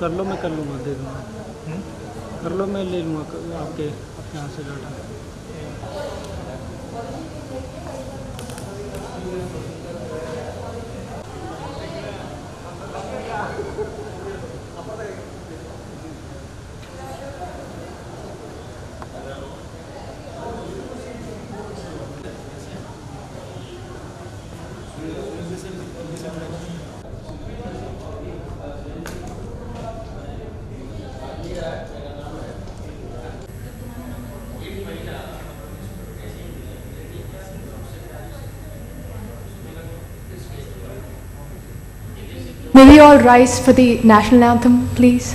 कर लो, मैं कर लूँगा, दे दूँगा। कर लो, मैं ले लूँगा आपके अपने यहाँ से data. May we all rise for the national anthem, please?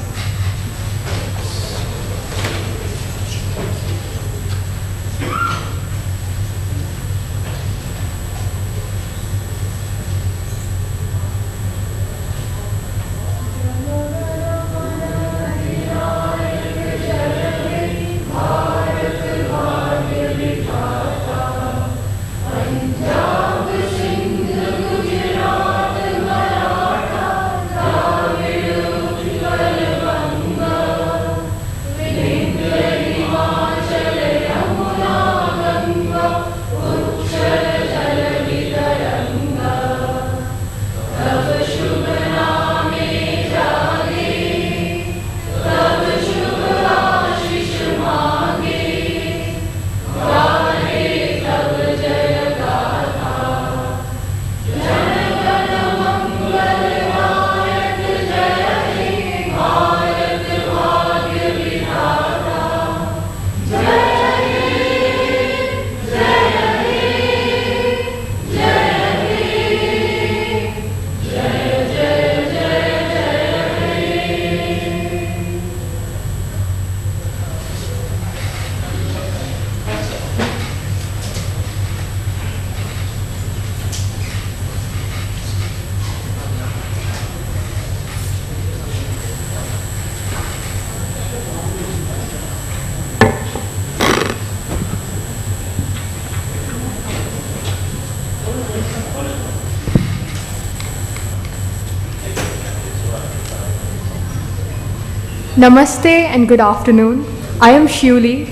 Namaste and good afternoon. I am Shuli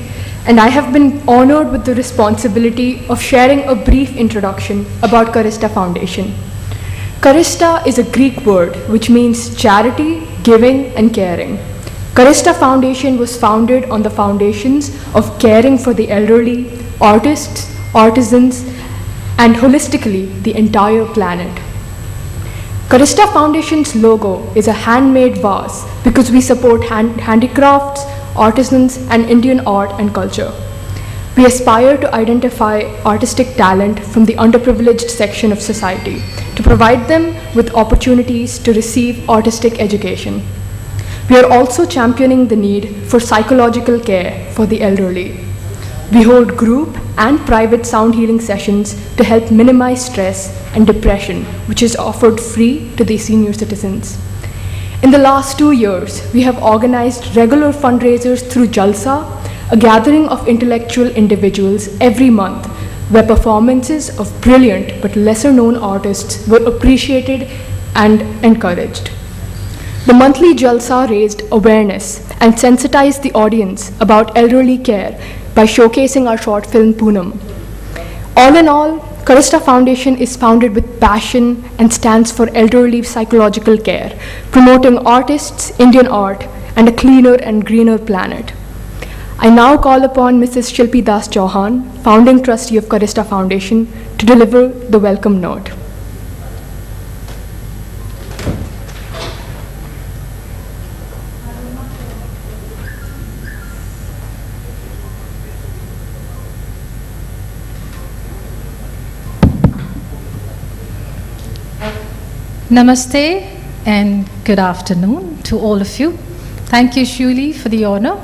and I have been honored with the responsibility of sharing a brief introduction about Karista Foundation. Karista is a Greek word which means charity, giving and caring. Karista Foundation was founded on the foundations of caring for the elderly, artists, artisans and holistically the entire planet. Karista Foundation's logo is a handmade vase because we support handicrafts, artisans, and Indian art and culture. We aspire to identify artistic talent from the underprivileged section of society to provide them with opportunities to receive artistic education. We are also championing the need for psychological care for the elderly. We hold group and private sound healing sessions to help minimize stress and depression, which is offered free to the senior citizens. In the last 2 years, we have organized regular fundraisers through Jalsa, a gathering of intellectual individuals every month, where performances of brilliant but lesser known artists were appreciated and encouraged. The monthly Jalsa raised awareness and sensitized the audience about elderly care by showcasing our short film Poonam. All in all, Karista Foundation is founded with passion and stands for elderly psychological care, promoting artists, Indian art, and a cleaner and greener planet. I now call upon Mrs. Shilpi Das Chauhan, founding trustee of Karista Foundation, to deliver the welcome note. Namaste and good afternoon to all of you. Thank you, Shuli, for the honor.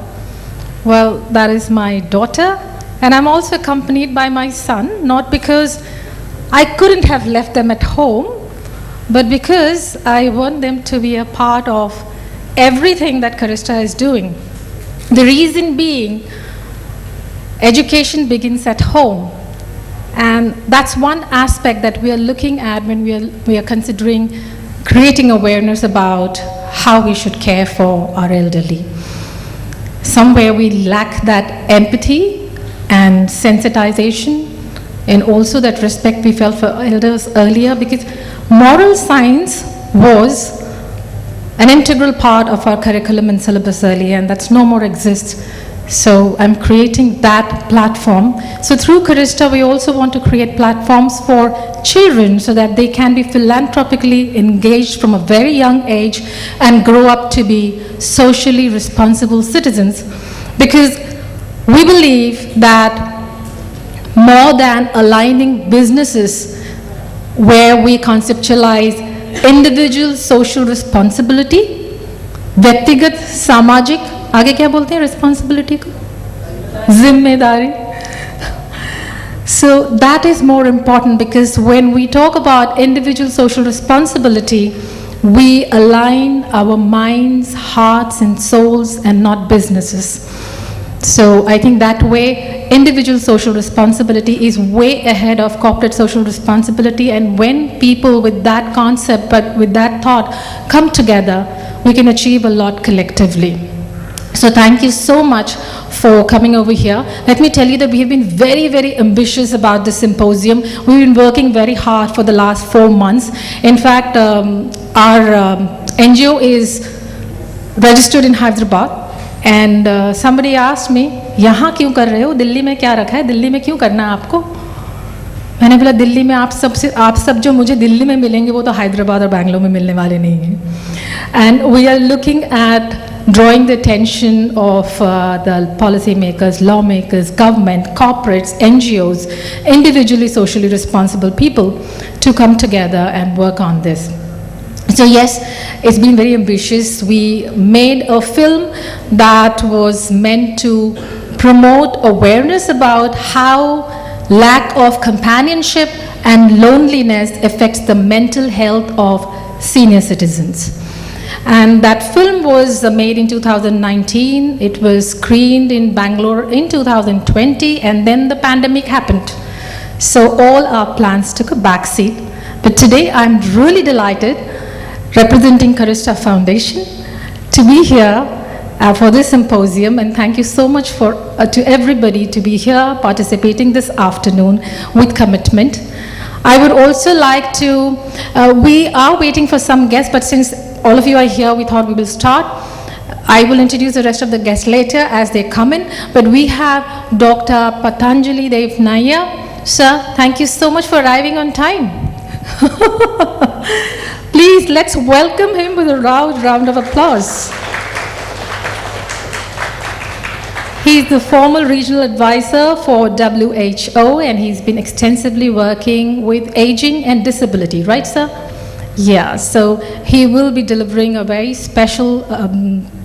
Well, that is my daughter, and I'm also accompanied by my son, not because I couldn't have left them at home, but because I want them to be a part of everything that Karista is doing. The reason being, education begins at home. And that's one aspect that we are looking at when we are considering creating awareness about how we should care for our elderly. Somewhere we lack that empathy and sensitization, and also that respect we felt for elders earlier, because moral science was an integral part of our curriculum and syllabus earlier, and that's no more exists. So I'm creating that platform. So through Karista, we also want to create platforms for children so that they can be philanthropically engaged from a very young age and grow up to be socially responsible citizens. Because we believe that more than aligning businesses where we conceptualize individual social responsibility, व्यक्तिगत सामाजिक, आगे क्या बोलते हैं responsibility को? जिम्मेदारी. So that is more important, because when we talk about individual social responsibility, we align our minds, hearts and souls and not businesses. So I think that way individual social responsibility is way ahead of corporate social responsibility, and when people with that concept but with that thought come together, we can achieve a lot collectively. So thank you so much for coming over here. Let me tell you that we have been very, very ambitious about this symposium. We've been working very hard for the last 4 months. In fact, our NGO is registered in Hyderabad. And somebody asked me, यहाँ क्यों कर रहे हो, दिल्ली में क्या रखा है, दिल्ली में क्यों करना है आपको? मैंने बोला दिल्ली में आप सब जो मुझे दिल्ली में मिलेंगे वो तो हैदराबाद और बैंगलोर में मिलने वाले नहीं हैं. And we are looking at drawing the attention of the policymakers, lawmakers, government, corporates, NGOs, individually socially responsible people to come together and work on this. So yes, it's been very ambitious. We made a film that was meant to promote awareness about how lack of companionship and loneliness affects the mental health of senior citizens. And that film was made in 2019. It was screened in Bangalore in 2020, and then the pandemic happened. So all our plans took a backseat. But today I'm really delighted, representing Karista Foundation, to be here for this symposium, and thank you so much to everybody to be here participating this afternoon with commitment. I would also like to, we are waiting for some guests, but since all of you are here, we thought we will start. I will introduce the rest of the guests later as they come in, but we have Dr. Patanjali Dev Nair. Sir, thank you so much for arriving on time. Please, let's welcome him with a loud round of applause. He's the former regional advisor for WHO, and he's been extensively working with aging and disability, right, sir? Yeah, so he will be delivering a very special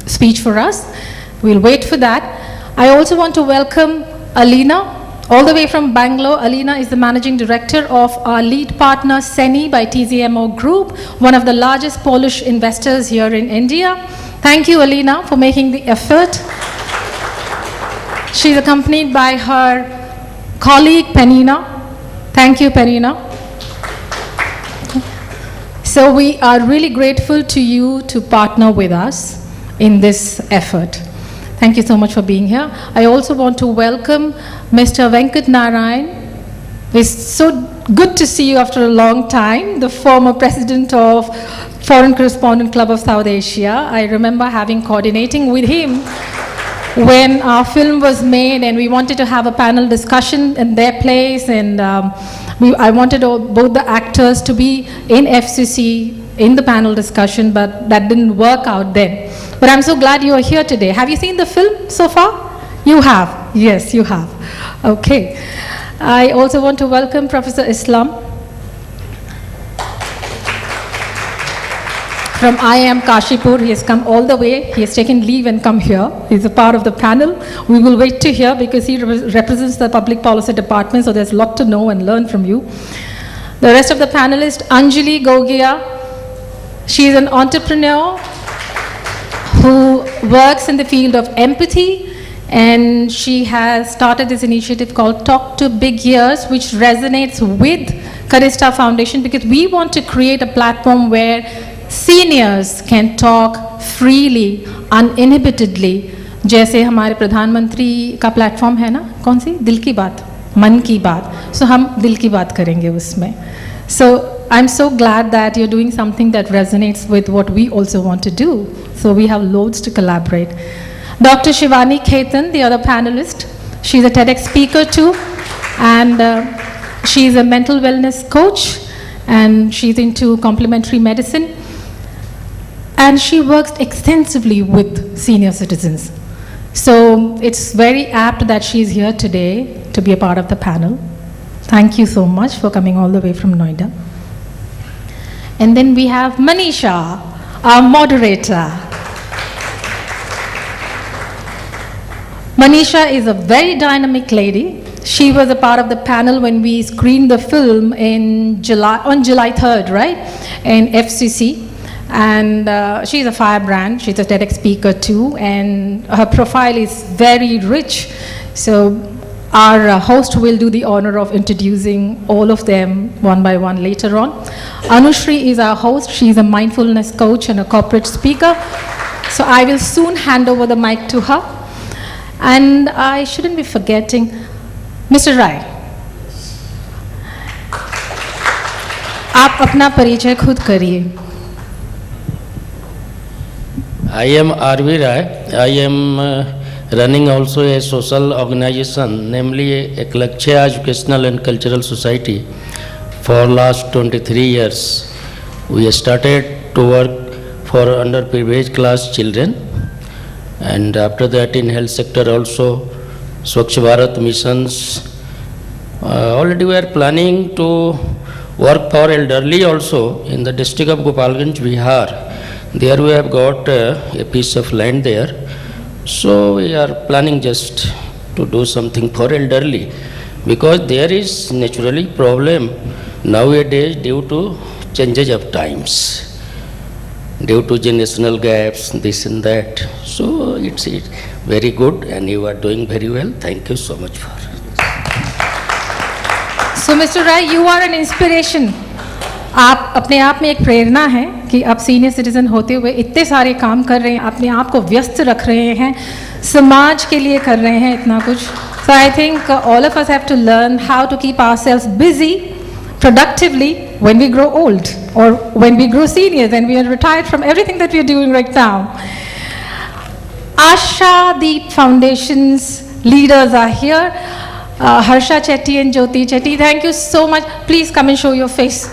speech for us. We'll wait for that. I also want to welcome Alina, all the way from Bangalore. Alina is the managing director of our lead partner, SENI by TZMO Group, one of the largest Polish investors here in India. Thank you, Alina, for making the effort. She's accompanied by her colleague, Penina. Thank you, Penina. So we are really grateful to you to partner with us in this effort. Thank you so much for being here. I also want to welcome Mr. Venkat Narayan. It's so good to see you after a long time, the former president of Foreign Correspondent Club of South Asia. I remember coordinating with him when our film was made, and we wanted to have a panel discussion in their place, and I wanted both the actors to be in FCC in the panel discussion, but that didn't work out then. But I'm so glad you are here today. Have you seen the film so far? You have. Yes, you have. Okay. I also want to welcome Professor Islam from IIM Kashipur. He has come all the way. He has taken leave and come here. He's a part of the panel. We will wait to hear because he represents the Public Policy Department, so there's a lot to know and learn from you. The rest of the panelists, Anjali Gogia. She is an entrepreneur who works in the field of empathy, and she has started this initiative called Talk to Big Ears, which resonates with Karista Foundation, because we want to create a platform where seniors can talk freely, uninhibitedly, जैसे हमारे प्रधानमंत्री का platform है ना, कौन सी, दिल की बात, मन की बात, so हम दिल की बात करेंगे उसमें. So I'm so glad that you're doing something that resonates with what we also want to do. So we have loads to collaborate. Dr. Shivani Khaitan, the other panelist, she's a TEDx speaker too, and she's a mental wellness coach, and she's into complementary medicine, and she works extensively with senior citizens. So it's very apt that she's here today to be a part of the panel. Thank you so much for coming all the way from Noida. And then we have Manisha, our moderator. Manisha is a very dynamic lady. She was a part of the panel when we screened the film on July 3rd, right, in FCC. And she's a firebrand. She's a TEDx speaker too, and her profile is very rich. So our host will do the honor of introducing all of them one by one later on. Anushri is our host. She's a mindfulness coach and a corporate speaker. So I will soon hand over the mic to her. And I shouldn't be forgetting Mr. Rai. आप अपना परिचय खुद करिए. I am R.V. Rai. I am running also a social organization, namely Ekalaksha Educational and Cultural Society. For last 23 years, we started to work for underprivileged class children, and after that in health sector also, Swachh Bharat missions. Already we are planning to work for elderly also in the district of Gopalganj, Bihar. There we have got a piece of land there. So we are planning just to do something for elderly, because there is naturally problem nowadays due to changes of times, due to generational gaps, this and that. So it's very good, and you are doing very well. Thank you so much for it. So Mr. Rai, you are an inspiration. आप अपने आप में एक प्रेरणा है कि आप senior citizen होते हुए इतने सारे काम कर रहे हैं, अपने आप को व्यस्त रख रहे हैं, समाज के लिए कर रहे हैं इतना कुछ. So I think all of us have to learn how to keep ourselves busy, productively when we grow old or when we grow seniors and we are retired from everything that we are doing right now. Asha Deep Foundation's leaders are here. Harsha Chetty and Jyoti Chetty, thank you so much. Please come and show your face.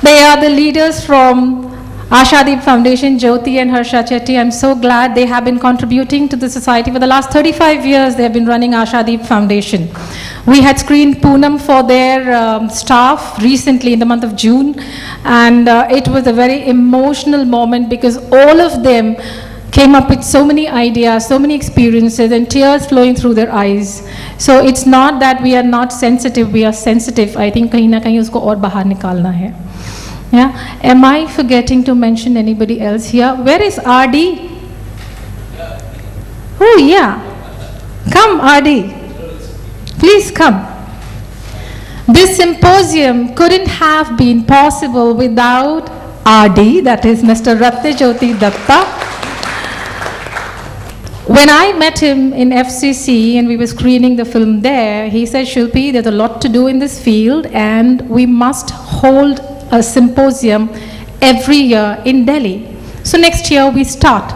They are the leaders from Ashadeep Foundation, Jyoti and Harsha Chetty. I'm so glad they have been contributing to the society. For the last 35 years, they have been running Ashadeep Foundation. We had screened Poonam for their staff recently in the month of June, and it was a very emotional moment because all of them came up with so many ideas, so many experiences, and tears flowing through their eyes. So it's not that we are not sensitive, we are sensitive. I think kahin na kahin usko aur bahar nikalna hai. Yeah. Am I forgetting to mention anybody else here? Where is RD? Oh yeah. Come RD. Please come. This symposium couldn't have been possible without RD, that is Mr. Ratnajyoti Datta. When I met him in FCC and we were screening the film there, he said, Shilpi, there's a lot to do in this field and we must hold a symposium every year in Delhi. So next year we start.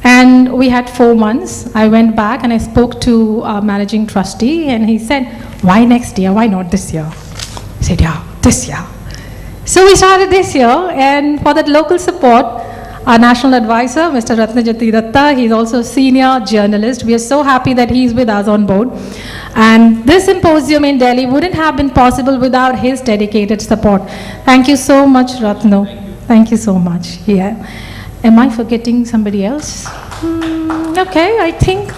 And we had 4 months. I went back and I spoke to our managing trustee and he said, why next year? Why not this year? I said, yeah, this year. So we started this year, and for that local support, our national advisor, Mr. Ratnajyoti Datta, he's also a senior journalist. We are so happy that he's with us on board. And this symposium in Delhi wouldn't have been possible without his dedicated support. Thank you so much, Ratno. Thank you so much. Yeah. Am I forgetting somebody else? Okay, I think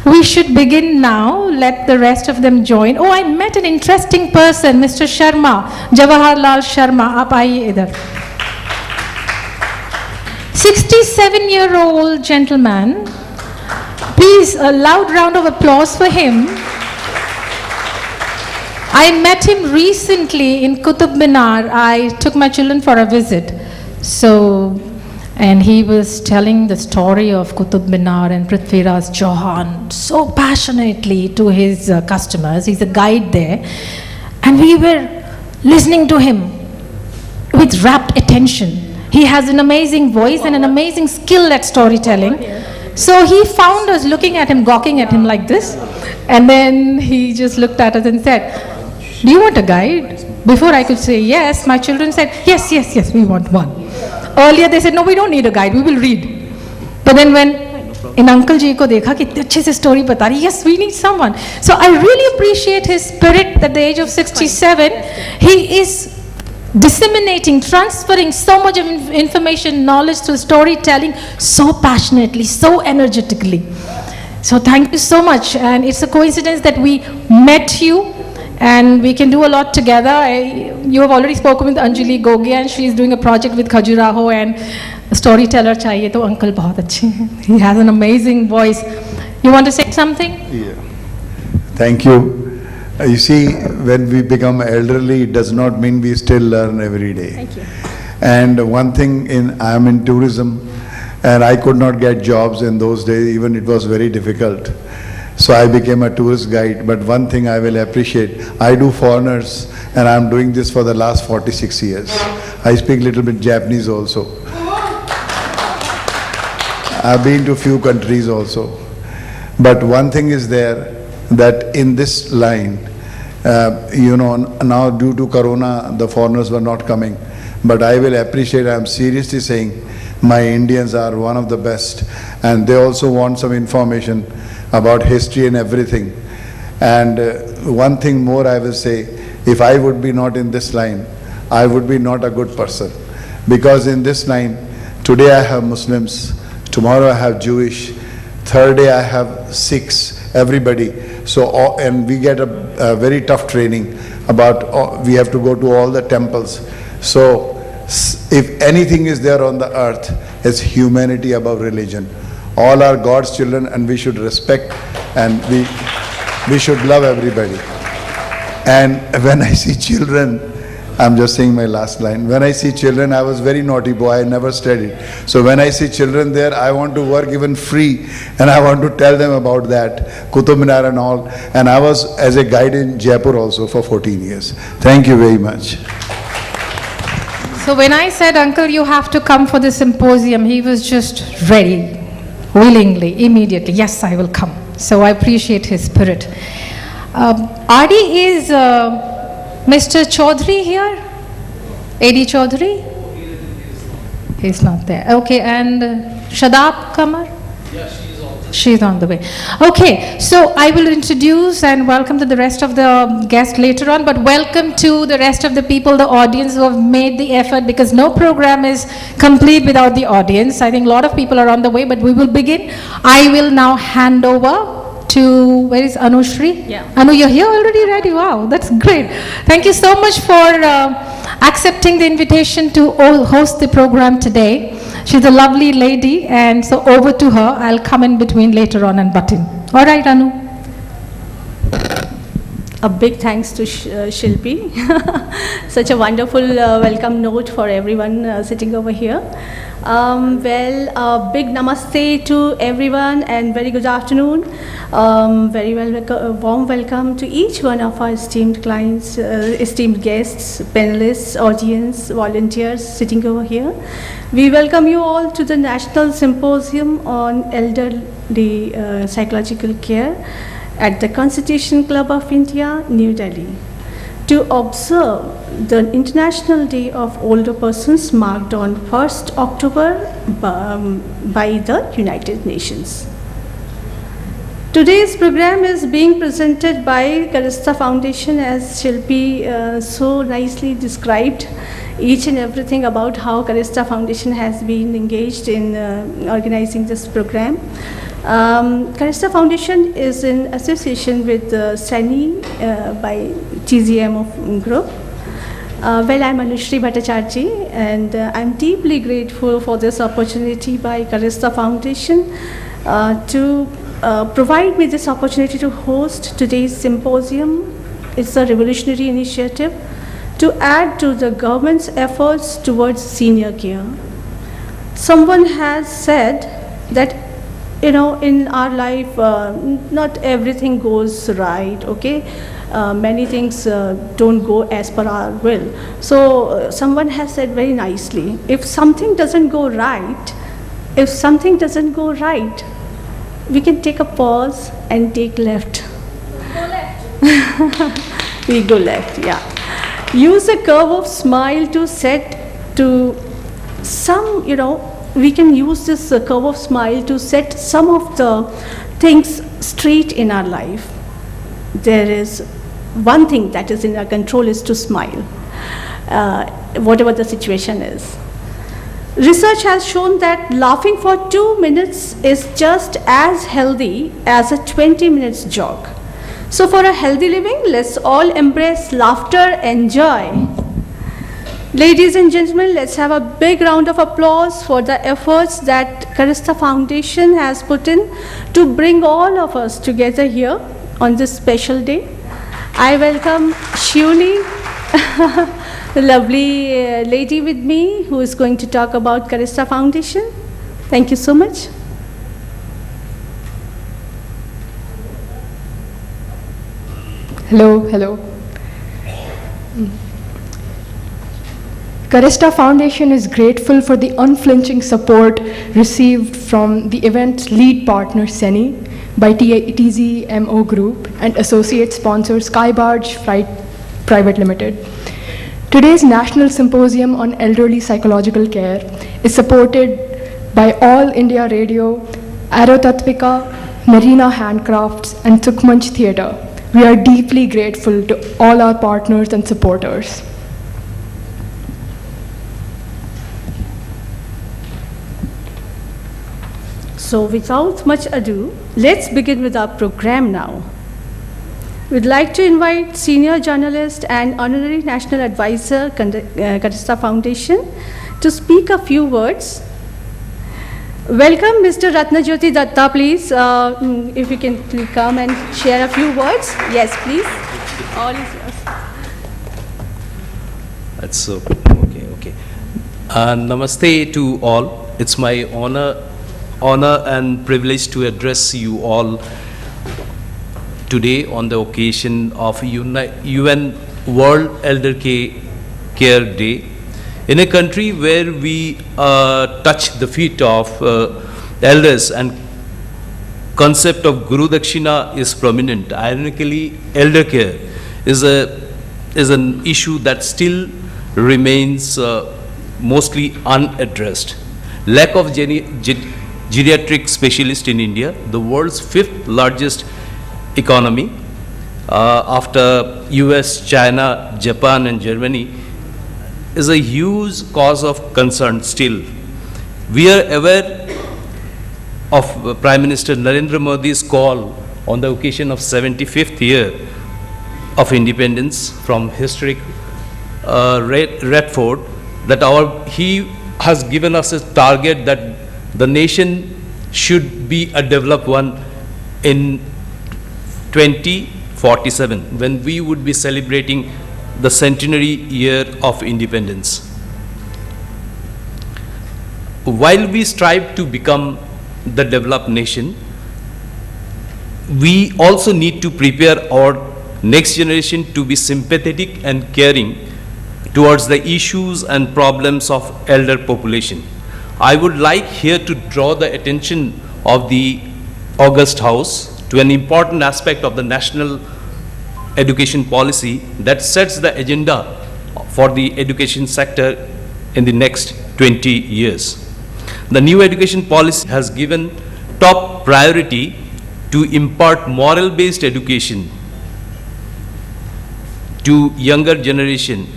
we should begin now. Let the rest of them join. Oh, I met an interesting person, Mr. Sharma, Jawaharlal Sharma. Aap aaiye idhar. 67-year-old gentleman. Please, a loud round of applause for him. I met him recently in Qutub Minar. I took my children for a visit. So, and he was telling the story of Qutub Minar and Prithviraj Chauhan so passionately to his customers. He's a guide there. And we were listening to him with rapt attention. He has an amazing voice and an amazing skill at storytelling. So he found us looking at him, gawking at him like this. And then he just looked at us and said, "Do you want a guide?" Before I could say yes, my children said, yes, yes, yes, we want one. Earlier they said, no, we don't need a guide, we will read. But then when in Uncle Ji ko dekha ki itne अच्छे से story बता रही, yes, we need someone. So I really appreciate his spirit at the age of 67. He is disseminating, transferring so much of information, knowledge through storytelling so passionately, so energetically. So thank you so much. And it's a coincidence that we met you and we can do a lot together. You have already spoken with Anjali Gogia and she is doing a project with Khajuraho and a storyteller chahiye to uncle bahut अच्छे हैं. He has an amazing voice. You want to say something? Yeah. Thank you. You see, when we become elderly, it does not mean we still learn every day. Thank you. And one thing, I am in tourism, and I could not get jobs in those days, even it was very difficult. So I became a tourist guide. But one thing I will appreciate, I do foreigners, and I am doing this for the last 46 years. I speak a little bit Japanese also. I've been to few countries also. But one thing is there, that in this line, now due to Corona, the foreigners were not coming. But I will appreciate, I am seriously saying, my Indians are one of the best. And they also want some information about history and everything. And one thing more I will say, if I would be not in this line, I would be not a good person. Because in this line, today I have Muslims, tomorrow I have Jewish, third day I have Sikhs, everybody. So, and we get a very tough training about, we have to go to all the temples. So, if anything is there on the earth, it's humanity above religion. All are God's children and we should respect and we should love everybody. And when I see children, I'm just saying my last line. When I see children, I was very naughty boy, I never studied. So when I see children there, I want to work even free and I want to tell them about that, Qutub Minar and all. And I was as a guide in Jaipur also for 14 years. Thank you very much. So when I said, Uncle, you have to come for the symposium, he was just ready, willingly, immediately. Yes, I will come. So I appreciate his spirit. RD is Mr. Chaudhary here? AD Chaudhary? He's not there. Okay, and Shadab Kamar? She's on the way. Okay, so I will introduce and welcome to the rest of the guests later on, but welcome to the rest of the people, the audience who have made the effort, because no program is complete without the audience. I think a lot of people are on the way, but we will begin. I will now hand over to, where is Anushri? Yeah. Anu, you're here already ready? Wow, that's great. Thank you so much for accepting the invitation to host the program today. She's a lovely lady, and so over to her. I'll come in between later on and butt in. All right, Anu. A big thanks to Shilpi. Such a wonderful welcome note for everyone sitting over here. Big namaste to everyone and very good afternoon. Warm welcome to each one of our esteemed clients, esteemed guests, panelists, audience, volunteers sitting over here. We welcome you all to the National Symposium on Elderly Psychological Care at the Constitution Club of India, New Delhi, to observe the International Day of Older Persons marked on 1st October by the United Nations. Today's program is being presented by Karista Foundation, as Shilpi so nicely described each and everything about how Karista Foundation has been engaged in organizing this program. Karista Foundation is in association with SANI by TZM Group. I'm Anushri Bhattacharjee, and I'm deeply grateful for this opportunity by Karista Foundation to provide me this opportunity to host today's symposium it's a revolutionary initiative to add to the government's efforts towards senior care. Someone has said that, you know, in our life, not everything goes right, okay? Many things don't go as per our will. So someone has said very nicely, if something doesn't go right, we can take a pause and take left. We go left, yeah. Use a curve of smile to set to some, you know, we can use this curve of smile to set some of the things straight in our life. There is one thing that is in our control is to smile, whatever the situation is. Research has shown that laughing for 2 minutes is just as healthy as a 20 minutes jog. So for a healthy living, let's all embrace laughter and joy. Ladies and gentlemen, let's have a big round of applause for the efforts that Karista Foundation has put in to bring all of us together here on this special day. I welcome Shuli, the lovely lady with me who is going to talk about Karista Foundation. Thank you so much. Hello. Karista Foundation is grateful for the unflinching support received from the event's lead partner, SENI, by TZMO Group and associate sponsor Skybarge Flight Private Limited. Today's National Symposium on Elderly Psychological Care is supported by All India Radio, Aerotatvika, Marina Handcrafts, and Sukhmanch Theatre. We are deeply grateful to all our partners and supporters. So without much ado, let's begin with our program now. We'd like to invite Senior Journalist and Honorary National Advisor, Karista Foundation, to speak a few words. Welcome Mr. Ratnajyoti Datta, please. If you can please come and share a few words. Yes, please. All is yours. That's so okay. Namaste to all. It's my honor and privilege to address you all today on the occasion of UN World Elder Care Day. In a country where we touch the feet of elders and concept of Guru Dakshina is prominent, ironically, elder care is an issue that still remains mostly unaddressed. Lack of geriatric specialists in India, the world's 5th largest economy after US, China, Japan and Germany, is a huge cause of concern still. We are aware of Prime Minister Narendra Modi's call on the occasion of 75th year of independence from historic Red Fort, that he has given us a target that the nation should be a developed one in 2047, when we would be celebrating the centenary year of independence. While we strive to become the developed nation, we also need to prepare our next generation to be sympathetic and caring towards the issues and problems of elder population. I would like here to draw the attention of the August House to an important aspect of the national education policy that sets the agenda for the education sector in the next 20 years. The new education policy has given top priority to impart moral-based education to younger generation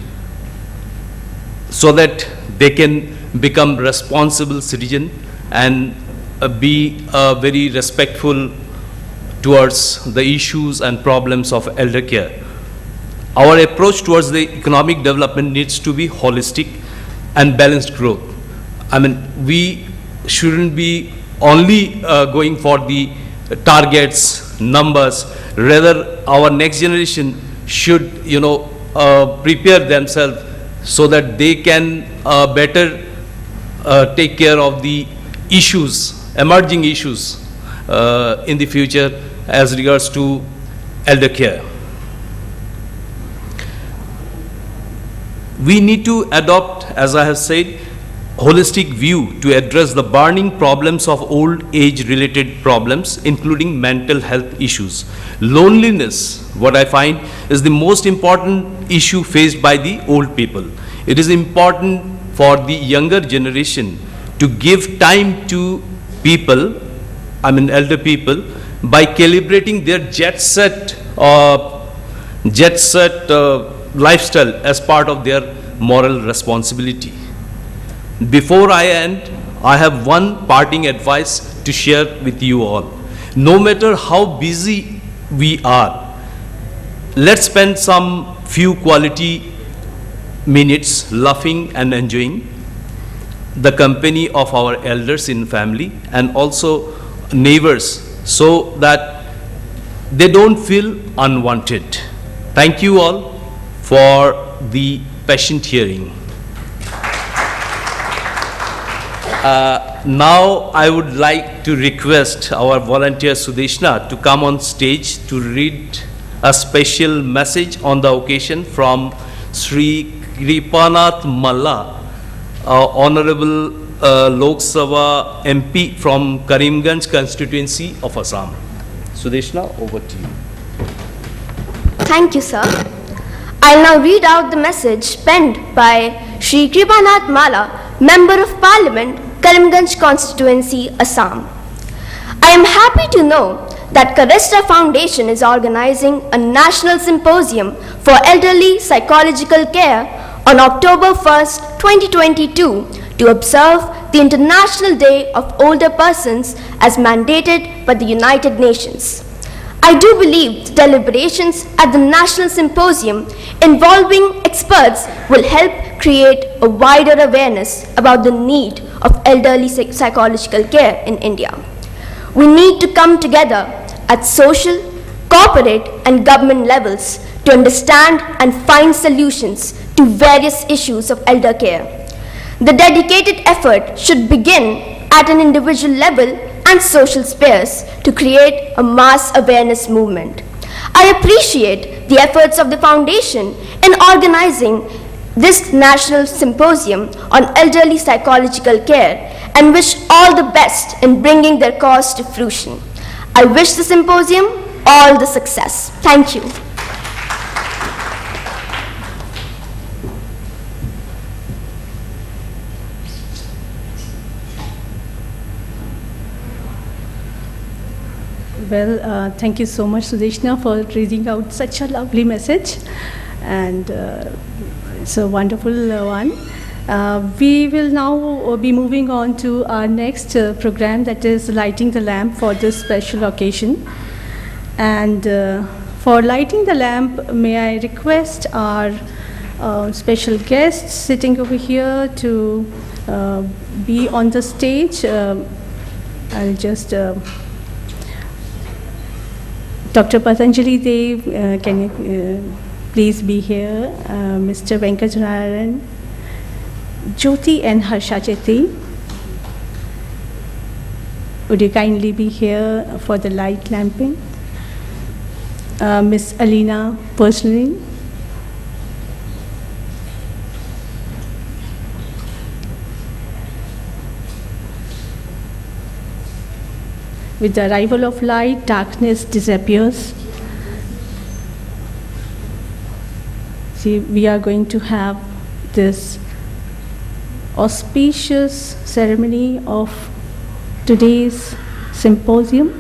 so that they can become responsible citizen and be very respectful towards the issues and problems of elder care. Our approach towards the economic development needs to be holistic and balanced growth. I mean, we shouldn't be only going for the targets, numbers, rather our next generation should, prepare themselves so that they can better take care of the issues, emerging issues in the future as regards to elder care. We need to adopt, as I have said, holistic view to address the burning problems of old age related problems, including mental health issues. Loneliness, what I find, is the most important issue faced by the old people. It is important for the younger generation to give time to people, elder people, by calibrating their jet set lifestyle as part of their moral responsibility. Before I end, I have one parting advice to share with you all. No matter how busy we are, let's spend some few quality minutes laughing and enjoying the company of our elders in family and also neighbors, so that they don't feel unwanted. Thank you all for the patient hearing. Now I would like to request our volunteer Sudeshna to come on stage to read a special message on the occasion from Sri Kripanath Malla, Honorable Lok Sabha MP from Karimganj constituency of Assam. Sudeshna, over to you. Thank you, sir. I'll now read out the message penned by Sri Kripanath Malla, Member of Parliament, Karimganj constituency, Assam. I am happy to know that Karista Foundation is organizing a National Symposium for Elderly Psychological Care on October 1st, 2022 to observe the International Day of Older Persons as mandated by the United Nations. I do believe the deliberations at the National Symposium involving experts will help create a wider awareness about the need of elderly psychological care in India. We need to come together at social, corporate, and government levels to understand and find solutions to various issues of elder care. The dedicated effort should begin at an individual level and social spheres to create a mass awareness movement. I appreciate the efforts of the Foundation in organizing this National Symposium on Elderly Psychological Care and wish all the best in bringing their cause to fruition. I wish the symposium all the success. Thank you. Well, thank you so much, Sudeshna, for reading out such a lovely message, and it's a wonderful one. We will now be moving on to our next program, that is lighting the lamp for this special occasion. And for lighting the lamp, may I request our special guests sitting over here to be on the stage. I'll just Dr. Patanjali Dev, can you please be here? Mr. Venkatarayan, Jyoti and Harsha Chetty, would you kindly be here for the light lamping? Miss Alina personally. With the arrival of light, darkness disappears. See, we are going to have this auspicious ceremony of today's symposium.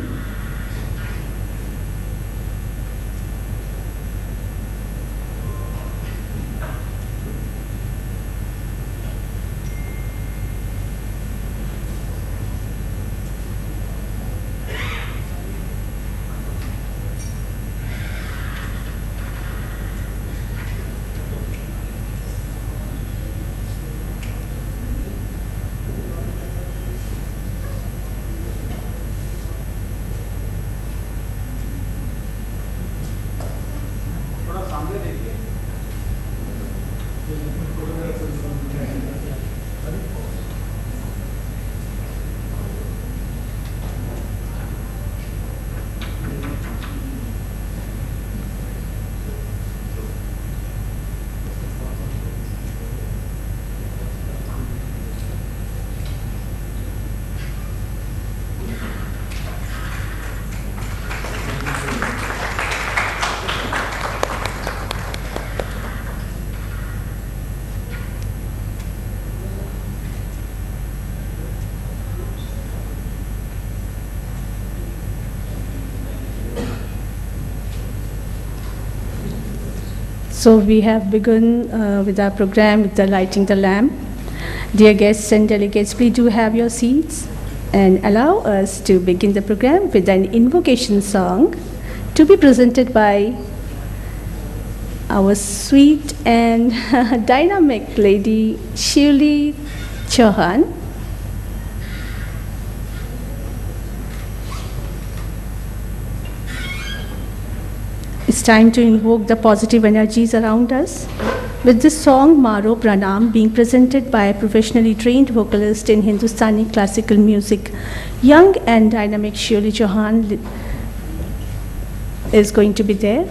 So we have begun with our program with the lighting the lamp. Dear guests and delegates, please do have your seats and allow us to begin the program with an invocation song to be presented by our sweet and dynamic lady Shivli Chauhan. It's time to invoke the positive energies around us. With this song, Maro Pranam, being presented by a professionally trained vocalist in Hindustani classical music, young and dynamic Shivli Chauhan is going to be there.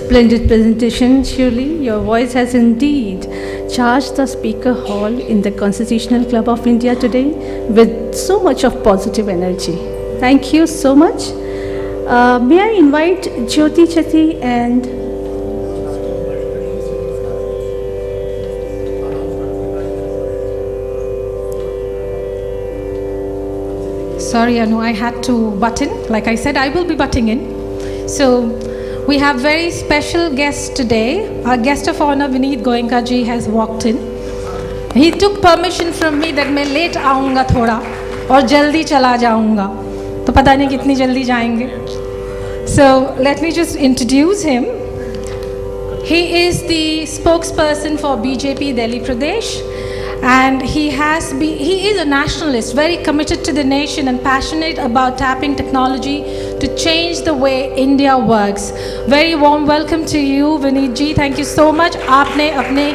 splendid presentation, Shirley. Your voice has indeed charged the speaker hall in the Constitutional Club of India today with so much of positive energy. Thank you so much. May I invite Jyoti Chetty and Sorry, Anu, I had to butt in. Like I said, I will be butting in. So, we have very special guest today. Our guest of honor, Vineet Goenka ji, has walked in. He took permission from me that मैं late आऊँगा थोड़ा और जल्दी चला जाऊँगा. तो पता नहीं कितनी जल्दी जाएंगे. So, let me just introduce him. He is the spokesperson for BJP Delhi Pradesh. And he is a nationalist, very committed to the nation and passionate about tapping technology to change the way India works. Very warm welcome to you, Vineet ji. Thank you so much. आपने अपने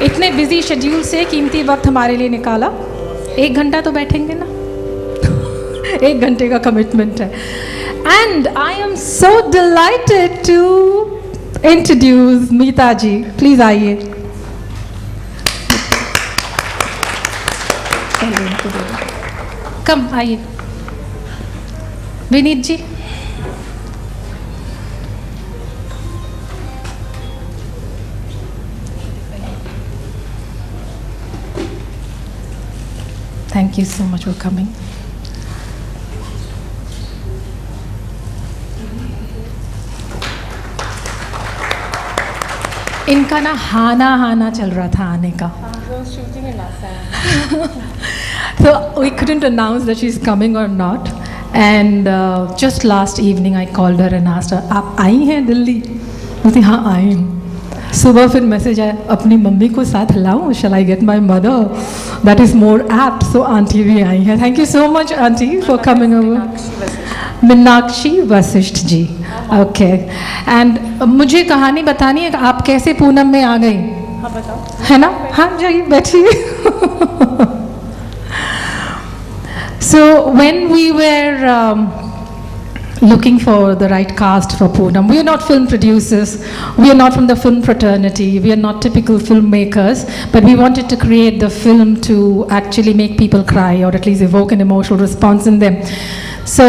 इतने busy schedule से कीमती वक्त हमारे लिए निकाला. 1 घंटा तो बैठेंगे ना? 1 घंटे का commitment है. And I am so delighted to introduce Meeta ji. Please आइए. कम आइए विनीत जी. Thank you so much for coming. इनका ना हाना चल रहा था आने का. So we couldn't announce that she's coming or not. And just last evening I called her and asked her, आप आई हैं दिल्ली? बोलती हाँ आई हूँ. सुबह फिर मैसेज आया, अपनी मम्मी को साथ लाऊं? Shall I get my mother? That is more apt. So aunty भी आई हैं. Thank you so much aunty for coming over. Meenakshi Vashisht ji. Okay. And मुझे कहानी बतानी है कि आप कैसे पूनम में आ गई. हाँ बताओ. है ना? हाँ जाइए बैठिए. So when we were looking for the right cast for Poonam, we are not film producers, we are not from the film fraternity, we are not typical filmmakers, but we wanted to create the film to actually make people cry or at least evoke an emotional response in them. So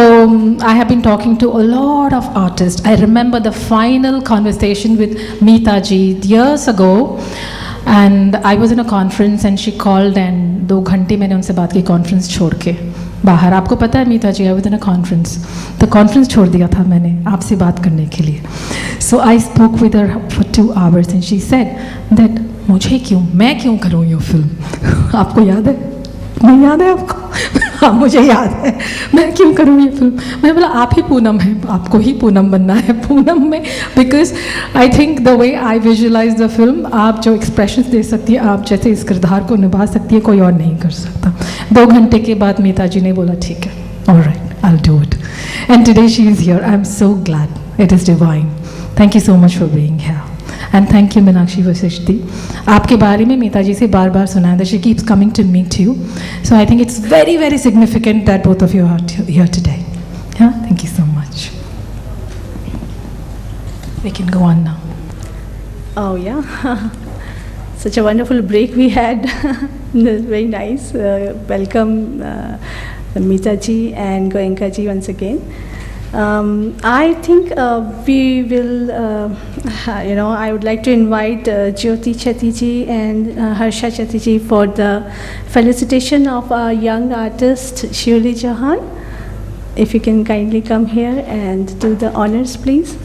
I have been talking to a lot of artists. I remember the final conversation with Meeta ji years ago. And I was in a conference and she called and 2 घंटे मैंने उनसे बात की conference छोड़ के बाहर. आपको पता है मीता जी, I was in a conference. तो conference छोड़ दिया था मैंने आपसे बात करने के लिए. So I spoke with her for 2 hours and she said that मैं क्यों करूँ ये फिल्म. आपको याद है? नहीं याद है आपको? हाँ मुझे याद है. मैं क्यों करूँ ये फिल्म. मैं बोला आप ही पूनम है, आपको ही पूनम बनना है पूनम में. Because I think the way I visualize the film, आप जो एक्सप्रेशंस दे सकती है, आप जैसे इस किरदार को निभा सकती है, कोई और नहीं कर सकता. 2 घंटे के बाद मीता जी ने बोला ठीक है, alright I will do it. And today she is here. I am so glad. It is divine. Thank you so much for being here. And thank you, Meenakshi Vasishti. आपके बारे में मीता जी से बार-बार सुना है that she keeps coming to meet you. So I think it's very, very significant that both of you are here today. Yeah, thank you so much. We can go on now. Oh yeah, such a wonderful break we had. Very nice. Welcome, Meeta ji and Goenka ji once again. I think we will, I would like to invite Jyoti Chetty ji and Harsha Chetty ji for the felicitation of our young artist Shirley Jahan. If you can kindly come here and do the honors, please.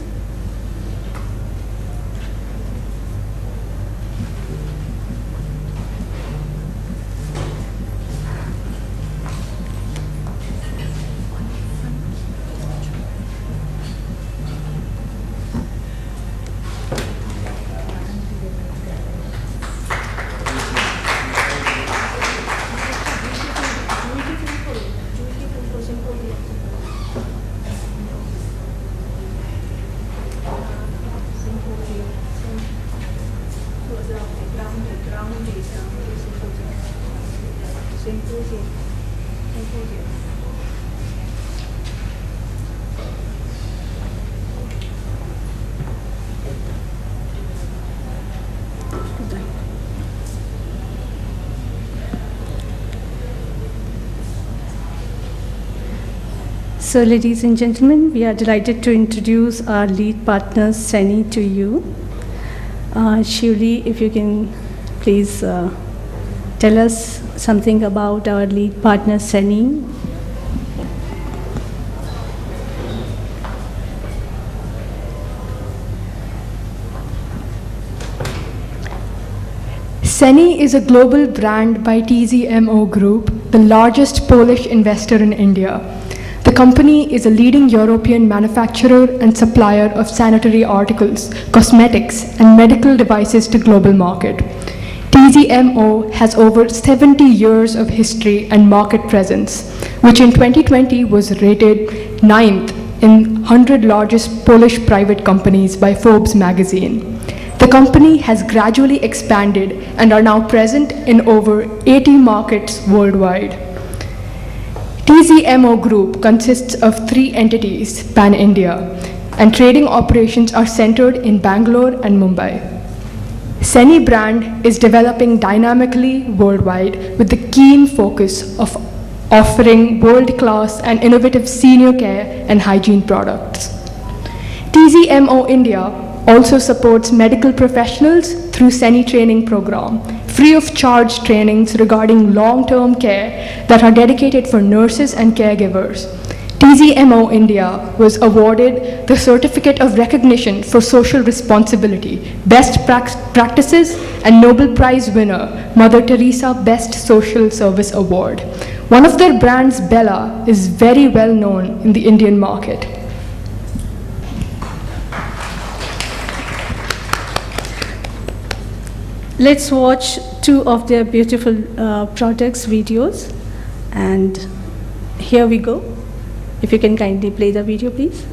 So, ladies and gentlemen, we are delighted to introduce our lead partner, Seni, to you. Shivli, if you can please tell us something about our lead partner, Seni. Seni is a global brand by TZMO Group, the largest Polish investor in India. The company is a leading European manufacturer and supplier of sanitary articles, cosmetics, and medical devices to global market. TZMO has over 70 years of history and market presence, which in 2020 was rated 9th in 100 largest Polish private companies by Forbes magazine. The company has gradually expanded and are now present in over 80 markets worldwide. TZMO Group consists of 3 entities, pan-India, and trading operations are centered in Bangalore and Mumbai. Seni brand is developing dynamically worldwide with the keen focus of offering world-class and innovative senior care and hygiene products. TZMO India also supports medical professionals through Seni training program, free of charge trainings regarding long-term care that are dedicated for nurses and caregivers. TZMO India was awarded the Certificate of Recognition for Social Responsibility, Best Practices, and Nobel Prize winner, Mother Teresa Best Social Service Award. One of their brands, Bella, is very well known in the Indian market. Let's watch 2 of their beautiful products videos, and here we go. If you can kindly play the video, please.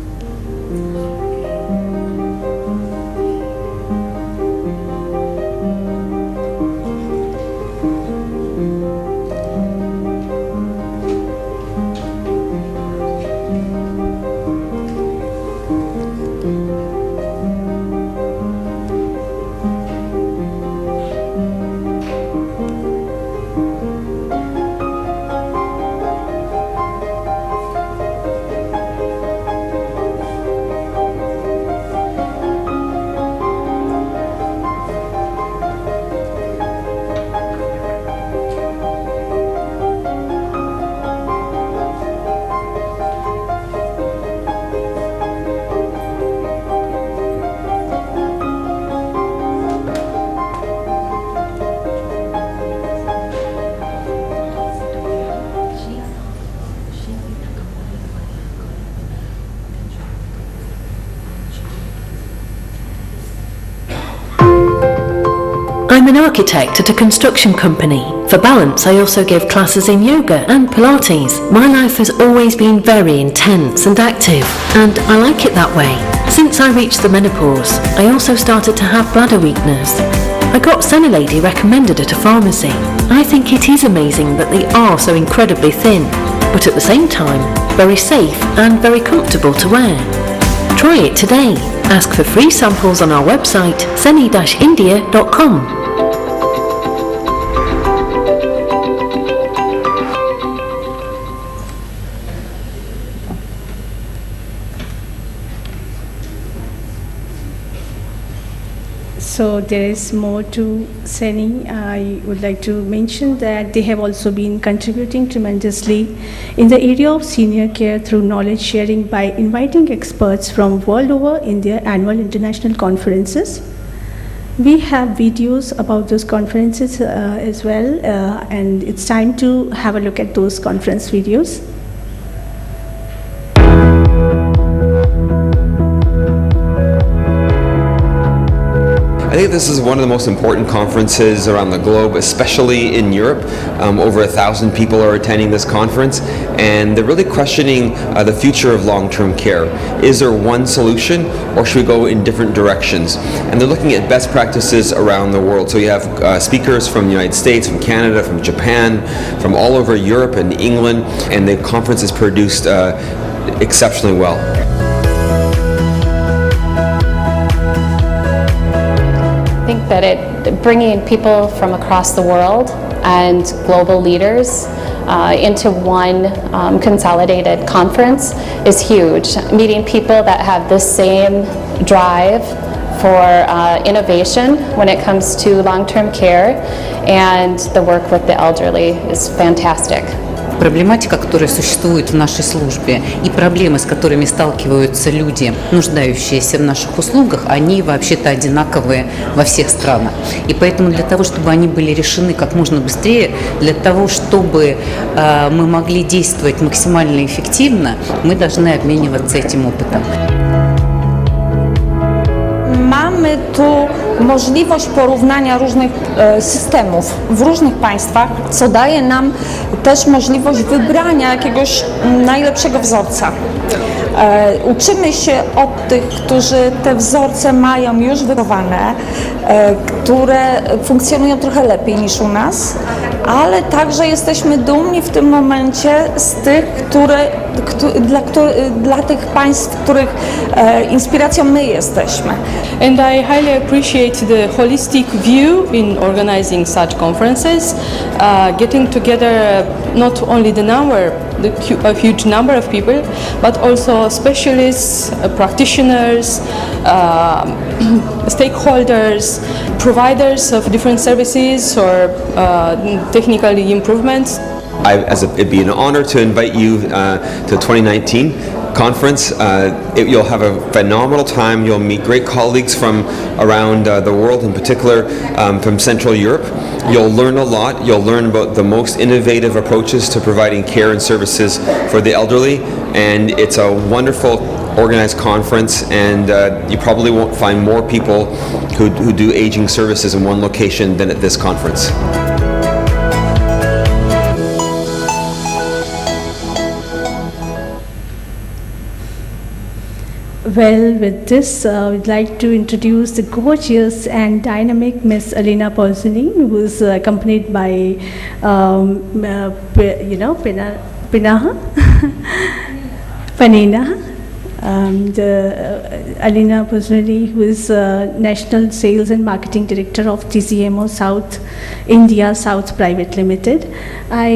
I'm an architect at a construction company. For balance, I also give classes in yoga and Pilates. My life has always been very intense and active, and I like it that way. Since I reached the menopause, I also started to have bladder weakness. I got Senilady recommended at a pharmacy. I think it is amazing that they are so incredibly thin, but at the same time, very safe and very comfortable to wear. Try it today. Ask for free samples on our website, seni-india.com. So there is more to Seni. I would like to mention that they have also been contributing tremendously in the area of senior care through knowledge sharing by inviting experts from world over in their annual international conferences. We have videos about those conferences as well, and it's time to have a look at those conference videos. I think this is one of the most important conferences around the globe, especially in Europe. Over 1,000 people are attending this conference, and they're really questioning the future of long-term care. Is there one solution, or should we go in different directions? And they're looking at best practices around the world. So you have speakers from the United States, from Canada, from Japan, from all over Europe and England, and the conference is produced exceptionally well. I think that bringing in people from across the world and global leaders into one consolidated conference is huge. Meeting people that have the same drive for innovation when it comes to long-term care and the work with the elderly is fantastic. Проблематика, которая существует в нашей службе, и проблемы, с которыми сталкиваются люди, нуждающиеся в наших услугах, они вообще-то одинаковые во всех странах. И поэтому для того, чтобы они были решены как можно быстрее, для того, чтобы мы могли действовать максимально эффективно, мы должны обмениваться этим опытом. Mamy tu możliwość porównania różnych systemów w różnych państwach, co daje nam też możliwość wybrania jakiegoś najlepszego wzorca. Uczymy się od tych, którzy te wzorce mają już wypracowane, które funkcjonują trochę lepiej niż u nas, ale także jesteśmy dumni w tym momencie z tych, dla tych państw, których inspiracją my jesteśmy. And I highly appreciate the holistic view in organizing such conferences, getting together not only a huge number of people, but also specialists, practitioners, stakeholders, providers of different services or technical improvements. It'd be an honor to invite you to the 2019 conference. You'll have a phenomenal time. You'll meet great colleagues from around the world, in particular from Central Europe. You'll learn a lot. You'll learn about the most innovative approaches to providing care and services for the elderly, and it's a wonderful organized conference, and you probably won't find more people who do aging services in one location than at this conference. Well, with this, we'd like to introduce the gorgeous and dynamic Miss Alina Polzini, who is accompanied by, Panina. Alina Polzini, who is National Sales and Marketing Director of TCMO South India South Private Limited. I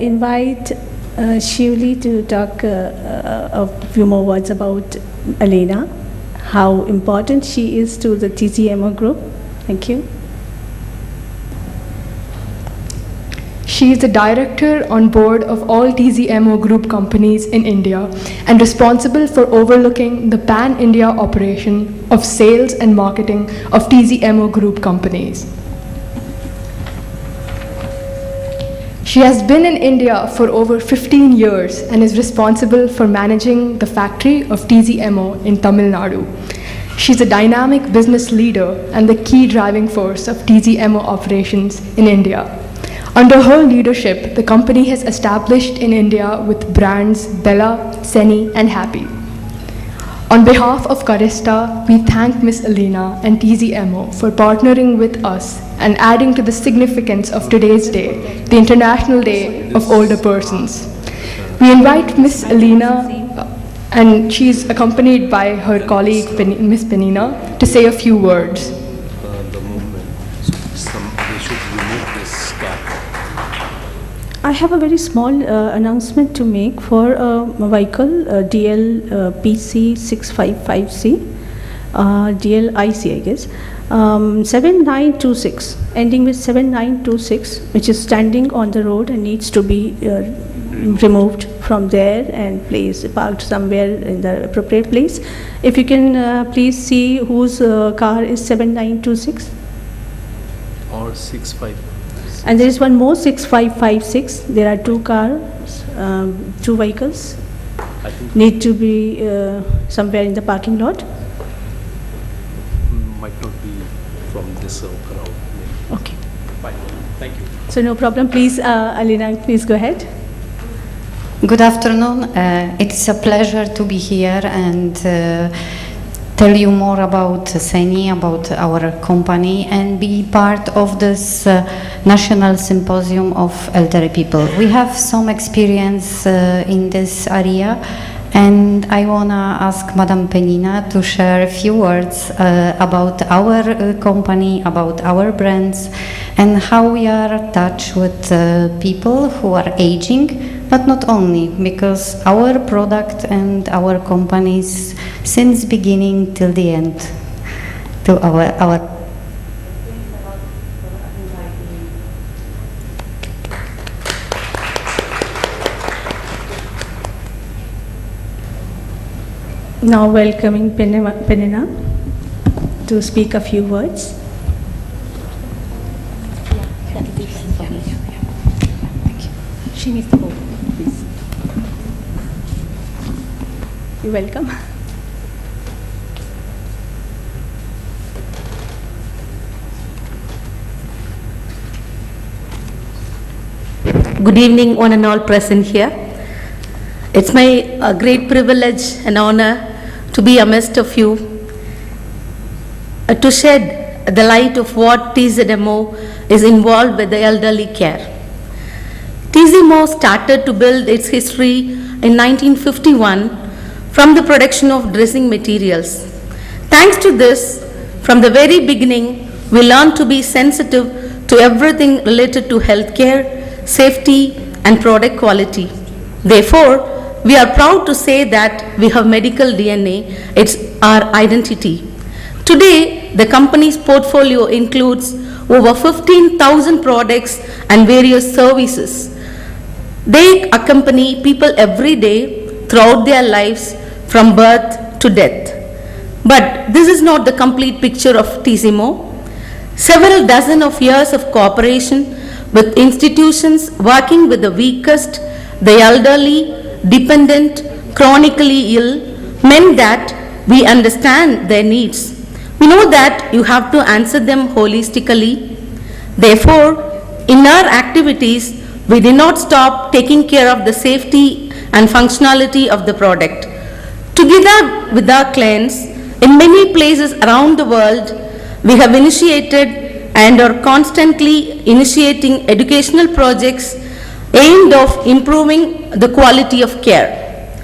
invite Shivli to talk a few more words about Alina, how important she is to the TCMO group. Thank you. She is the director on board of all TCMO group companies in India and responsible for overlooking the pan-India operation of sales and marketing of TCMO group companies. She has been in India for over 15 years and is responsible for managing the factory of TCMO in Tamil Nadu. She's a dynamic business leader and the key driving force of TCMO operations in India. Under her leadership, the company has established in India with brands Bella, Seni, and Happy. On behalf of Carista, we thank Ms. Alina and TCMO for partnering with us and adding to the significance of today's day, the International Day of Older Persons. We invite Ms. Alina, and she's accompanied by her colleague Ms. Penina, to say a few words. I have a very small announcement to make for a vehicle DL PC 655C, DLIC I guess, 7926, ending with 7926, which is standing on the road and needs to be removed from there and parked somewhere in the appropriate place. If you can please see whose car is 7926. Or 65. And there is one more 6556. There are two cars, two vehicles need to be somewhere in the parking lot. Might not be from this crowd. Okay. Fine. Thank you. So no problem. Please, Alina, please go ahead. Good afternoon. It's a pleasure to be here and tell you more about Seni, about our company, and be part of this National Symposium of Elderly People. We have some experience in this area, And I want to ask Madam Penina to share a few words about our company, about our brands, and how we are in touch with people who are aging, but not only, because our product and our companies since beginning till the end, to our Now welcoming Penina to speak a few words. She needs to go, please. You're welcome. Good evening, one and all present here. It's my great privilege and honor to be amidst of you to shed the light of what TZMO is involved with the elderly care. TZMO started to build its history in 1951 from the production of dressing materials. Thanks to this, from the very beginning, we learned to be sensitive to everything related to healthcare, safety, and product quality. Therefore, we are proud to say that we have medical DNA. It's our identity. Today, the company's portfolio includes over 15,000 products and various services. They accompany people every day throughout their lives from birth to death. But this is not the complete picture of TZMO. Several dozen of years of cooperation with institutions working with the weakest, the elderly, dependent, chronically ill, meant that we understand their needs. We know that you have to answer them holistically. Therefore, in our activities, we did not stop taking care of the safety and functionality of the product. Together with our clients, in many places around the world, we have initiated and are constantly initiating educational projects aimed of improving the quality of care.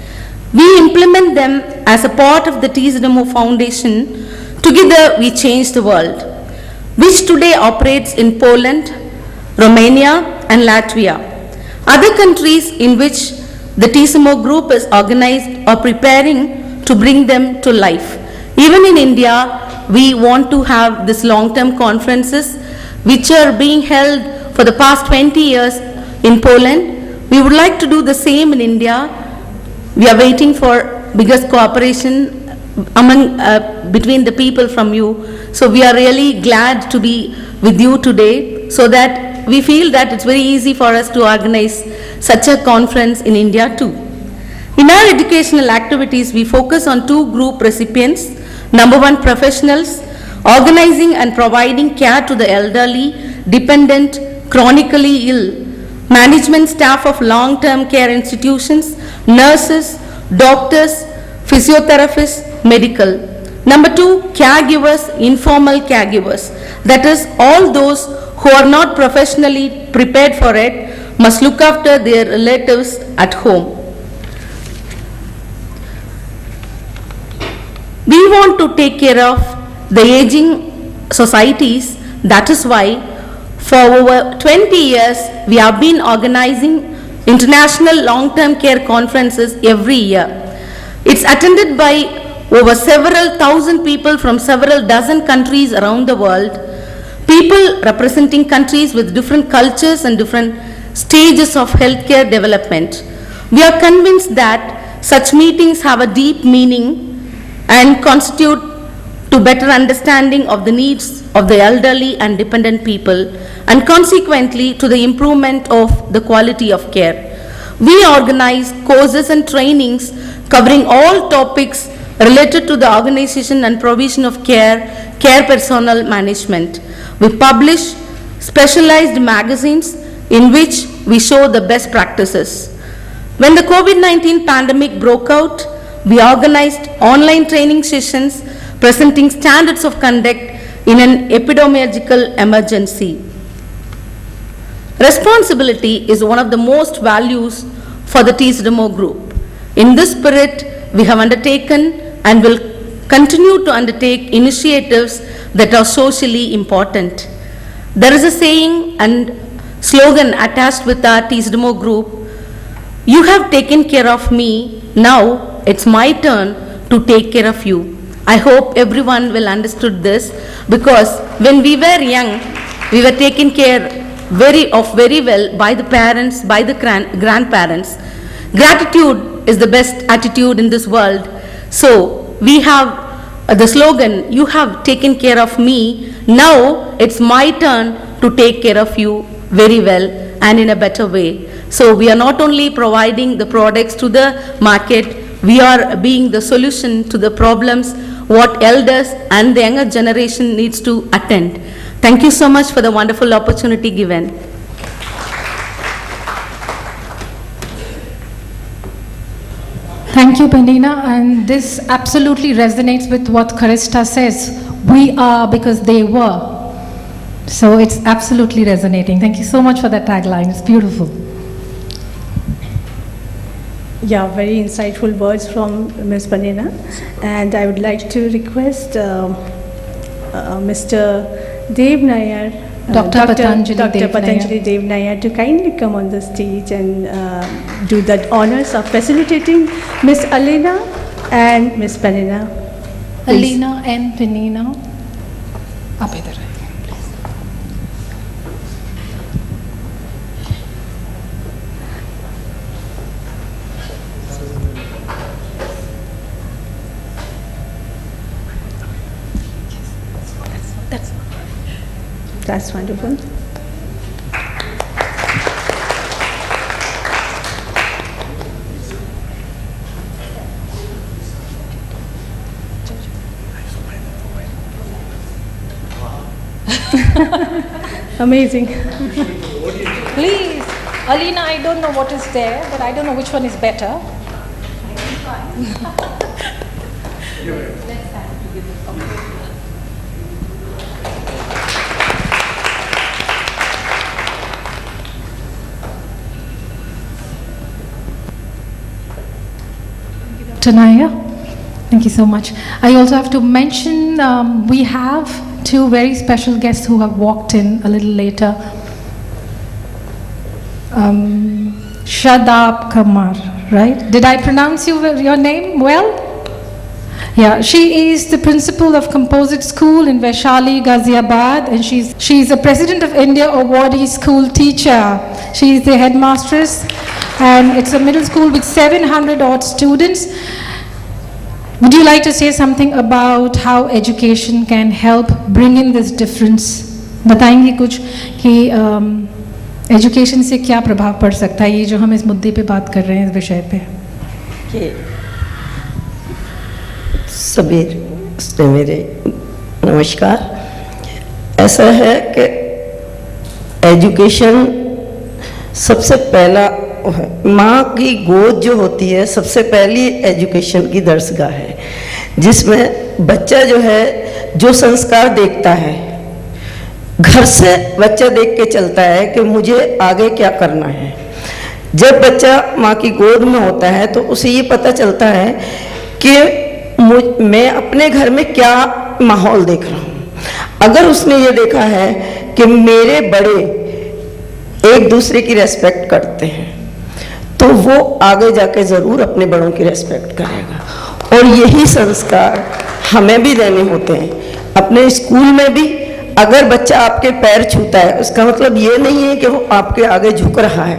We implement them as a part of the TZMO Foundation. Together we change the world, which today operates in Poland, Romania, and Latvia. Other countries in which the TZMO group is organized are preparing to bring them to life. Even in India, we want to have these long-term conferences which are being held for the past 20 years in Poland. We would like to do the same in India. We are waiting for biggest cooperation among between the people from you. So we are really glad to be with you today, so that we feel that it's very easy for us to organize such a conference in India too. In our educational activities, we focus on two group recipients. Number one, professionals, organizing and providing care to the elderly, dependent, chronically ill, management staff of long-term care institutions, nurses, doctors, physiotherapists, medical. Number two, caregivers, informal caregivers. That is, all those who are not professionally prepared for it must look after their relatives at home. We want to take care of the aging societies. That is why for over 20 years we have been organizing international long-term care conferences every year. It's attended by over several thousand people from several dozen countries around the world, people representing countries with different cultures and different stages of healthcare development. We are convinced that such meetings have a deep meaning and constitute to better understanding of the needs of the elderly and dependent people, and consequently to the improvement of the quality of care. We organize courses and trainings covering all topics related to the organization and provision of care, care personnel management. We publish specialized magazines in which we show the best practices. When the COVID-19 pandemic broke out, we organized online training sessions presenting standards of conduct in an epidemiological emergency. Responsibility is one of the most values for the TZMO group. In this spirit, we have undertaken and will continue to undertake initiatives that are socially important. There is a saying and slogan attached with our TSDMO group: "You have taken care of me, now it's my turn to take care of you." I hope everyone will understood this, because when we were young, we were taken care very well by the parents, by the grandparents. Gratitude is the best attitude in this world. So we have the slogan, "You have taken care of me, now it's my turn to take care of you very well and in a better way." So we are not only providing the products to the market, we are being the solution to the problems what elders and the younger generation needs to attend. Thank you so much for the wonderful opportunity given. Thank you, Penina, and this absolutely resonates with what Karishta says. We are because they were. So it's absolutely resonating. Thank you so much for that tagline. It's beautiful. Yeah, very insightful words from Ms. Penina. And I would like to request Mr. Dev Nair, Dr. Patanjali Dev Nair, to kindly come on the stage and do the honors of facilitating Ms. Alina and Ms. Penina. Please. Alina and Penina. Up idhar. That's wonderful. Amazing. Please, Alina, I don't know what is there, but I don't know which one is better. Tanaya, thank you so much. I also have to mention we have two very special guests who have walked in a little later. Shadab Kamar, right? Did I pronounce your name well? Yeah, she is the principal of Composite School in Vaishali, Ghaziabad, and she's a President of India awardee school teacher. She is the headmistress, and it's a middle school with 700 odd students. Would you like to say something about how education can help bring in this difference? बताएंगे कुछ कि education से क्या प्रभाव पड़ सकता है, ये जो हम इस मुद्दे पे बात कर रहे हैं, इस विषय पे? सबीर से मेरे नमस्कार। ऐसा है कि एजुकेशन सबसे पहला माँ की गोद जो होती है, सबसे पहली एजुकेशन की दरसगाह है, जिसमें बच्चा जो है जो संस्कार देखता है, घर से बच्चा देख के चलता है कि मुझे आगे क्या करना है। जब बच्चा माँ की गोद में होता है तो उसे ये पता चलता है कि मैं अपने घर में क्या माहौल देख रहा हूँ। अगर उसने ये देखा है कि मेरे बड़े एक दूसरे की रेस्पेक्ट करते हैं, तो वो आगे जाके ज़रूर अपने बड़ों की रेस्पेक्ट करेगा। और यही संस्कार हमें भी देने होते हैं। अपने स्कूल में भी अगर बच्चा आपके पैर छूता है, उसका मतलब ये नहीं है कि वो आपके आगे झुक रहा है,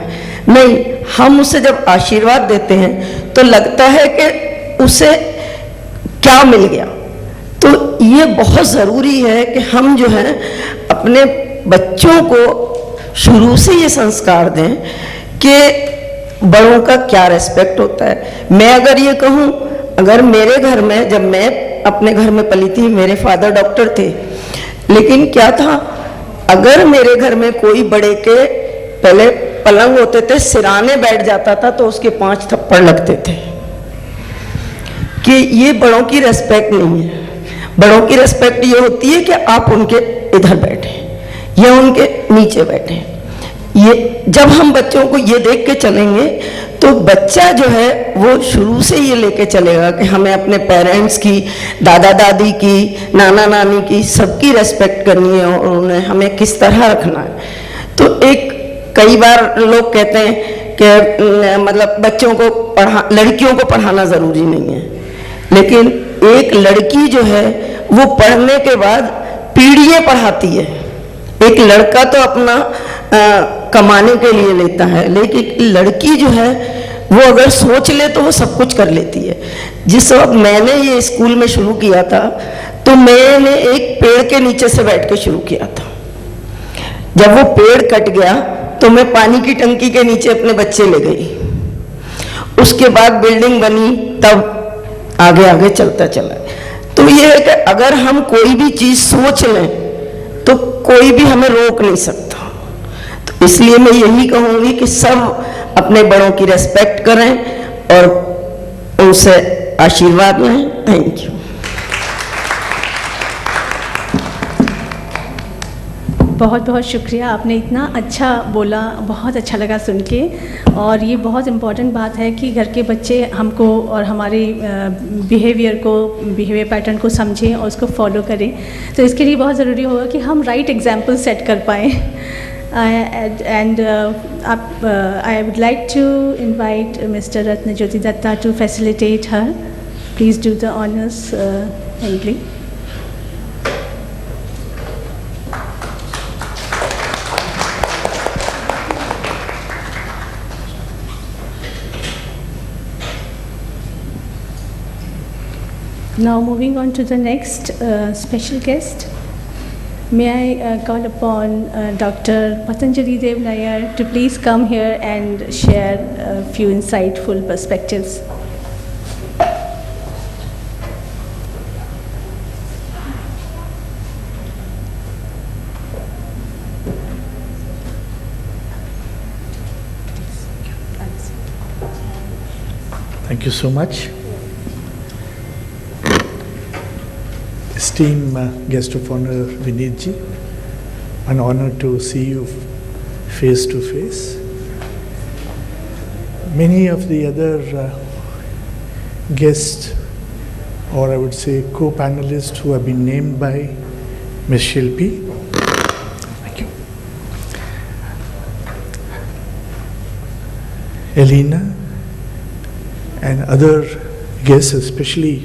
नहीं, हम उसे जब आशीर्वाद देते हैं तो लगता है कि उसे क्या मिल गया। तो ये बहुत ज़रूरी है कि हम जो है अपने बच्चों को शुरू से ये संस्कार दें कि बड़ों का क्या रेस्पेक्ट होता है। मैं अगर ये कहूँ, अगर मेरे घर में, जब मैं अपने घर में पली थी, मेरे फादर डॉक्टर थे, लेकिन क्या था, अगर मेरे घर में कोई बड़े के पहले पलंग होते थे, सिराने बैठ जाता था तो उसके 5 थप्पड़ लगते थे कि ये बड़ों की रेस्पेक्ट नहीं है। बड़ों की रेस्पेक्ट ये होती है कि आप उनके इधर बैठे या उनके नीचे बैठे। ये जब हम बच्चों को ये देख के चलेंगे तो बच्चा जो है वो शुरू से ये लेके चलेगा कि हमें अपने पेरेंट्स की, दादा दादी की, नाना नानी की, सबकी रेस्पेक्ट करनी है और उन्हें हमें किस तरह रखना है। तो एक कई बार लोग कहते हैं कि मतलब बच्चों को लड़कियों को पढ़ाना ज़रूरी नहीं है, लेकिन एक लड़की जो है वो पढ़ने के बाद पीढ़ियाँ पढ़ाती है। एक लड़का तो अपना कमाने के लिए लेता है, लेकिन लड़की जो है वो अगर सोच ले तो वो सब कुछ कर लेती है। जिस वक्त मैंने ये स्कूल में शुरू किया था तो मैंने एक पेड़ के नीचे से बैठ के शुरू किया था। जब वो पेड़ कट गया तो मैं पानी की टंकी के नीचे अपने बच्चे ले गई। उसके बाद बिल्डिंग बनी, तब आगे आगे चलता चला। तो ये है कि अगर हम कोई भी चीज़ सोच लें तो कोई भी हमें रोक नहीं सकता। तो इसलिए मैं यही कहूँगी कि सब अपने बड़ों की रेस्पेक्ट करें और उनसे आशीर्वाद लें। Thank you. बहुत बहुत शुक्रिया, आपने इतना अच्छा बोला, बहुत अच्छा लगा सुन के। और ये बहुत इम्पॉर्टेंट बात है कि घर के बच्चे हमको और हमारे बिहेवियर पैटर्न को समझें और उसको फॉलो करें। तो इसके लिए बहुत ज़रूरी होगा कि हम राइट एग्जाम्पल सेट कर पाएँ। And I would like to invite Mr. Ratnajyoti Datta to facilitate her. Please do the honors, kindly. Now moving on to the next special guest. May I call upon Dr. Patanjali Dev Nair to please come here and share a few insightful perspectives. Thank you so much. Esteemed guest of honor Vineet ji, an honor to see you face to face. Many of the other guests, or I would say co-panelists who have been named by Ms. Shilpi. Thank you. Elena and other guests, especially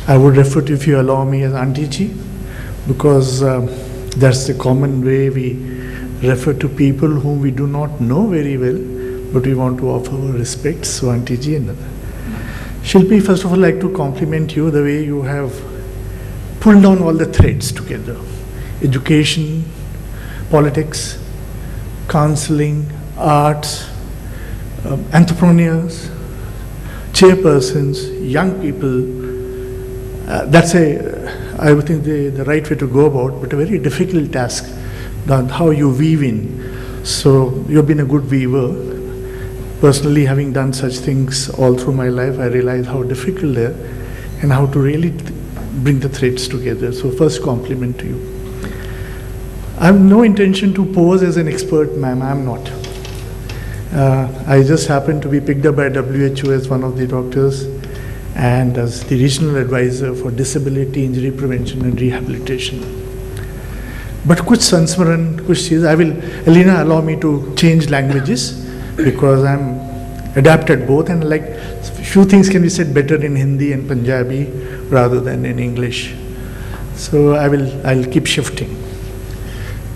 I would refer to, if you allow me, as Auntie Ji, because that's the common way we refer to people whom we do not know very well, but we want to offer our respects. So Auntie Ji and other. Shilpi, first of all, I'd like to compliment you the way you have pulled down all the threads together. Education, politics, counseling, arts, entrepreneurs, chairpersons, young people. That's I would think the right way to go about, but a very difficult task, how you weave in. So you've been a good weaver. Personally, having done such things all through my life, I realize how difficult they are and how to really bring the threads together. So first compliment to you. I have no intention to pose as an expert, ma'am. I'm not. I just happen to be picked up by WHO as one of the doctors and as the regional advisor for disability injury prevention and rehabilitation. But kuch sansmaran, kuch cheez, Elena, allow me to change languages because I'm adapted both, and like few things can be said better in Hindi and Punjabi rather than in English. So I'll keep shifting.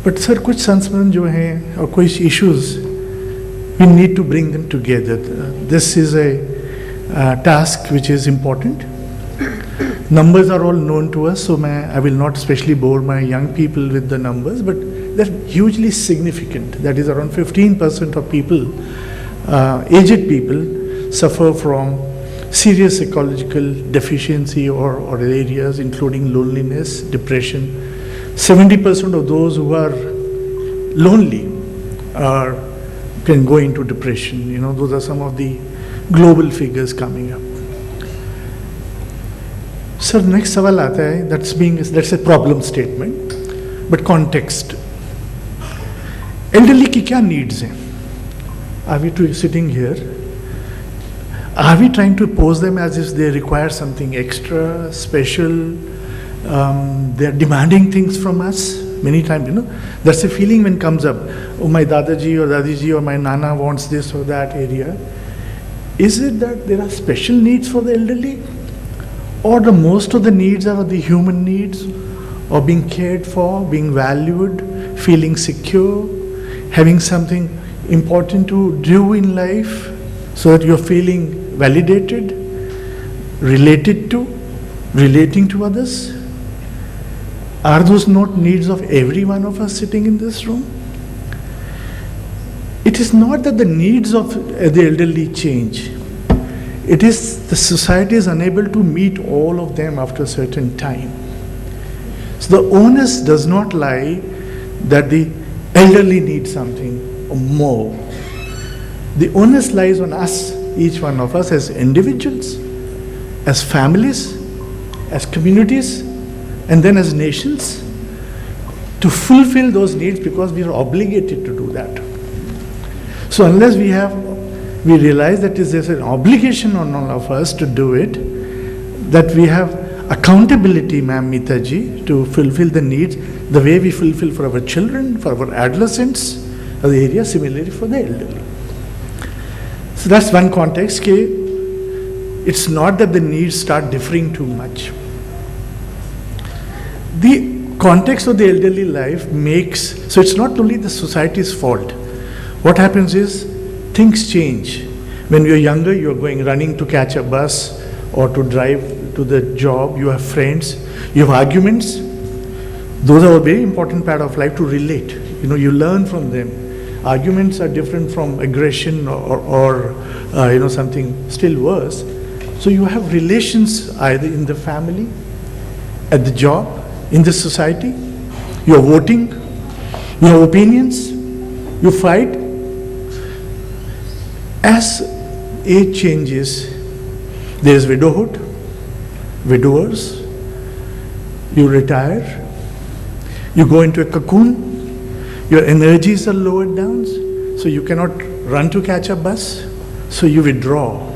But sir, kuch sansmaran jo hain or kuch issues, we need to bring them together. This is a task which is important. Numbers are all known to us, so I will not especially bore my young people with the numbers, but they're hugely significant. That is, around 15% of people, aged people, suffer from serious psychological deficiency or areas including loneliness, depression. 70% of those who are lonely can go into depression. You know, those are some of the global figures coming up. Sir, next सवाल आता है, that's a problem statement, but context. elderly की क्या needs हैं? Are we sitting here? Are we trying to pose them as if they require something extra, special? They are demanding things from us. Many times, that's a feeling when comes up. Oh, my Dadaji or Dadiji or my Nana wants this or that area. Is it that there are special needs for the elderly? Or the most of the needs are the human needs of being cared for, being valued, feeling secure, having something important to do in life so that you're feeling validated, related to, relating to others? Are those not needs of every one of us sitting in this room? It is not that the needs of the elderly change. It is the society is unable to meet all of them after a certain time. So the onus does not lie that the elderly need something or more. The onus lies on us, each one of us as individuals, as families, as communities, and then as nations, to fulfill those needs because we are obligated to do that. So unless we realize that there's an obligation on all of us to do it, that we have accountability, Ma'am Meeta ji, to fulfill the needs the way we fulfill for our children, for our adolescents, or the area similarly for the elderly. So that's one context. It's not that the needs start differing too much. The context of the elderly life makes, so it's not only the society's fault. What happens is things change. When you're younger, you're running to catch a bus or to drive to the job, you have friends, you have arguments. Those are a very important part of life to relate. You learn from them. Arguments are different from aggression or something still worse. So you have relations either in the family, at the job, in the society. You're voting, you have opinions, you fight. As age changes, there is widowhood, widowers, you retire, you go into a cocoon, your energies are lowered down, so you cannot run to catch a bus, so you withdraw.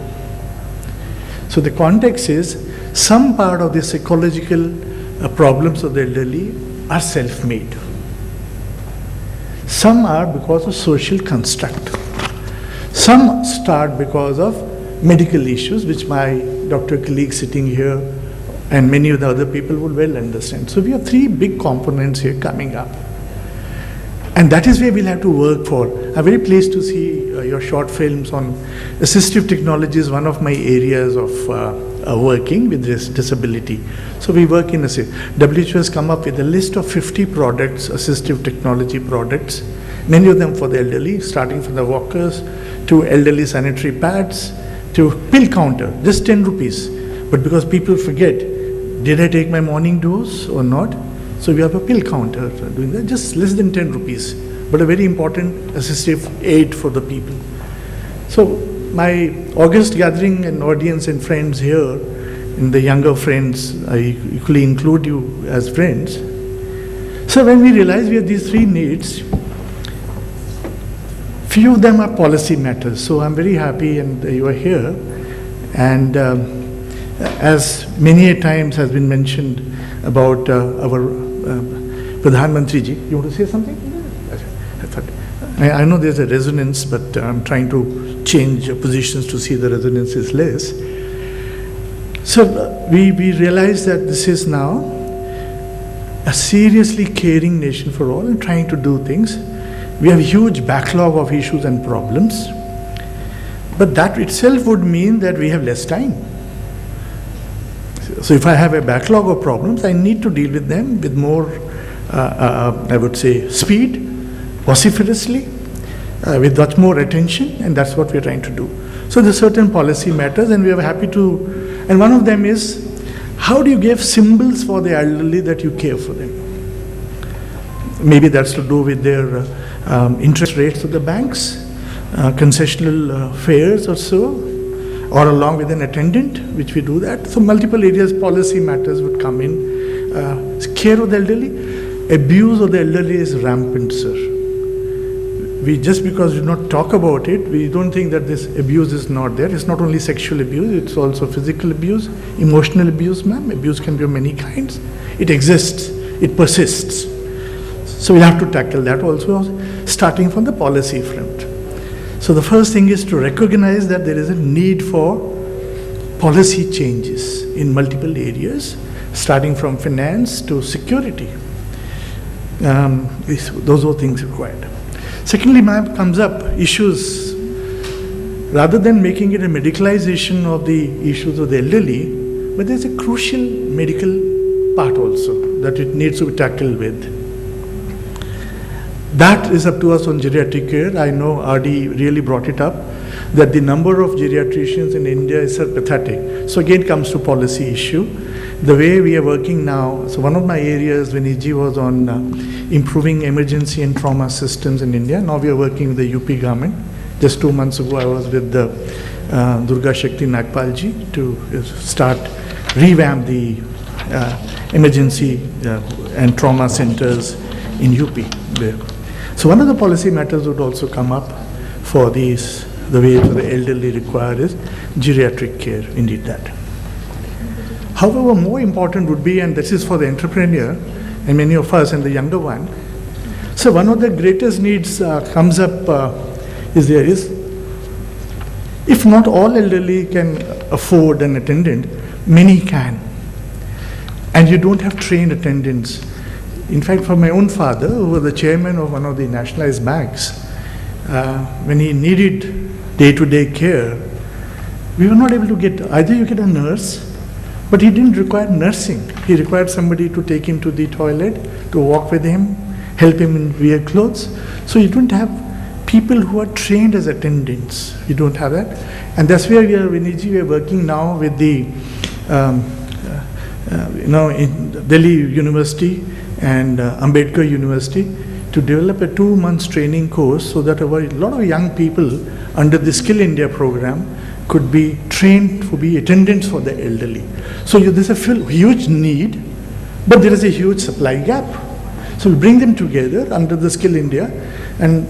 So the context is some part of the psychological problems of the elderly are self-made. Some are because of social construct. Some start because of medical issues, which my doctor colleague sitting here and many of the other people will well understand. So we have three big components here coming up. And that is where we'll have to work for. I'm very pleased to see your short films on assistive technology is one of my areas of working with this disability. So we work in WHO has come up with a list of 50 products, assistive technology products, many of them for the elderly, starting from the walkers to elderly sanitary pads to pill counter, just 10 rupees. But because people forget, did I take my morning dose or not? So we have a pill counter doing that, just less than 10 rupees, but a very important assistive aid for the people. So my August gathering and audience and friends here, and the younger friends, I equally include you as friends. So when we realize we have these three needs, few of them are policy matters. So I'm very happy and you are here. And as many a times has been mentioned about our Pradhan Mantri ji, you want to say something? I know there's a resonance, but I'm trying to change positions to see the resonance is less. So we realize that this is now a seriously caring nation for all and trying to do things. We have a huge backlog of issues and problems, but that itself would mean that we have less time. So if I have a backlog of problems, I need to deal with them with more, I would say, speed, vociferously, with much more attention, and that's what we're trying to do. So there's certain policy matters, and we are happy to, and one of them is, how do you give symbols for the elderly that you care for them? Maybe that's to do with their interest rates of the banks, concessional fares or so, or along with an attendant, which we do that. So multiple areas, policy matters would come in. Care of the elderly, abuse of the elderly is rampant, sir. we just because we do not talk about it, we don't think that this abuse is not there. It's not only sexual abuse, it's also physical abuse, emotional abuse, ma'am. Abuse can be of many kinds. It exists, it persists. So we'll have to tackle that also, starting from the policy front. So the first thing is to recognize that there is a need for policy changes in multiple areas, starting from finance to security. Those are things required. Secondly, ma'am, comes up issues, rather than making it a medicalization of the issues of the elderly, but there's a crucial medical part also that it needs to be tackled with. That is up to us on geriatric care. I know RD really brought it up, that the number of geriatricians in India is pathetic. So again, it comes to policy issue. The way we are working now, so one of my areas, Viniji, was on improving emergency and trauma systems in India. Now we are working with the UP government. Just 2 months ago, I was with the Durga Shakti Nagpalji to start revamp the emergency and trauma centers in UP there. So one of the policy matters would also come up for these, the way for the elderly require is geriatric care, indeed that. However, more important would be, and this is for the entrepreneur and many of us and the younger one, so one of the greatest needs comes up is if not all elderly can afford an attendant, many can. And you don't have trained attendants. In fact, for my own father, who was the chairman of one of the nationalized banks, when he needed day-to-day care, we were not able to get, either you get a nurse, but he didn't require nursing. He required somebody to take him to the toilet, to walk with him, help him in wear clothes. So you don't have people who are trained as attendants. You don't have that. And that's where we are, Viniji, we are working now with the, in Delhi University and Ambedkar University to develop a 2-month training course so that a lot of young people under the Skill India program could be trained to be attendants for the elderly. So there's a huge need, but there is a huge supply gap. So we bring them together under the Skill India, and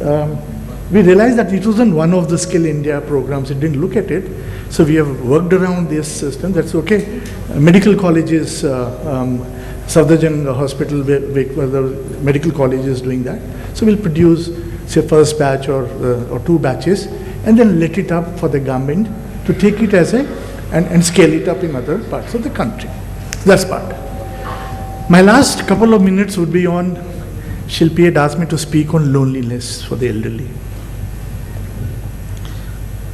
we realized that it wasn't one of the Skill India programs. It didn't look at it. So we have worked around this system. That's okay. Medical colleges, Safdarjung Hospital, where the medical college is doing that. So we'll produce, say, first batch or 2 batches, and then let it up for the government to take it as and scale it up in other parts of the country. That's part. My last couple of minutes would be on, Shilpi had asked me to speak on loneliness for the elderly.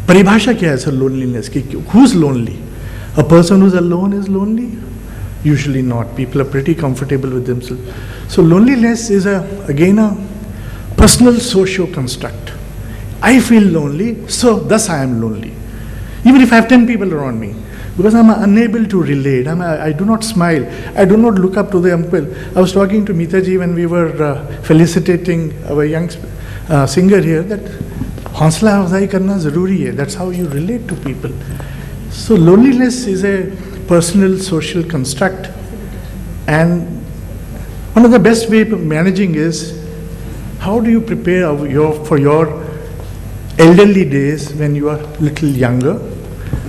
Paribhasha kya hai sir loneliness? Who's lonely? A person who's alone is lonely? Usually not. People are pretty comfortable with themselves. So loneliness is again a personal socio construct. I feel lonely, so thus I am lonely. Even if I have 10 people around me, because I'm unable to relate. I do not smile. I do not look up to the uncle. I was talking to Mitaji when we were felicitating our young singer here that hausla afzai karna zaruri hai. That's how you relate to people. So loneliness is a personal social construct, and one of the best way of managing is how do you prepare for your elderly days when you are little younger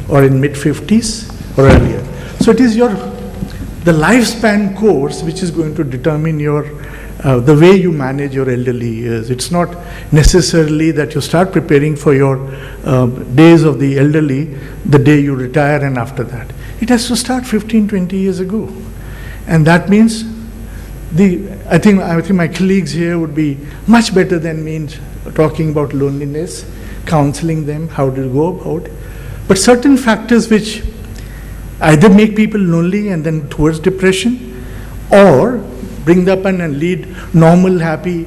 or in mid-50s or earlier. So it is the lifespan course which is going to determine the way you manage your elderly years. It's not necessarily that you start preparing for your days of the elderly the day you retire and after that. It has to start 15, 20 years ago. And that means I think my colleagues here would be much better than me talking about loneliness, counseling them, how to go about. But certain factors which either make people lonely and then towards depression, or bring them up and lead normal, happy,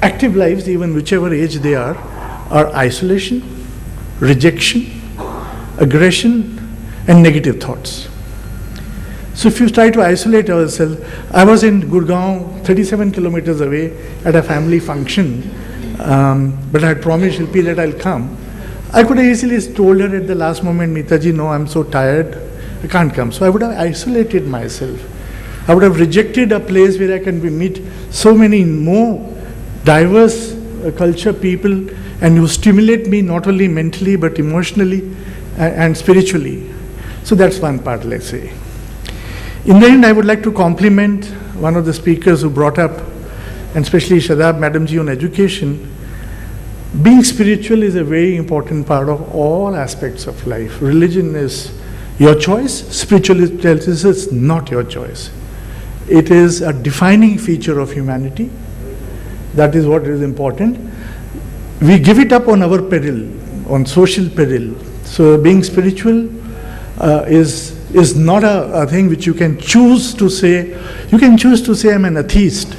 active lives, even whichever age they are isolation, rejection, aggression, and negative thoughts. So if you try to isolate ourselves, I was in Gurgaon, 37 kilometers away at a family function, but I had promised Shilpi that I'll come. I could have easily told her at the last moment, Mitaji, no, I'm so tired, I can't come. So I would have isolated myself. I would have rejected a place where I can meet so many more diverse culture, people, and you stimulate me not only mentally but emotionally and spiritually. So that's one part, let's say. In the end, I would like to compliment one of the speakers who brought up, and especially Shadab Madam Ji, on education. Being spiritual is a very important part of all aspects of life. Religion is your choice, spirituality is not your choice. It is a defining feature of humanity. That is what is important. We give it up on our peril, on social peril. So being spiritual is not a thing which you can choose to say. You can choose to say I'm an atheist,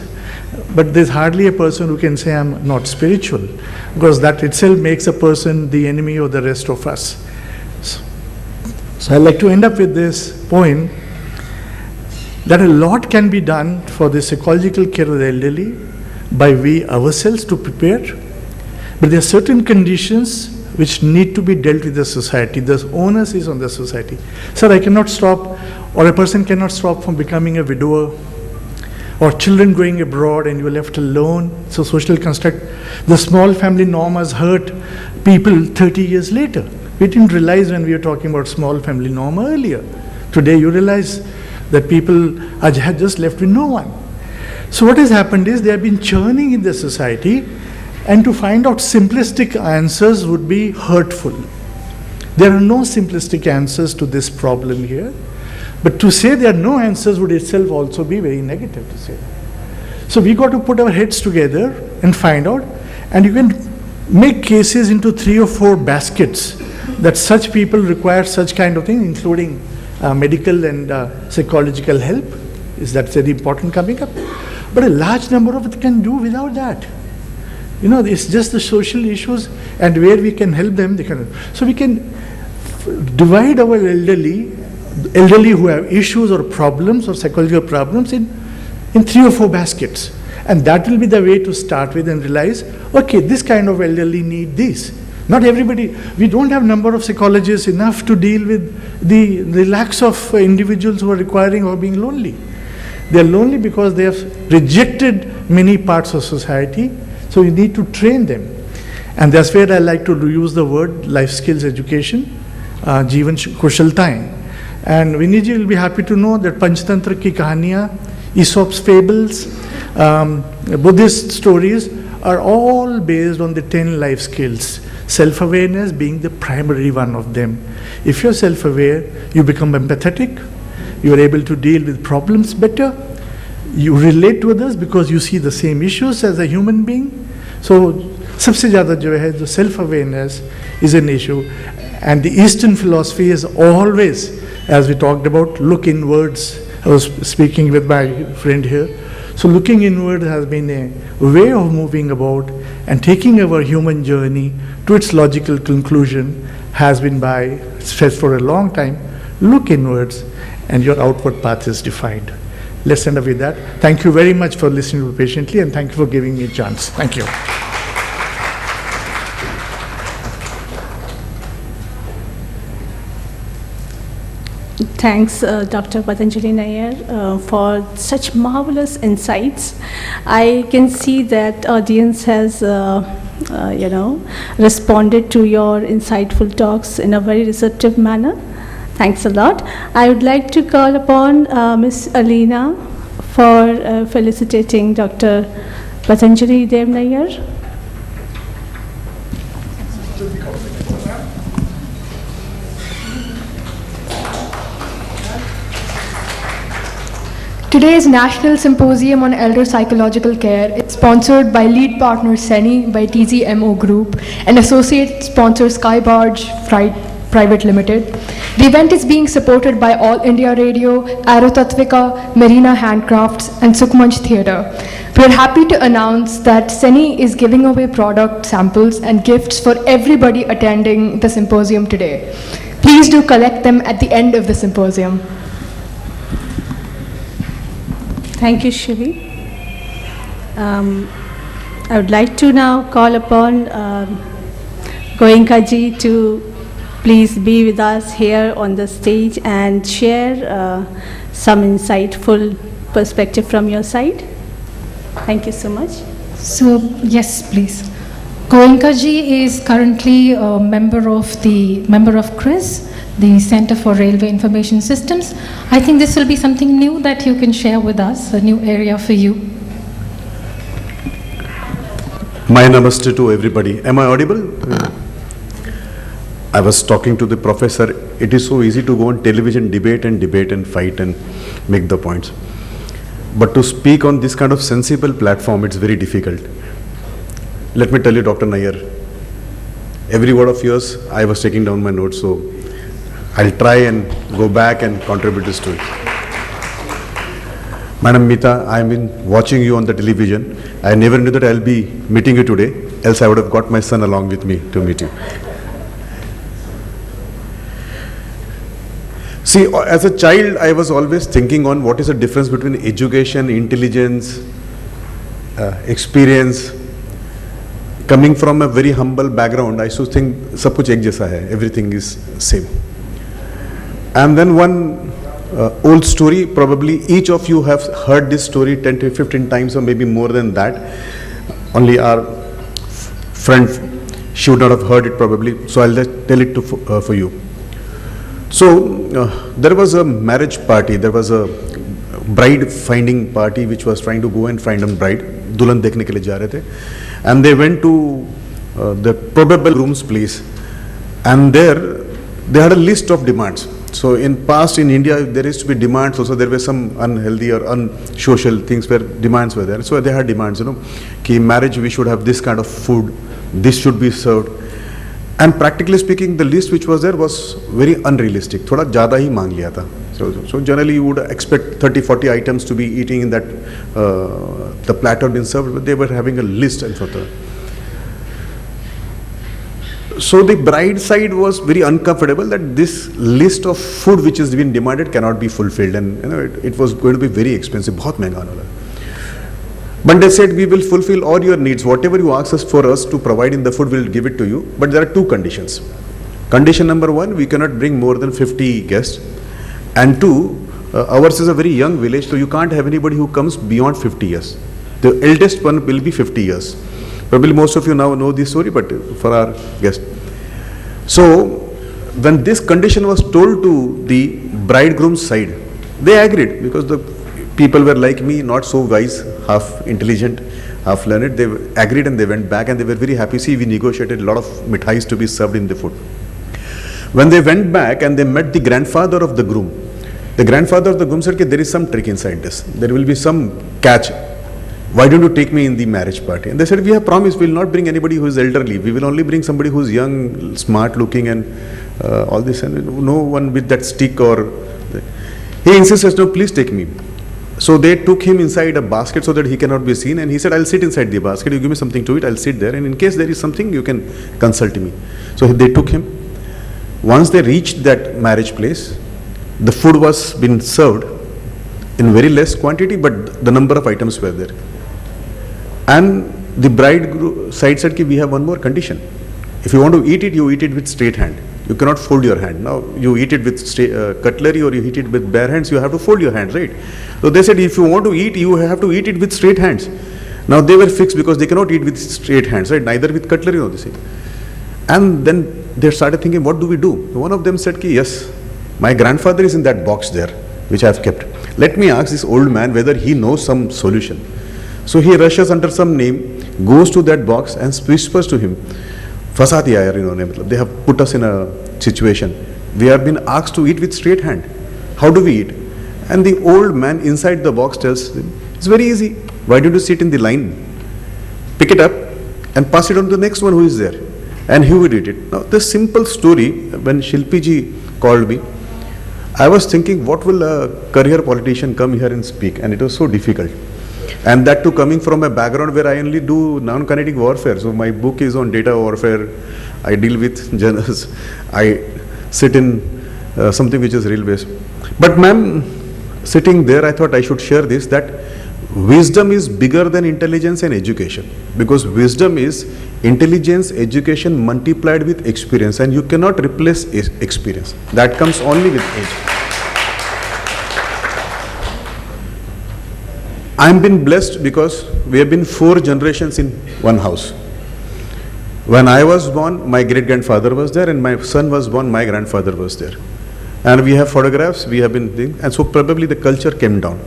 but there's hardly a person who can say I'm not spiritual, because that itself makes a person the enemy of the rest of us. So I'd like to end up with this point, that a lot can be done for the psychological care of the elderly by we ourselves to prepare, but there are certain conditions which need to be dealt with the society. The onus is on the society. Sir, I cannot stop, or a person cannot stop from becoming a widower, or children going abroad and you're left alone. So social construct, the small family norm has hurt people 30 years later. We didn't realize when we were talking about small family norm earlier. Today you realize that people are just left with no one. So what has happened is they have been churning in the society, and to find out simplistic answers would be hurtful. There are no simplistic answers to this problem here, but to say there are no answers would itself also be very negative to say. So we got to put our heads together and find out, and you can make cases into 3 or 4 baskets that such people require such kind of thing, including medical and psychological help. That's very important coming up. But a large number of it can do without that. You know, it's just the social issues, and where we can help them, they can. So we can divide our elderly who have issues or problems or psychological problems in 3 or 4 baskets. And that will be the way to start with and realize, okay, this kind of elderly need this. Not everybody, we don't have number of psychologists enough to deal with the lakhs of individuals who are requiring or being lonely. They are lonely because they have rejected many parts of society. So you need to train them. And that's where I like to use the word life skills education, Jeevan Kushaltaएं. And Viniji will be happy to know that Panchtantra ki kahaniyan, Aesop's fables, Buddhist stories are all based on the 10 life skills. Self-awareness being the primary one of them. If you're self-aware, you become empathetic, you are able to deal with problems better, you relate to others because you see the same issues as a human being. So, सबसे ज़्यादा जो है, the self-awareness is an issue. And the Eastern philosophy is always, as we talked about, look inwards. I was speaking with my friend here. So looking inward has been a way of moving about and taking our human journey to its logical conclusion has been by, said for a long time, look inwards and your outward path is defined. Let's end up with that. Thank you very much for listening patiently, and thank you for giving me a chance. Thank you. Thanks, Dr. Patanjali Nair, for such marvelous insights. I can see that audience has, responded to your insightful talks in a very receptive manner. Thanks a lot. I would like to call upon Ms. Alina for felicitating Dr. Patanjali Dev Nair. Today's National Symposium on Elder Psychological Care is sponsored by lead partner SENI by TZMO Group and associate sponsor Skybarge Private Limited. The event is being supported by All India Radio, Aerotatvika, Marina Handcrafts and Sukhmanch Theatre. We are happy to announce that SENI is giving away product samples and gifts for everybody attending the symposium today. Please do collect them at the end of the symposium. Thank you, Shivi. I would like to now call upon Goenka ji to please be with us here on the stage and share some insightful perspective from your side. Thank you so much. So, yes, please. Goenka ji is currently a member of CRIS, the Center for Railway Information Systems. I think this will be something new that you can share with us, a new area for you. My namaste to everybody. Am I audible? I was talking to the professor. It is so easy to go on television, debate and fight and make the points. But to speak on this kind of sensible platform, it's very difficult. Let me tell you, Dr. Nair, every word of yours, I was taking down my notes, so I'll try and go back and contribute this to it. Madam Mita, I've been watching you on the television. I never knew that I'll be meeting you today, else I would have got my son along with me to meet you. See, as a child, I was always thinking on what is the difference between education, intelligence, experience. Coming from a very humble background, I used to think सब कुछ एक जैसा है, everything is same. And then one old story, probably each of you have heard this story 10 to 15 times or maybe more than that. Only our friend, she would not have heard it probably, so I'll just tell it for you. So there was a marriage party, there was a bride finding party which was trying to go and find a bride. दुल्हन देखने के लिए जा रहे थे. And they went to the probable groom's place, and there they had a list of demands. So in past in India there used to be demands also. There were some unhealthy or unsocial things where demands were there. So they had demands, कि marriage we should have this kind of food, this should be served. And practically speaking, the list which was there was very unrealistic. थोड़ा ज़्यादा ही मांग लिया था. So generally you would expect 30-40 items to be eating in that the platter being served, but they were having a list and sort of. So the bride side was very uncomfortable that this list of food which is being demanded cannot be fulfilled, and it was going to be very expensive, बहुत महंगा वाला. But they said, we will fulfill all your needs. Whatever you ask us for us to provide in the food, we'll give it to you. But there are two conditions. Condition number one, we cannot bring more than 50 guests. And two, ours is a very young village, so you can't have anybody who comes beyond 50 years. The eldest one will be 50 years. Probably most of you now know this story, but for our guests. So, when this condition was told to the bridegroom's side, they agreed, because the people were like me, not so wise, half intelligent, half learned. They agreed and they went back and they were very happy. See, we negotiated a lot of mithais to be served in the food. When they went back and they met the grandfather of the groom, the grandfather of the groom said, there is some trick inside this. There will be some catch. Why don't you take me in the marriage party? And they said, we have promised we will not bring anybody who is elderly. We will only bring somebody who is young, smart looking and all this. And no one with that stick or... He insisted, no, please take me. So they took him inside a basket so that he cannot be seen, and he said, I'll sit inside the basket, you give me something to eat, I'll sit there, and in case there is something, you can consult me. So they took him. Once they reached that marriage place, the food was being served in very less quantity, but the number of items were there. And the bride side said, we have one more condition. If you want to eat it, you eat it with straight hand. You cannot fold your hand. Now, you eat it with cutlery or you eat it with bare hands, you have to fold your hands, right? So they said, if you want to eat, you have to eat it with straight hands. Now, they were fixed because they cannot eat with straight hands, right? Neither with cutlery nor this thing. And then they started thinking, what do we do? One of them said, yes, my grandfather is in that box there, which I have kept. Let me ask this old man whether he knows some solution. So he rushes under some name, goes to that box and whispers to him, फंसा दिया यार इन्होंने, they have put us in a situation. We have been asked to eat with straight hand. How do we eat? And the old man inside the box tells him, it's very easy. Why don't you sit in the line, pick it up and pass it on to the next one who is there, and he would eat it. Now this simple story, when Shilpi ji called me, I was thinking, what will a career politician come here and speak? And it was so difficult. And that too coming from a background where I only do non-kinetic warfare. So my book is on data warfare. I deal with journals. I sit in something which is railways. But ma'am, sitting there, I thought I should share this, that wisdom is bigger than intelligence and education. Because wisdom is intelligence, education multiplied with experience, and you cannot replace experience. That comes only with age. I'm been blessed because we have been 4 generations in one house. When I was born, my great-grandfather was there, and my son was born, my grandfather was there. And we have photographs, we have been doing, and so probably the culture came down.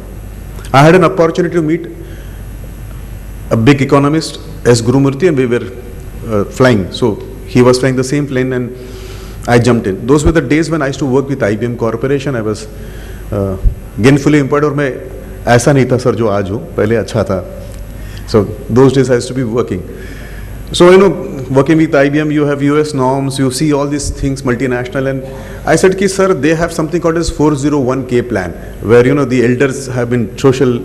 I had an opportunity to meet a big economist, S. Gurumurthy, and we were flying. So he was flying the same plane and I jumped in. Those were the days when I used to work with IBM Corporation. I was gainfully employed, और मैं ऐसा नहीं था sir जो आज हूँ, पहले अच्छा था. So those days I used to be working. So working with IBM, you have US norms, you see all these things multinational, and I said ki sir, they have something called as 401k plan, where the elders have been social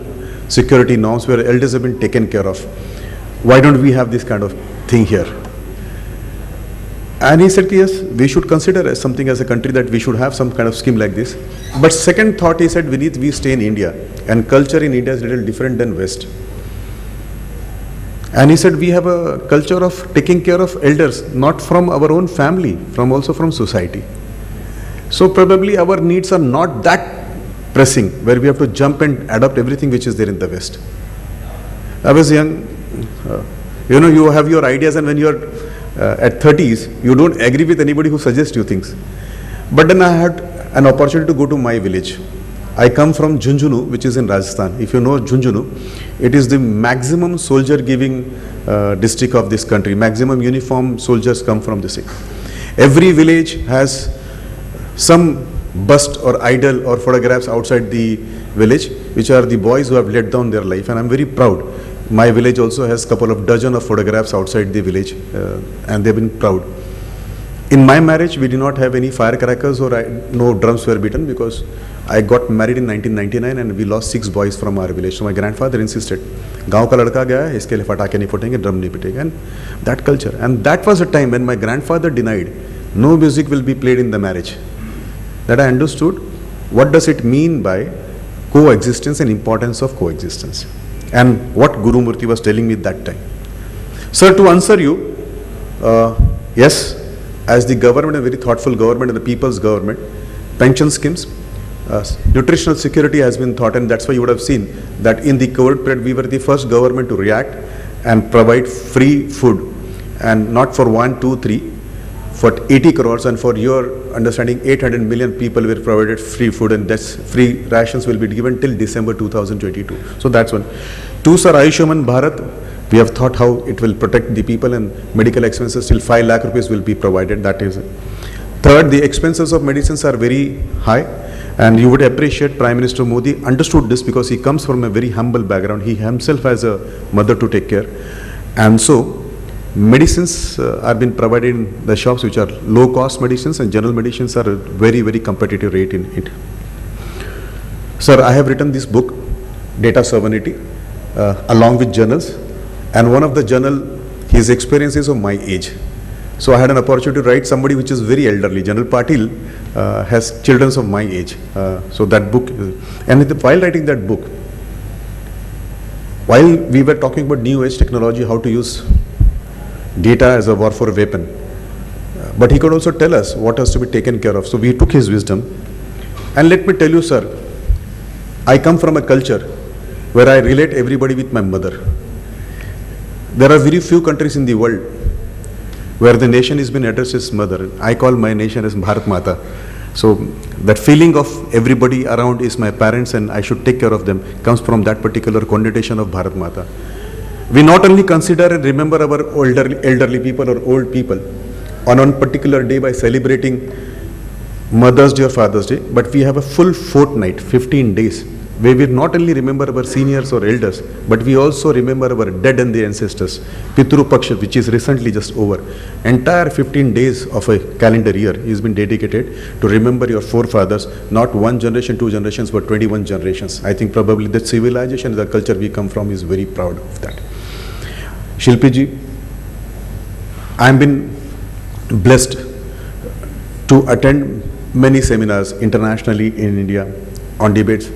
security norms, where elders have been taken care of. Why don't we have this kind of thing here? And he said, yes, we should consider as something as a country that we should have some kind of scheme like this. But second thought, he said, Vineet, we stay in India, and culture in India is a little different than West. And he said, we have a culture of taking care of elders, not from our own family, also from society. So probably our needs are not that pressing, where we have to jump and adopt everything which is there in the West. I was young, you have your ideas, and when you are at 30s, you don't agree with anybody who suggests you things. But then I had an opportunity to go to my village. I come from Jhunjhunu, which is in Rajasthan. If you know Jhunjhunu, it is the maximum soldier-giving district of this country. Maximum uniform soldiers come from this. Every village has some bust or idol or photographs outside the village, which are the boys who have laid down their life, and I'm very proud. My village also has a couple of dozen of photographs outside the village, and they've been proud. In my marriage, we did not have any firecrackers or no drums were beaten, because I got married in 1999 and we lost 6 boys from our village. So my grandfather insisted, गांव का लड़का गया है, इसके लिए पटाखे नहीं फूटेंगे, drum नहीं पिटेगा, and that culture. And that was a time when my grandfather denied no music will be played in the marriage. That I understood what does it mean by coexistence and importance of coexistence, and what Guru Murthy was telling me that time. Sir, to answer you, yes, as the government, a very thoughtful government and the people's government, pension schemes, nutritional security has been thought, and that's why you would have seen that in the COVID period, we were the first government to react and provide free food, and not for 1, 2, 3, for 80 crores, and for your understanding, 800 million people were provided free food, and that's free rations will be given till December 2022. So that's one. 2, sir, Ayushman Bharat, we have thought how it will protect the people, and medical expenses till 5 lakh rupees will be provided. That is it. Third, the expenses of medicines are very high, and you would appreciate Prime Minister Modi understood this, because he comes from a very humble background. He himself has a mother to take care, and so medicines are being provided in the shops, which are low cost medicines, and general medicines are a very, very competitive rate in it. Sir, I have written this book, Data Sovereignty, along with journals, and one of the journal, his experiences of my age. So I had an opportunity to write somebody which is very elderly. General Patil has children of my age. So that book, and while writing that book, while we were talking about new age technology, how to use data as a warfare weapon, but he could also tell us what has to be taken care of. So we took his wisdom, and let me tell you, sir, I come from a culture where I relate everybody with my mother. There are very few countries in the world where the nation has been addressed as mother. I call my nation as Bharat Mata. So that feeling of everybody around is my parents, and I should take care of them, comes from that particular connotation of Bharat Mata. We not only consider and remember our elderly people or old people on one particular day by celebrating Mother's Day or Father's Day, but we have a full fortnight, 15 days, where we not only remember our seniors or elders, but we also remember our dead and their ancestors. Pitru Paksha, which is recently just over. Entire 15 days of a calendar year has been dedicated to remember your forefathers, not 1 generation, 2 generations, but 21 generations. I think probably the civilization, the culture we come from is very proud of that. Shilpi ji, I have been blessed to attend many seminars internationally in India on debates.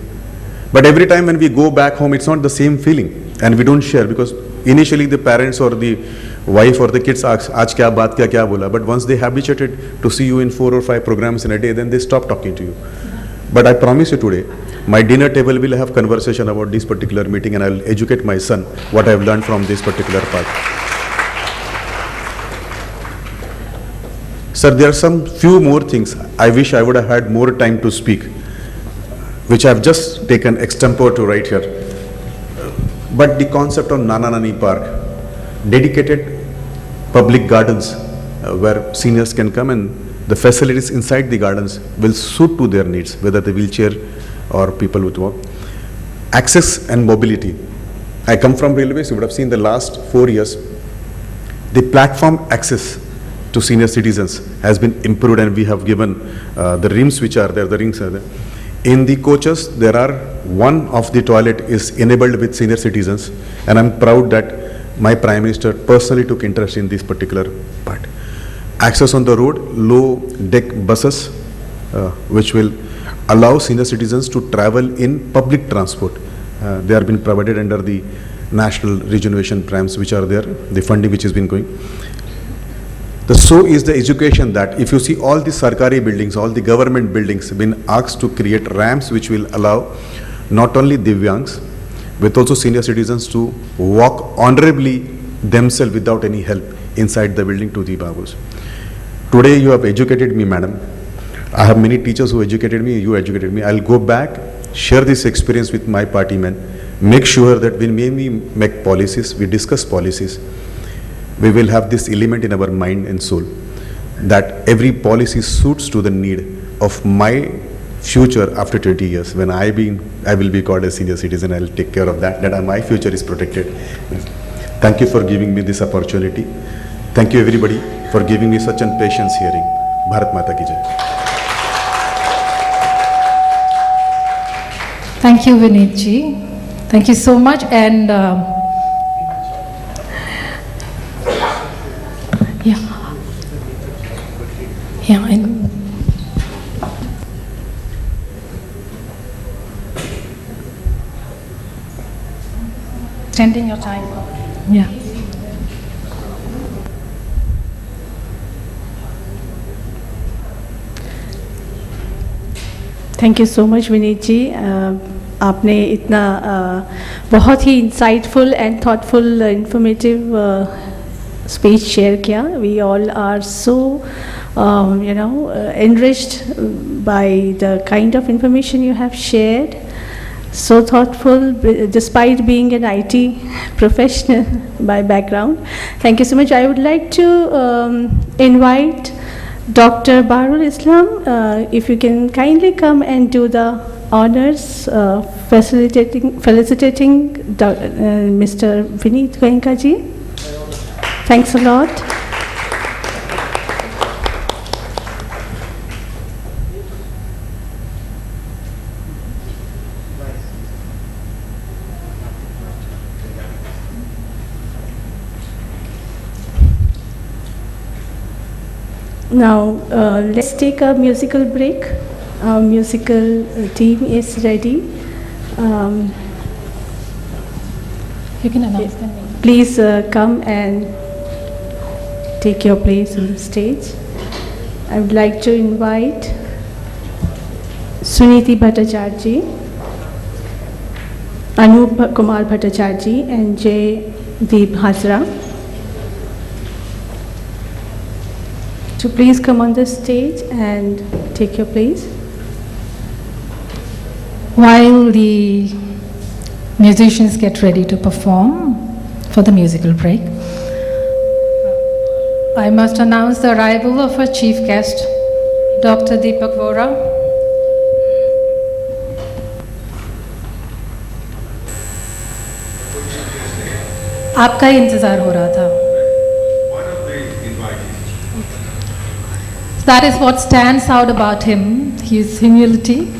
But every time when we go back home, it's not the same feeling, and we don't share, because initially the parents or the wife or the kids ask, "Aaj kya baat kya bola?" But once they habituated to see you in 4 or 5 programs in a day, then they stop talking to you. But I promise you today, my dinner table will have conversation about this particular meeting, and I will educate my son what I have learned from this particular part. Sir, there are some few more things I wish I would have had more time to speak, which I have just taken extempore to write here. But the concept of Nana Nani Park, dedicated public gardens where seniors can come, and the facilities inside the gardens will suit to their needs, whether the wheelchair or people with walk. Access and mobility. I come from railways, you would have seen the last 4 years, the platform access to senior citizens has been improved, and we have given the rims which are there, the rings are there. In the coaches, there are one of the toilet is enabled with senior citizens, and I'm proud that my Prime Minister personally took interest in this particular part. Access on the road, low deck buses, which will allow senior citizens to travel in public transport. They are being provided under the national regeneration prams which are there, the funding which has been going. So is the education, that if you see all the Sarkari buildings, all the government buildings have been asked to create ramps which will allow not only Divyangs, but also senior citizens to walk honorably themselves without any help inside the building to the babus. Today you have educated me, madam. I have many teachers who educated me, you educated me. I'll go back, share this experience with my party men, make sure that when we make policies, we discuss policies, we will have this element in our mind and soul, that every policy suits to the need of my future after 20 years. When I will be called a senior citizen, I'll take care of that my future is protected. Thank you for giving me this opportunity. Thank you everybody for giving me such a patience hearing. Bharat Mata ki Jai. Thank you, Vineet ji. Thank you so much. And and extending your time. Yeah. Thank you so much Vineet ji, आपने इतना बहुत ही insightful and thoughtful informative speech share किया. We all are so enriched by the kind of information you have shared, so thoughtful despite being an IT professional by background. Thank you so much. I would like to invite Dr. Baharul Islam, if you can kindly come and do the honors felicitating Mr. Vineet Goenka ji. Thanks a lot. Now, let's take a musical break. Our musical team is ready. You can announce them. Please come and take your place on the stage. I would like to invite Suniti Bhattacharya, Anup Kumar Bhattacharya and J. Deep Hazra to please come on the stage and take your place. While the musicians get ready to perform for the musical break, I must announce the arrival of our chief guest, Dr. Deepak Vora. आपका ही इंतजार हो रहा था. That is what stands out about him, his humility,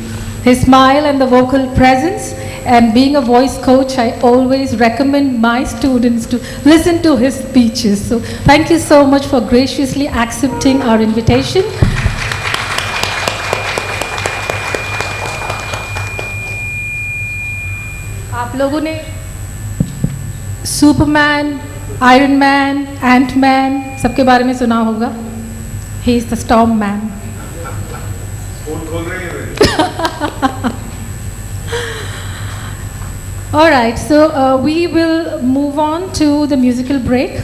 his smile and the vocal presence. And being a voice coach, I always recommend my students to listen to his speeches. So thank you so much for graciously accepting our invitation. आप लोगों ने Superman, iron man, Ant Man सबके बारे में सुना होगा. He is the storm man. All right, so we will move on to the musical break.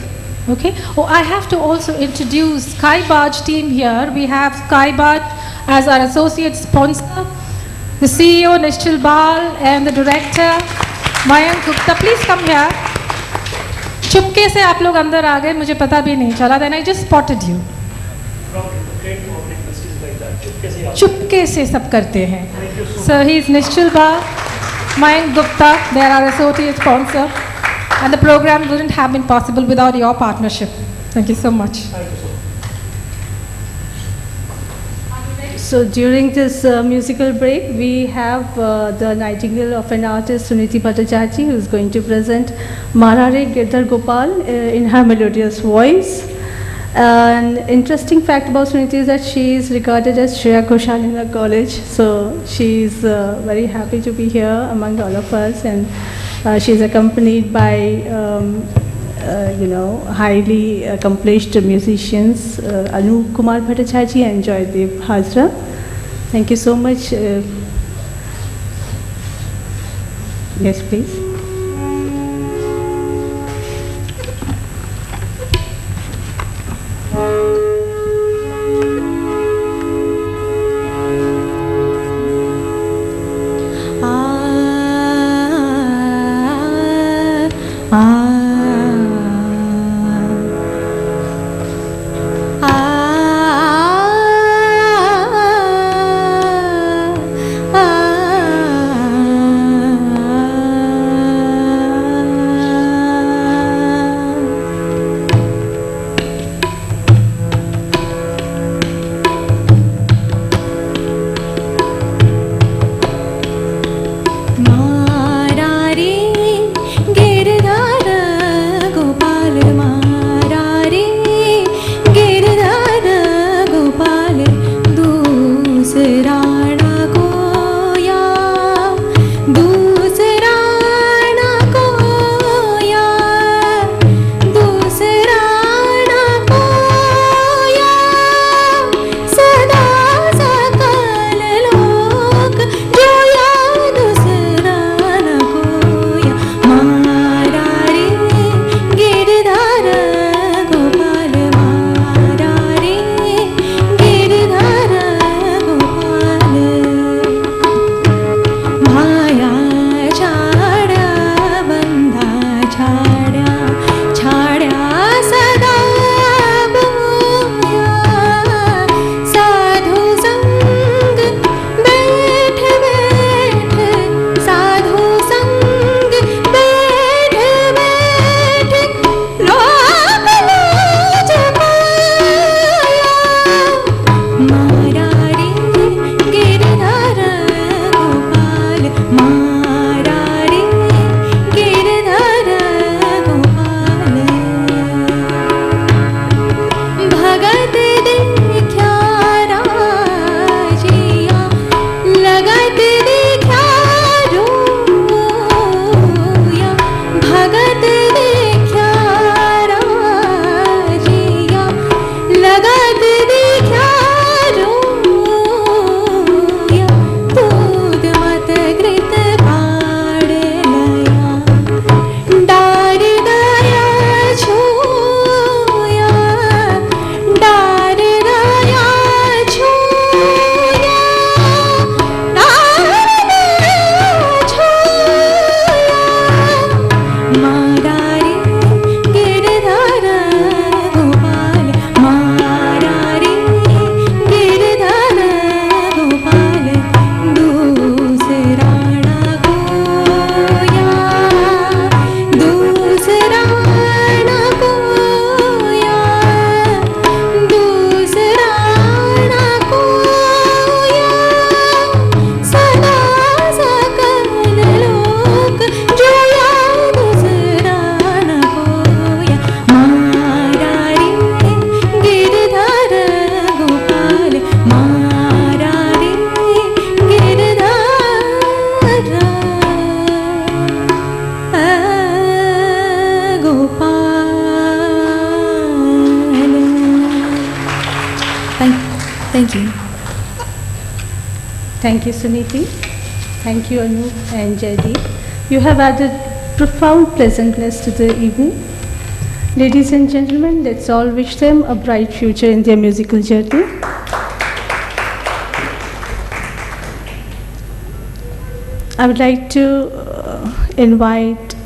Okay. Oh, I have to also introduce Sky Barge team here. We have Sky Barge as our associate sponsor, the CEO Nishchal Bal and the director Mayank Gupta. Please come here. चुपके से आप लोग अंदर आ गए, मुझे पता भी नहीं चला. Then I just spotted you. चुपके से सब करते हैं. So he is Nishchal Bal, Mayank Gupta. They are our associate sponsor, and the program wouldn't have been possible without your partnership. Thank you so much. So during this musical break, we have the nightingale of an artist, Suniti Bhattacharjee, who is going to present Marare Girdhar Gopal in her melodious voice. An interesting fact about Suniti is that she is regarded as Shreya Ghoshal in her college. So she is very happy to be here among all of us, and she is accompanied by highly accomplished musicians, Anup Kumar Bhattacharjee and Joydev Hazra. Thank you so much. Yes, please. Marare girdhar Thank you, Suniti. Thank you, Anup and Jaideep. You have added profound pleasantness to the evening. Ladies and gentlemen, let's all wish them a bright future in their musical journey. I would like to invite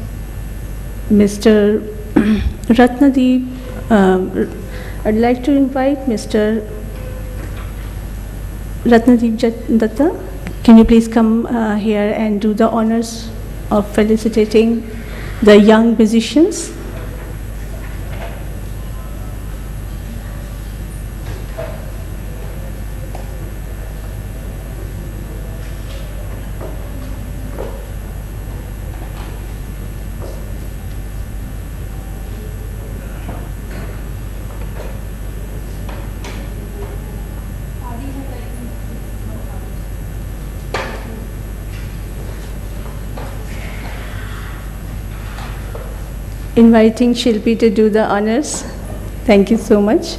Mr. Ratnadeep. I'd like to invite Mr. Ratnadeep Datta. Can you please come here and do the honors of felicitating the young musicians? Inviting Shilpi to do the honors. Thank you so much.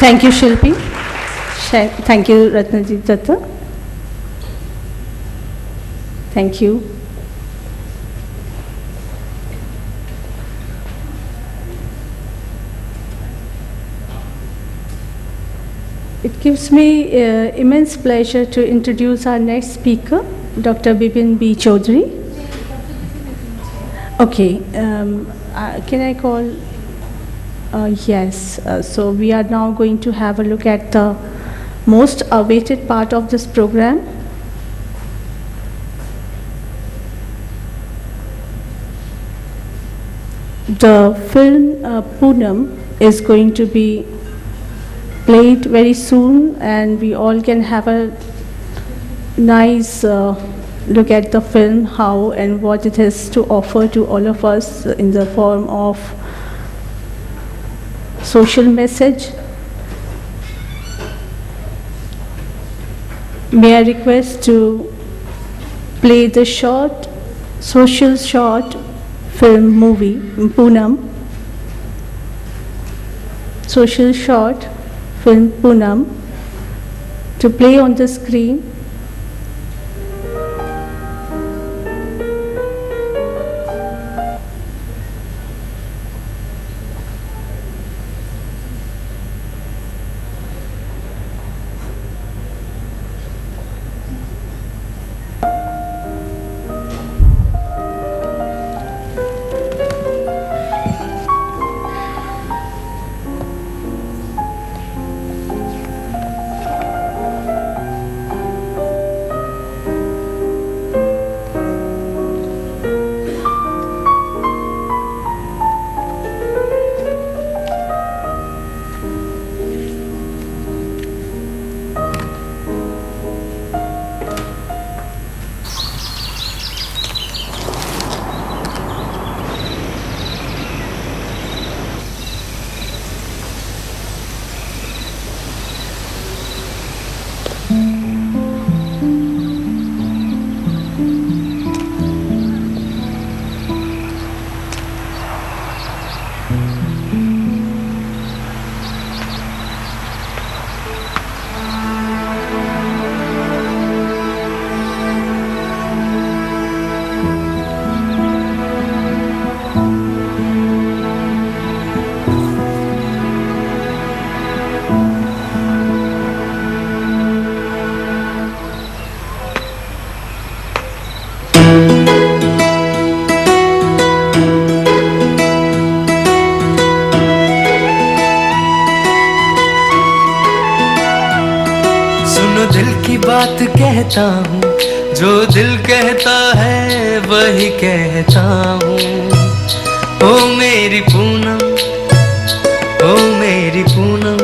Thank you, Shilpi. Thank you, Ratnadeep Datta. Thank you. It gives me immense pleasure to introduce our next speaker, Dr. Bipin B. Chaudhary. Okay, can I call? Yes, so we are now going to have a look at the most awaited part of this program. The film Poonam is going to be played very soon, and we all can have a nice look at the film, how and what it has to offer to all of us in the form of social message. May I request to play the short, social short film movie, Poonam. Social short film Poonam to play on the screen. बात कहता हूँ, जो दिल कहता है वही कहता हूँ। ओ मेरी पूनम, ओ मेरी पूनम।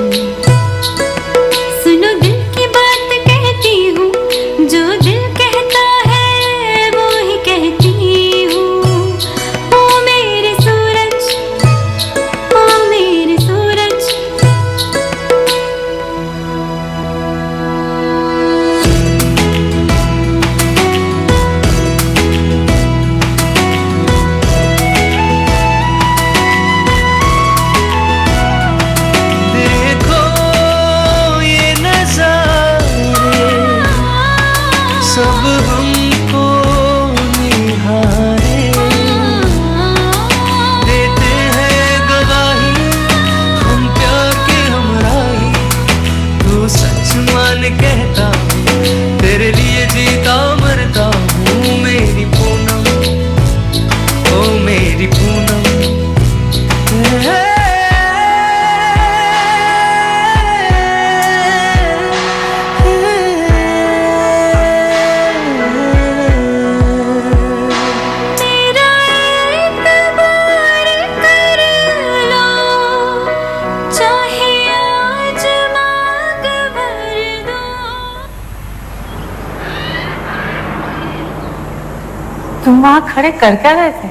तुम वहां खड़े कर क्या रहे थे?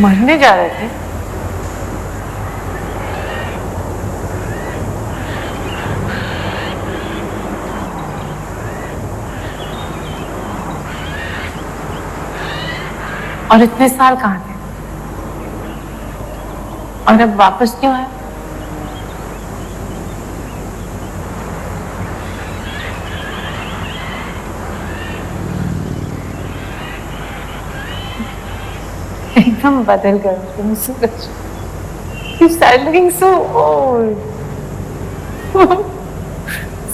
मरने जा रहे थे? और इतने साल कहाँ थे? और अब वापस क्यों आए? एकदम बदल गए तुम सूरज। You start looking so old.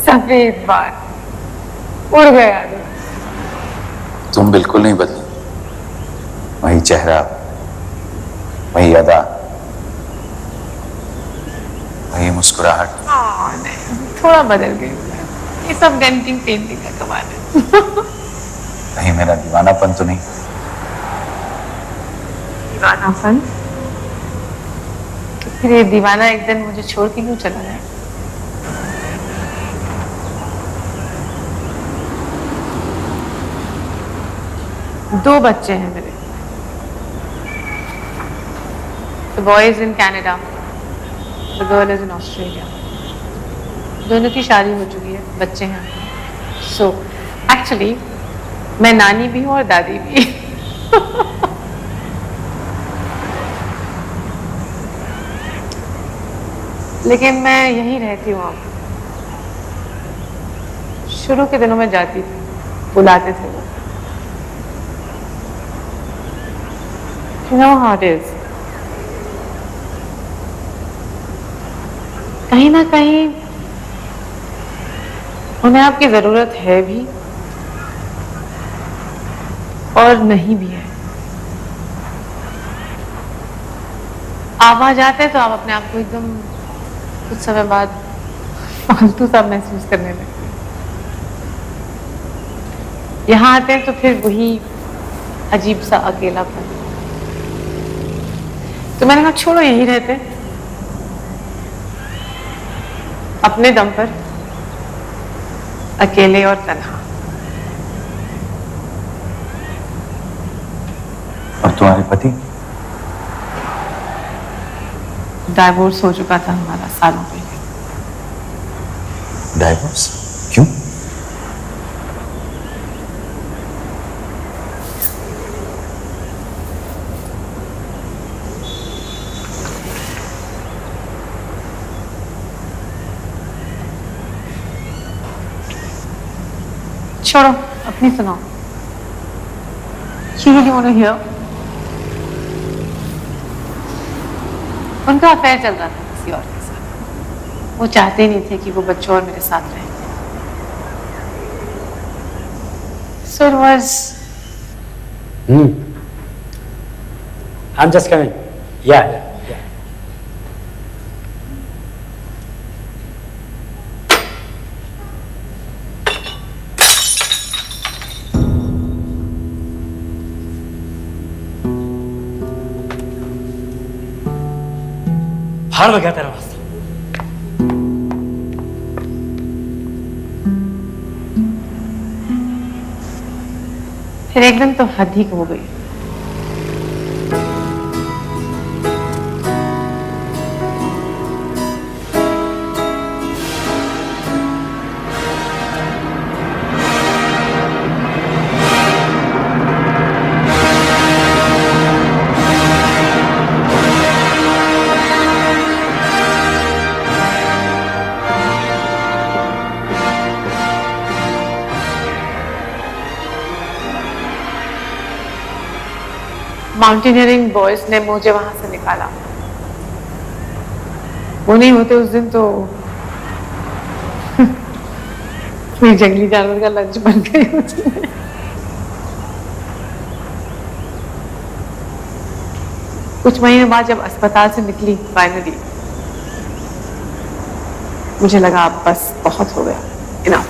सफेद बाल उड़ गया। तुम बिल्कुल नहीं बदली, वही चेहरा, वही अदा, वही मुस्कुराहट। नहीं, थोड़ा बदल गई। ये सब डेंटिंग पेंटिंग का कमाल है। कहीं मेरा दीवानापन तो नहीं? दीवानापन? फिर ये दीवाना एक दिन मुझे छोड़ के क्यों चला गया? दो बच्चे हैं मेरे। The boy is in Canada, the girl is in Australia. दोनों की शादी हो चुकी है, बच्चे हैं। So, actually, मैं नानी भी हूँ और दादी भी। लेकिन मैं यहीं रहती हूँ अब। शुरू के दिनों में जाती थी, बुलाते थे वो। You know how it is. कहीं ना कहीं उन्हें आपकी जरूरत है भी और नहीं भी है। आप वहां जाते हैं तो आप अपने आप को एकदम कुछ समय बाद फालतू सा महसूस करने लगते हैं। यहाँ आते हैं तो फिर वही अजीब सा अकेलापन। तो मैंने कहा छोड़ो, यहीं रहते अपने दम पर, अकेले और तन्हा। और तुम्हारे पति? डाइवोर्स हो चुका था हमारा सालों पहले। डाइवोर्स? क्यों? छोड़ो, अपनी सुनाओ। You really want to hear? उनका अफेयर चल रहा था किसी और के साथ। वो चाहते ही नहीं थे कि वो बच्चों और मेरे साथ रहे। So it was. I'm just coming. Yeah. हार में गया तेरा वास्ता। फिर एक दिन तो हद ही हो गई। माउंटेनियरिंग बॉयज ने मुझे वहां से निकाला। वो नहीं होते उस दिन तो मैं जंगली जानवर का लंच बन गई उसमें। कुछ महीने बाद जब अस्पताल से निकली फाइनली, मुझे लगा अब बस बहुत हो गया, enough.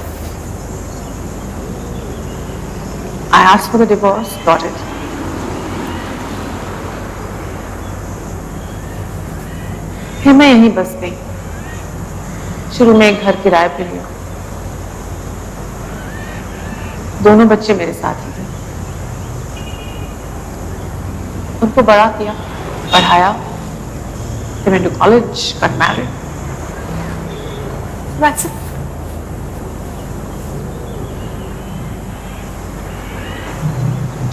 I asked for the divorce, got it. फिर मैं यहीं बस गई। शुरू में एक घर किराए पे लिया, दोनों बच्चे मेरे साथ ही थे। उनको बड़ा किया, पढ़ाया, they went to college, got married. That's it.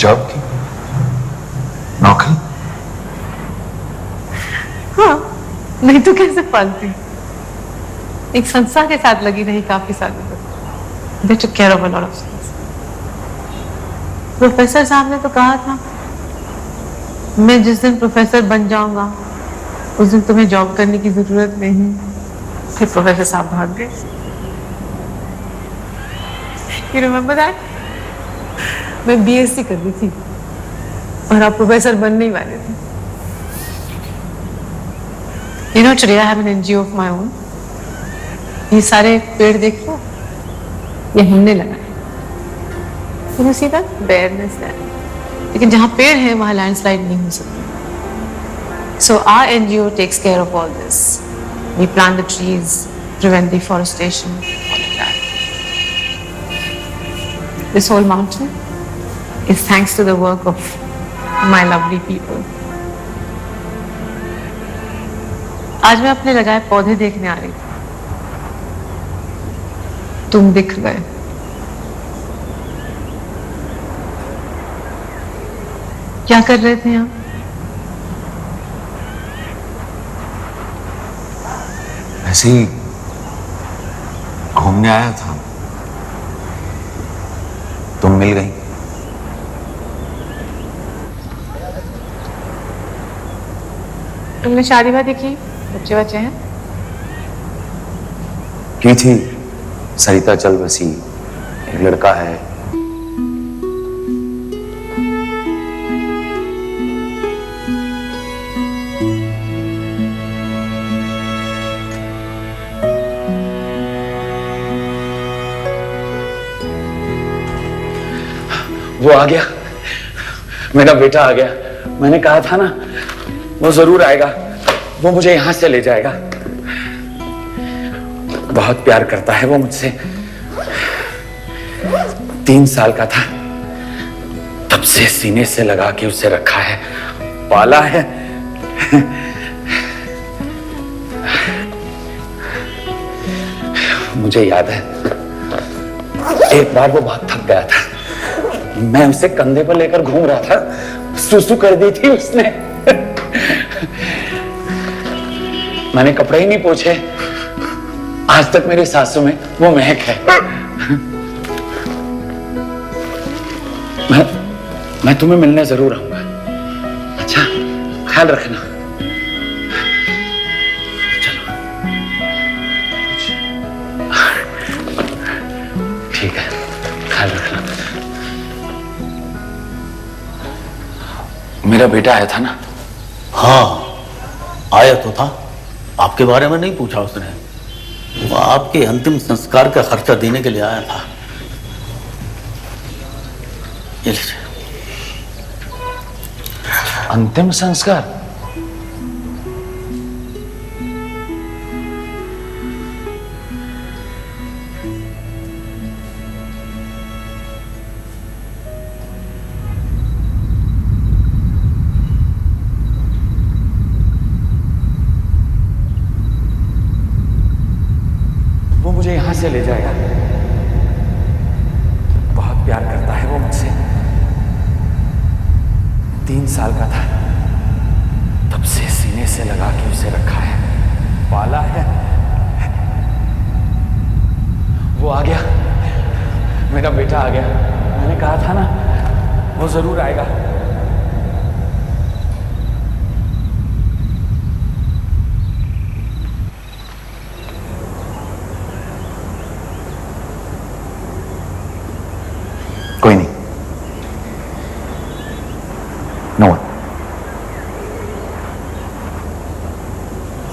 Job की नौकरी? हाँ, नहीं तो कैसे पालती। एक संस्था के साथ लगी रही काफी सालों तक। They took care of a lot of things. Professor साहब ने तो कहा था, मैं जिस दिन प्रोफेसर बन जाऊंगा उस दिन तुम्हें जॉब करने की जरूरत नहीं। फिर प्रोफेसर साहब भाग गए। You remember that? मैं बीएससी कर रही थी और आप प्रोफेसर बनने ही वाले थे। You know, today I have an NGO of my own. ये सारे पेड़ देख लो, ये हमने लगाए। You see that? Bareness there. लेकिन जहाँ पेड़ है वहाँ लैंडस्लाइड नहीं हो सकती। So our NGO takes care of all this. We plant the trees, prevent deforestation, all of that. This whole mountain is thanks to the work of my lovely people. आज मैं अपने लगाए पौधे देखने आ रही थी, तुम दिख गए। क्या कर रहे थे आप? ऐसे ही घूमने आया था, तुम मिल गई। तुमने शादी वादी की, बच्चे बच्चे हैं? की थी, सरिता चल बसी, एक लड़का है। वो आ गया, मेरा बेटा आ गया। मैंने कहा था ना, वो जरूर आएगा, वो मुझे यहां से ले जाएगा। बहुत प्यार करता है वो मुझसे। 3 साल का था तब से सीने से लगा के उसे रखा है, पाला है। मुझे याद है, एक बार वो बहुत थक गया था, मैं उसे कंधे पर लेकर घूम रहा था, सुसु कर दी थी उसने। मैंने कपड़े ही नहीं पोंछे, आज तक मेरी सांसों में वो महक है। मैं तुम्हें मिलने जरूर आऊंगा, अच्छा? ख्याल रखना। चलो, ठीक है, ख्याल रखना। मेरा बेटा आया था ना? हाँ, आया तो था। आपके बारे में नहीं पूछा उसने, वो आपके अंतिम संस्कार का खर्चा देने के लिए आया था। ये लीजिए। अंतिम संस्कार? मुझे यहां से ले जाएगा। बहुत प्यार करता है वो मुझसे। 3 साल का था तब से सीने से लगा के उसे रखा है, पाला है। वो आ गया, मेरा बेटा आ गया। मैंने कहा था ना, वो जरूर आएगा। कोई नहीं, नो वन।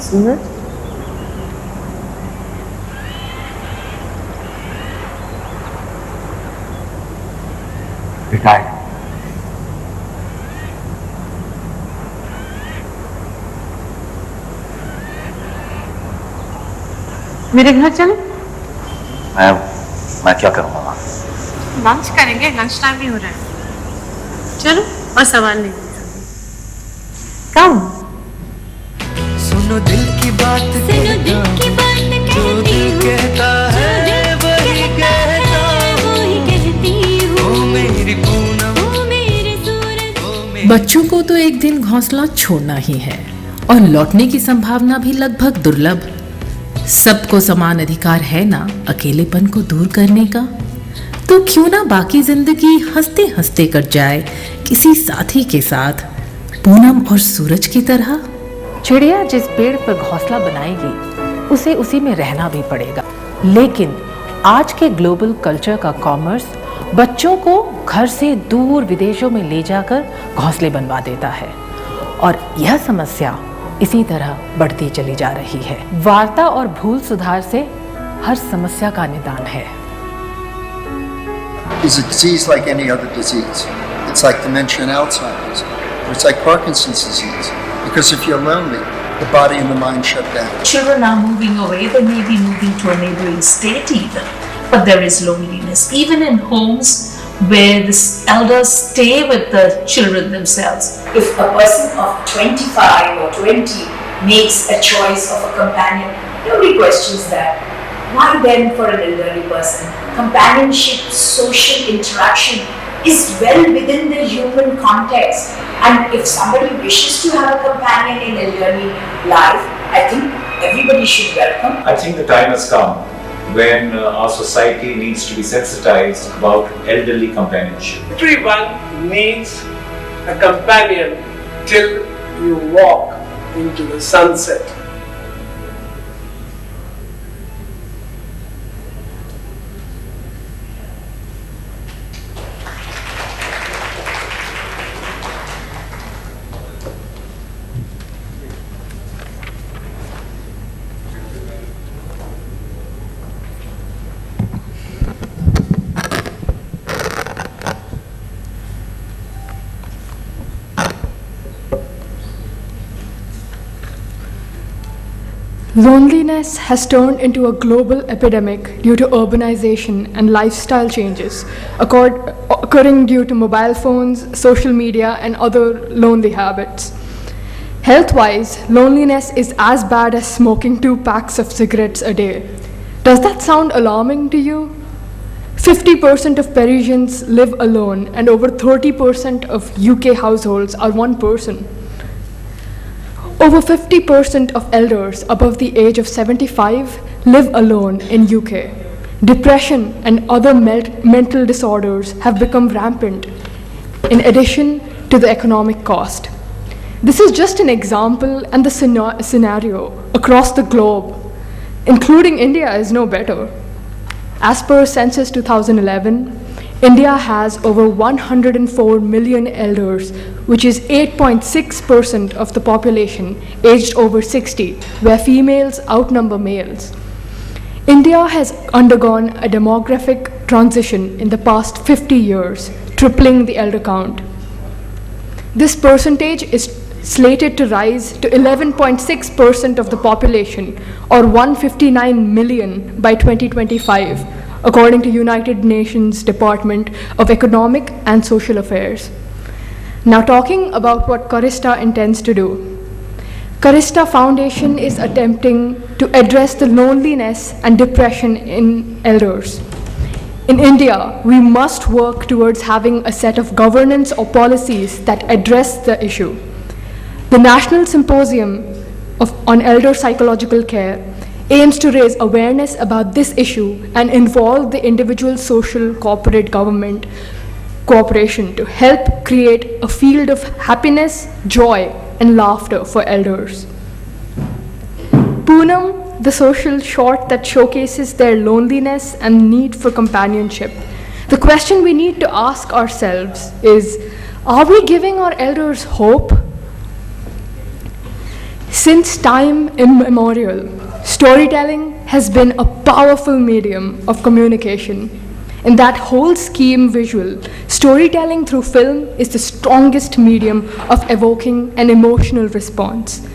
सूरज, रिटायर्ड। मेरे घर चले? मैं क्या करूंगा वहां? लंच करेंगे, लंच टाइम नहीं हो रहा है। चलो, और सवाल नहीं। कम सुनो दिल की बात कहता हूँ, जो दिल कहता है वही कहता हूँ, ओ मेरी पूनम, ओ मेरी सूरज। बच्चों को तो एक दिन घोंसला छोड़ना ही है और लौटने की संभावना भी लगभग दुर्लभ। सबको समान अधिकार है ना अकेलेपन को दूर करने का, तो क्यों ना बाकी जिंदगी हंसते हंसते कट जाए किसी साथी के साथ, पूनम और सूरज की तरह। चिड़िया जिस पेड़ पर घोंसला बनाएगी उसे उसी में रहना भी पड़ेगा, लेकिन आज के ग्लोबल कल्चर का कॉमर्स बच्चों को घर से दूर विदेशों में ले जाकर घोंसले बनवा देता है और यह समस्या इसी तरह बढ़ती चली जा रही है। वार्ता और भूल सुधार से हर समस्या का निदान है। Is a disease like any other disease. It's like dementia and Alzheimer's, or it's like Parkinson's disease. Because if you're lonely, the body and the mind shut down. Children are moving away, they may be moving to a neighboring state even, but there is loneliness. Even in homes where the elders stay with the children themselves. If a person of 25 or 20 makes a choice of a companion, nobody questions that. Why then for an elderly person? Companionship, social interaction is well within the human context. And if somebody wishes to have a companion in elderly life, I think everybody should welcome. I think the time has come when our society needs to be sensitized about elderly companionship. Everyone needs a companion till you walk into the sunset. Loneliness has turned into a global epidemic due to urbanization and lifestyle changes occurring due to mobile phones, social media, and other lonely habits. Health-wise, loneliness is as bad as smoking 2 packs of cigarettes a day. Does that sound alarming to you? 50% of Parisians live alone, and over 30% of UK households are one person. Over 50% of elders above the age of 75 live alone in UK. Depression and other mental disorders have become rampant, in addition to the economic cost. This is just an example, and the scenario across the globe, including India, is no better. As per Census 2011, India has over 104 million elders, which is 8.6% of the population aged over 60, where females outnumber males. India has undergone a demographic transition in the past 50 years, tripling the elder count. This percentage is slated to rise to 11.6% of the population, or 159 million by 2025, according to United Nations Department of Economic and Social Affairs. Now talking about what Karista intends to do. Karista Foundation is attempting to address the loneliness and depression in elders. In India, we must work towards having a set of governance or policies that address the issue. The National Symposium on Elder Psychological Care aims to raise awareness about this issue and involve the individual, social, corporate, government cooperation to help create a field of happiness, joy, and laughter for elders. Poonam, the social short that showcases their loneliness and need for companionship. The question we need to ask ourselves is, are we giving our elders hope? Since time immemorial, storytelling has been a powerful medium of communication. In that whole scheme visual, storytelling through film is the strongest medium of evoking an emotional response.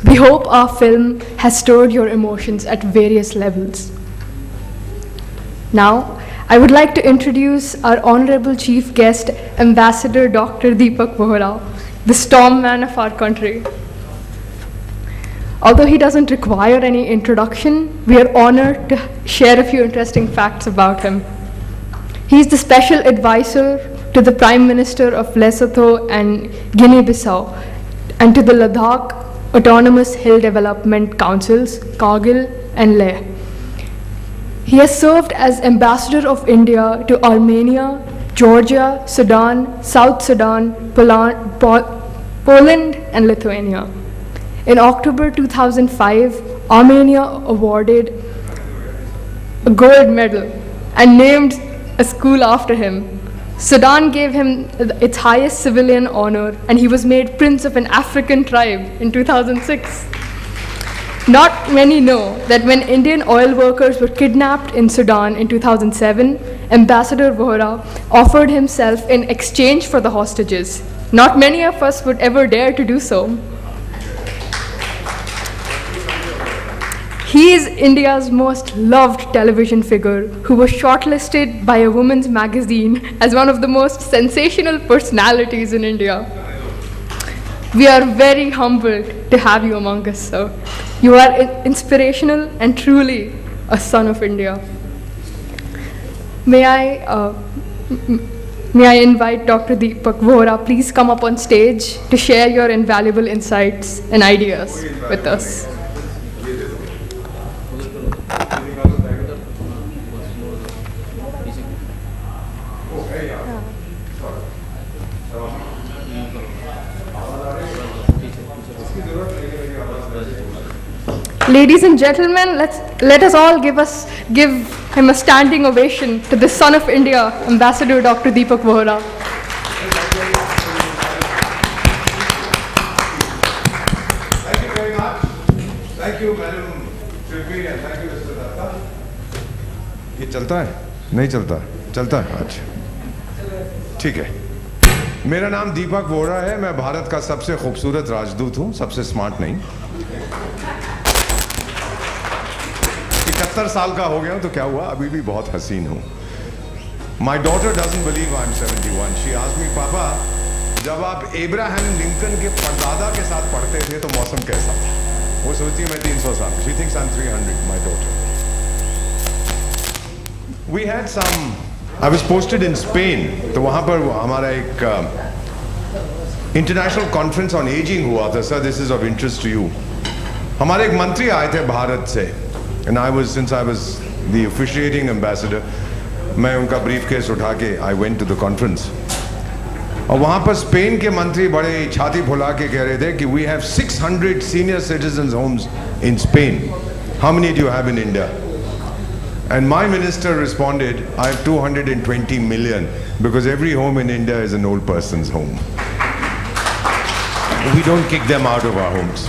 We hope our film has stirred your emotions at various levels. Now, I would like to introduce our honorable chief guest, Ambassador Dr. Deepak Vohra, the storm man of our country. Although he doesn't require any introduction, we are honored to share a few interesting facts about him. He is the special advisor to the Prime Minister of Lesotho and Guinea-Bissau and to the Ladakh Autonomous Hill Development Councils, Kargil and Leh. He has served as Ambassador of India to Armenia, Georgia, Sudan, South Sudan, Poland and Lithuania. In October 2005, Armenia awarded a gold medal and named a school after him. Sudan gave him its highest civilian honor, and he was made Prince of an African tribe in 2006. Not many know that when Indian oil workers were kidnapped in Sudan in 2007, Ambassador Vohra offered himself in exchange for the hostages. Not many of us would ever dare to do so. He is India's most loved television figure who was shortlisted by a women's magazine as one of the most sensational personalities in India. We are very humbled to have you among us, sir. You are inspirational and truly a son of India. May I invite Dr. Deepak Vohra, please come up on stage to share your invaluable insights and ideas with us. Ladies and gentlemen, let us all give him a standing ovation to the son of India, Ambassador Dr. Deepak Vohra. Thank you very much. Thank you, Madam Shilpi, and thank you, Mr. Datta. ये चलता है? नहीं चलता? चलता है? अच्छा, ठीक है। मेरा नाम दीपक वोहरा है। मैं भारत का सबसे खूबसूरत राजदूत हूँ, सबसे स्मार्ट नहीं। 71 साल का हो गया हूँ तो क्या हुआ, अभी भी बहुत हसीन हूँ। My daughter doesn't believe I'm 71. She asked me, पापा, जब आप एब्राहम लिंकन के परदादा के साथ पढ़ते थे तो मौसम कैसा था? वो सोचती है मैं 300 साल। She thinks I'm 300, my daughter. We had some. I was posted in Spain. तो वहाँ पर हमारा एक international conference on aging हुआ था. Sir, this is of interest to you. हमारे एक मंत्री आए थे भारत से. And since I was the officiating ambassador, मैं उनका briefcase उठा के I went to the conference. और वहाँ पर स्पेन के मंत्री बड़े छाती फुला के कह रहे थे कि we have 600 senior citizens homes in Spain. How many do you have in India? And my minister responded, I have 220 million because every home in India is an old person's home. We don't kick them out of our homes.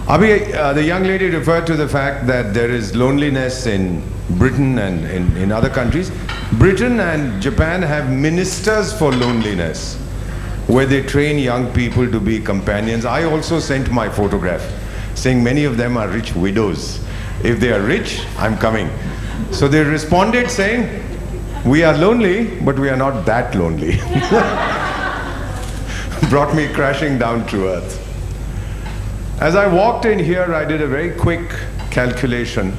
The young lady referred to the fact that there is loneliness in Britain and in other countries. Britain and Japan have ministers for loneliness where they train young people to be companions. I also sent my photograph saying many of them are rich widows. If they are rich, I'm coming. So they responded saying, we are lonely, but we are not that lonely. Brought me crashing down to earth. As I walked in here, I did a very quick calculation.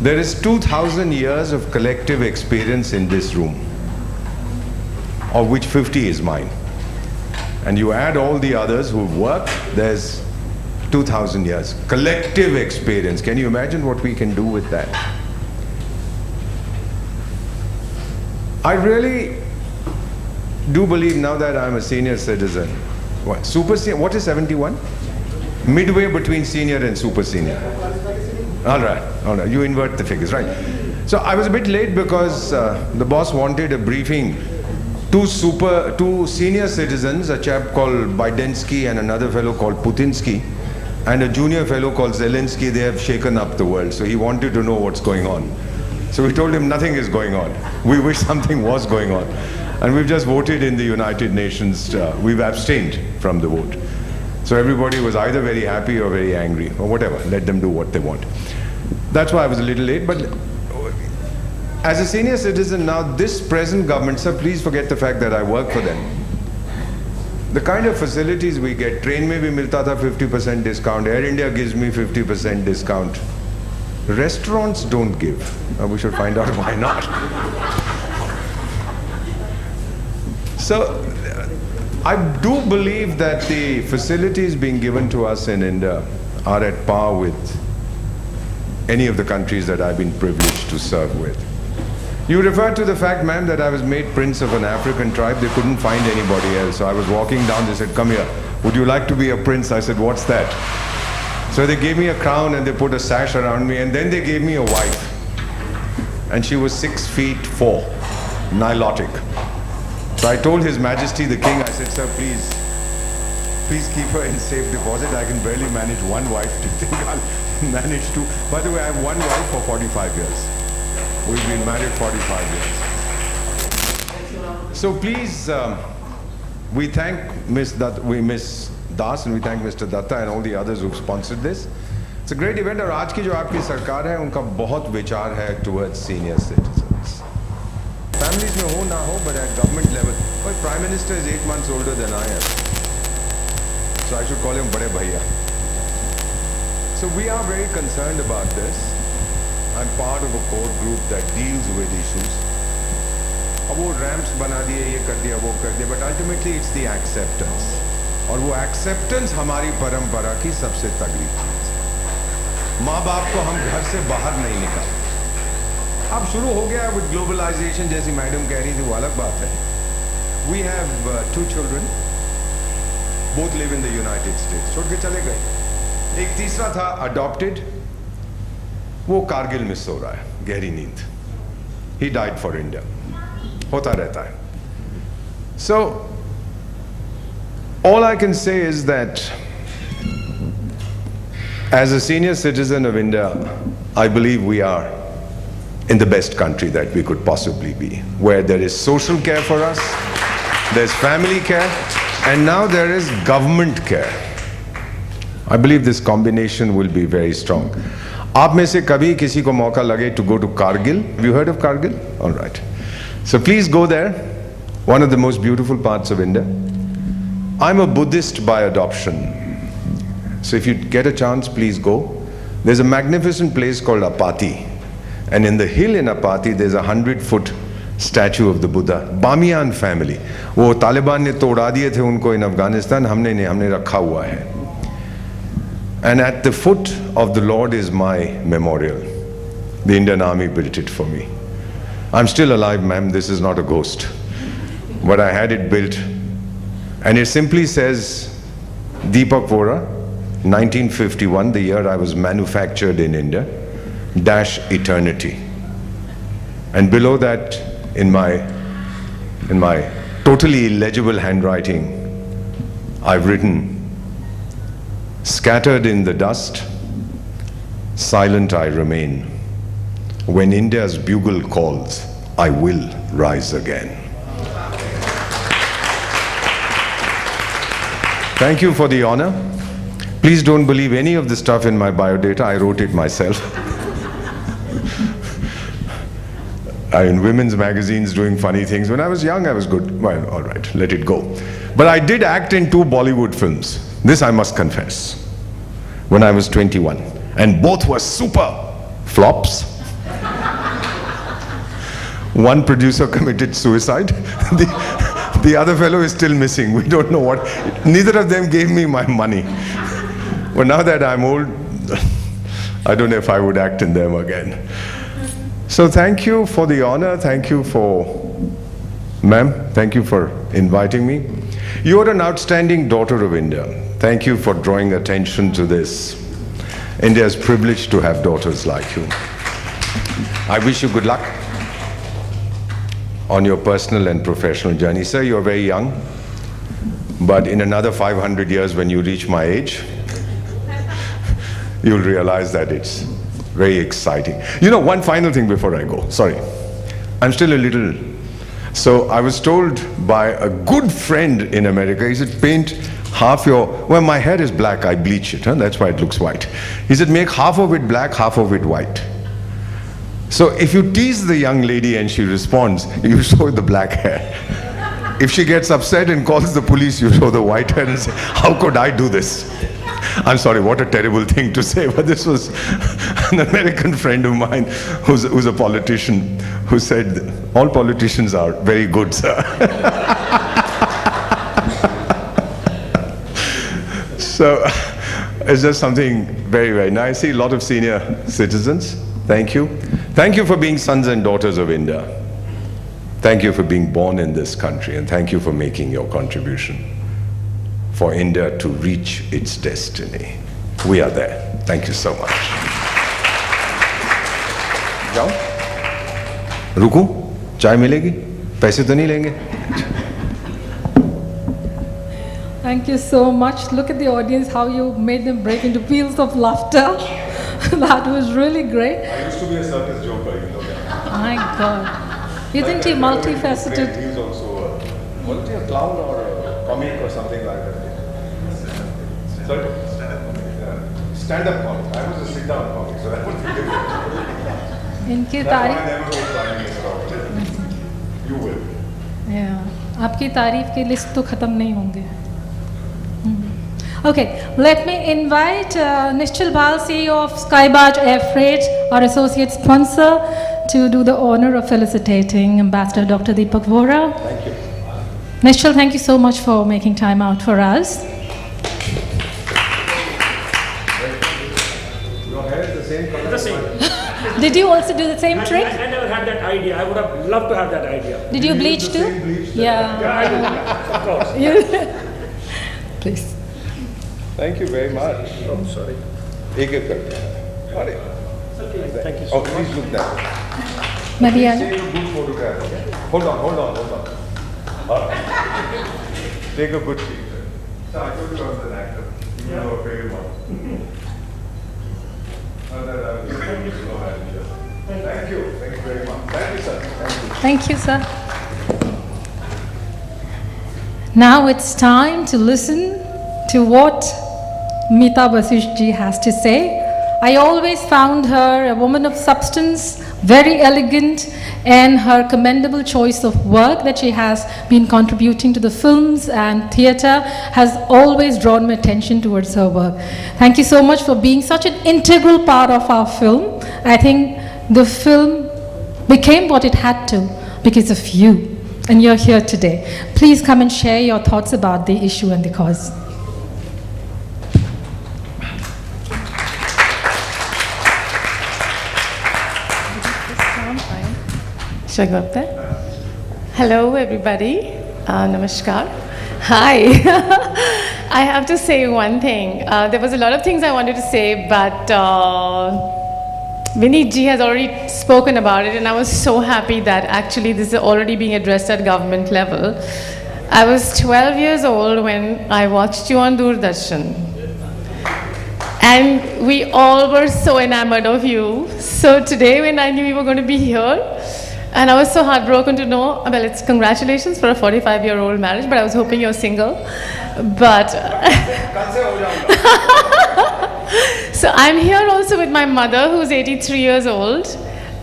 There is 2,000 years of collective experience in this room, of which 50 is mine. And you add all the others who've worked, there's 2,000 years. Collective experience. Can you imagine what we can do with that? I really do believe now that I'm a senior citizen. What is 71? Midway between senior and super senior. All right. You invert the figures, right? So I was a bit late because the boss wanted a briefing. Two senior citizens, a chap called Bidensky and another fellow called Putinsky, and a junior fellow called Zelensky, they have shaken up the world. So he wanted to know what's going on. So we told him nothing is going on. We wish something was going on. And we've just voted in the United Nations. We've abstained from the vote. So everybody was either very happy or very angry, or whatever. Let them do what they want. That's why I was a little late. But As a senior citizen now, this present government, sir, please forget the fact that I work for them. The kind of facilities we get, train mein bhi milta tha 50% discount, Air India gives me 50% discount. Restaurants don't give. We should find out why not. So, I do believe that the facilities being given to us in India are at par with any of the countries that I've been privileged to serve with. You referred to the fact, ma'am, that I was made prince of an African tribe. They couldn't find anybody else. So I was walking down, they said, come here. Would you like to be a prince? I said, what's that? So they gave me a crown and they put a sash around me, and then they gave me a wife. And she was 6'4", Nilotic. So I told His Majesty the King, I said, sir, please keep her in safe deposit. I can barely manage one wife. Do you think I'll manage two? By the way, I have one wife for 45 years. We've been married 45 years. So please, we thank Miss Das and we thank Mr. Datta and all the others who've sponsored this. It's a great event. और आज की जो आपकी सरकार है, उनका बहुत विचार है towards senior citizens. Families में हो ना हो, but at government level. My Prime Minister is 8 months older than I am. So I should call him Bade Bhaiya. So we are very concerned about this. I'm part of a core group that deals with issues. अब वो ramps बना दिए, ये कर दिया, वो कर दिया, but ultimately it's the acceptance. और वो acceptance हमारी परंपरा की सबसे तगड़ी चीज़ है. माँ बाप को हम घर से बाहर नहीं निकालते. अब शुरू हो गया with globalization, जैसी मैडम कह रही थी, वो अलग बात है. We have 2 children. Both live in the United States. छोड़ के चले गए. एक तीसरा था adopted. वो कारगिल में सो रहा है, गहरी नींद. He died for India. होता रहता है. So, all I can say is that as a senior citizen of India, I believe we are in the best country that we could possibly be, where there is social care for us, there's family care, and now there is government care. I believe this combination will be very strong. आप में से कभी किसी को मौका लगे to go to Kargil? Have you heard of Kargil? All right. So please go there. One of the most beautiful parts of India. I'm a Buddhist by adoption. So if you get a chance, please go. There's a magnificent place called Apati. And in the hill in Apati, there's a 100-foot statue of the Buddha. Bamiyan family. वो तालिबान ने तोड़ा दिए थे उनको in Afghanistan. हमने नहीं, हमने रखा हुआ है. And at the foot of the Lord is my memorial. The Indian Army built it for me. I'm still alive, ma'am. This is not a ghost. But I had it built. And it simply says, Deepak Vora, 1951, the year I was manufactured in India, dash eternity. And below that, in my totally illegible handwriting, I've written, scattered in the dust, silent I remain. When India's bugle calls, I will rise again. Thank you for the honor. Please don't believe any of the stuff in my biodata. I wrote it myself. In women's magazines doing funny things. When I was young, I was good. Well, all right, let it go. But I did act in 2 Bollywood films. This I must confess. When I was 21. And both were super flops. One producer committed suicide. The other fellow is still missing. We don't know what. Neither of them gave me my money. But now that I'm old, I don't know if I would act in them again. So thank you for the honor. Thank you for, ma'am, thank you for inviting me. You are an outstanding daughter of India. Thank you for drawing attention to this. India is privileged to have daughters like you. I wish you good luck on your personal and professional journey. Sir, you're very young, but in another 500 years when you reach my age, you'll realize that it's very exciting. You know, one final thing before I go. Sorry. I'm still a little... So I was told by a good friend in America, he said, paint half your... Well, my hair is black, I bleach it. That's why it looks white. He said, make half of it black, half of it white. So if you tease the young lady and she responds, you show the black hair. If she gets upset and calls the police, you show the white hair and say, how could I do this? I'm sorry, what a terrible thing to say, but this was an American friend of mine who's a politician who said, all politicians are very good, sir. So it's just something very, very nice. I see a lot of senior citizens. Thank you. Thank you for being sons and daughters of India. Thank you for being born in this country, and thank you for making your contribution for India to reach its destiny. We are there. Thank you so much. जाओ? रुकूं? चाय मिलेगी? पैसे तो नहीं लेंगे? Thank you so much. Look at the audience, how you made them break into peals of laughter. That was really great. I used to be a circus joker, you know that. My God. You think you're multifaceted? He was also wasn't he a clown or a comic or something like that? Sorry? Stand-up comic. I was a sit-down comic, so that would be different. इनकी That's why I तारीफ never go flying in Scotland. You will. Yeah. आपकी तारीफ की list तो खत्म नहीं होंगे. Okay, let me invite Nishchal Bal, CEO of Skybaj Air Freight, our associate sponsor, to do the honor of felicitating Ambassador Dr. Deepak Vora. Thank you. Nishchal, thank you so much for making time out for us. Your hair is the same color. The same. Did you also do the same trick? I never had that idea. I would have loved to have that idea. Did you bleach too? Yeah. Yeah, I do. Of course. Please. Thank you very much. Oh, sorry. एक एक करते हैं. अरे. Thank you. Oh, please look that. मैं भी आ Take a good photograph. Okay? Hold on. All right. Take a good picture. So I told you I was an actor. You know a very one. Thank you so much. Thank you. Thank you very much. Thank you, sir. Thank you. Thank you, sir. Now it's time to listen to what Meeta Basishth ji has to say. I always found her a woman of substance, very elegant, and her commendable choice of work that she has been contributing to the films and theatre has always drawn my attention towards her work. Thank you so much for being such an integral part of our film. I think the film became what it had to because of you, and you're here today. Please come and share your thoughts about the issue and the cause. Should I go up there? Hello, everybody. Namaskar. Hi. I have to say one thing. There was a lot of things I wanted to say, but Vineet ji has already spoken about it, and I was so happy that actually this is already being addressed at government level. I was 12 years old when I watched you on Doordarshan. And we all were so enamored of you. So today when I knew you were going to be here, and I was so heartbroken to know, well, it's congratulations for a 45-year-old marriage, but I was hoping you're single. But so I'm here also with my mother, who's 83 years old.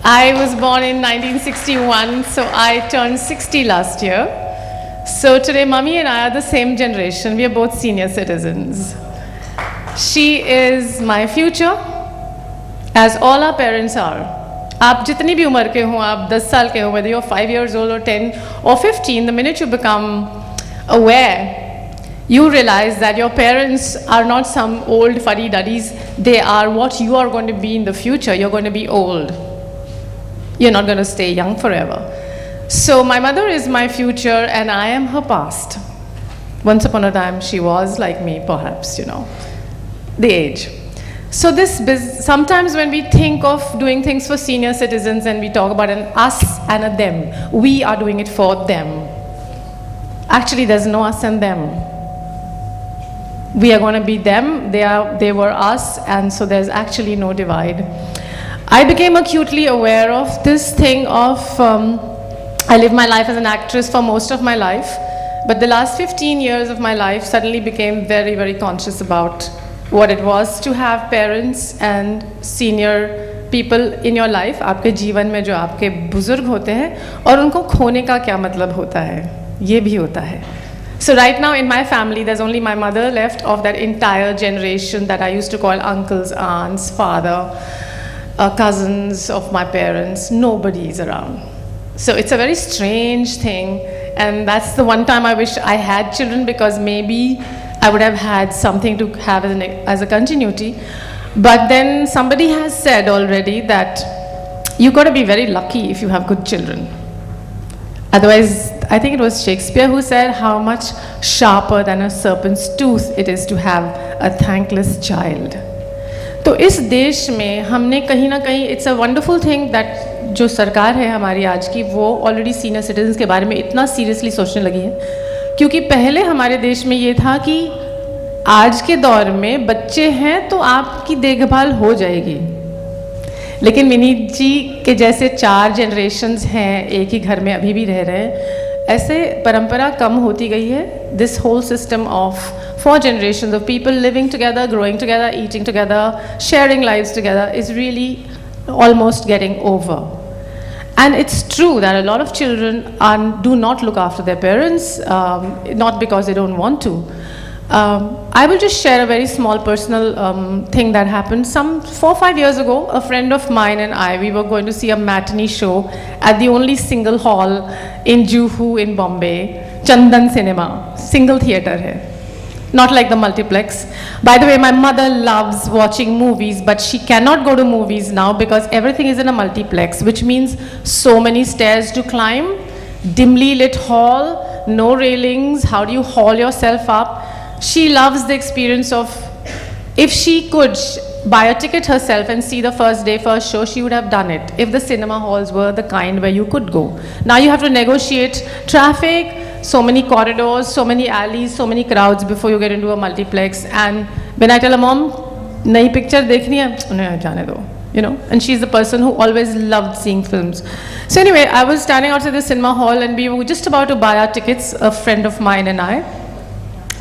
I was born in 1961, so I turned 60 last year. So today, Mummy and I are the same generation. We are both senior citizens. She is my future, as all our parents are. आप जितनी भी उम्र के हो, आप 10 साल के हो, whether you're 5 years old or 10 or 15, the minute you become aware, you realize that your parents are not some old fuddy-duddies. They are what you are going to be in the future. You're going to be old. You're not going to stay young forever. So my mother is my future and I am her past. Once upon a time, she was like me, perhaps, you know, the age. So sometimes when we think of doing things for senior citizens and we talk about an us and a them, we are doing it for them. Actually, there's no us and them. We are going to be them, they were us, and so there's actually no divide. I became acutely aware of this thing of, I lived my life as an actress for most of my life, but the last 15 years of my life suddenly became very, very conscious about what it was to have parents and senior people in your life, आपके जीवन में जो आपके बुजुर्ग होते हैं, और उनको खोने का क्या मतलब होता है, ये भी होता है. So right now in my family, there's only my mother left of that entire generation that I used to call uncles, aunts, father, cousins of my parents. Nobody is around. So it's a very strange thing, and that's the one time I wish I had children, because maybe I would have had something to have as a continuity. But then somebody has said already that you got to be very lucky if you have good children. Otherwise, I think it was Shakespeare who said how much sharper than a serpent's tooth it is to have a thankless child. तो इस देश में हमने कहीं ना कहीं, it's a wonderful thing that जो सरकार है हमारी आज की, वो ऑलरेडी सीनियर सिटीजन्स के बारे में इतना सीरियसली सोचने लगी है. क्योंकि पहले हमारे देश में ये था कि आज के दौर में बच्चे हैं तो आपकी देखभाल हो जाएगी, लेकिन विनीत जी के जैसे 4 जनरेशन्स हैं एक ही घर में अभी भी रह रहे हैं, ऐसे परंपरा कम होती गई है. This whole system of 4 generations of people living together, growing together, eating together, sharing lives together is really almost getting over. And it's true that a lot of children do not look after their parents, not because they don't want to. I will just share a very small personal thing that happened. Some 4-5 years ago, a friend of mine and I, we were going to see a matinee show at the only single hall in Juhu in Bombay, Chandan Cinema, single theatre hai. Not like the multiplex. By the way, my mother loves watching movies, but she cannot go to movies now because everything is in a multiplex, which means so many stairs to climb, dimly lit hall, no railings, how do you haul yourself up? She loves the experience of, if she could buy a ticket herself and see the first day first show, she would have done it, if the cinema halls were the kind where you could go. Now you have to negotiate traffic, so many corridors, so many alleys, so many crowds before you get into a multiplex. And when I tell a mom, nahi picture dekhni hai, unhe jaane do, you know, and she's the person who always loved seeing films. So anyway, I was standing outside the cinema hall and we were just about to buy our tickets, a friend of mine and I,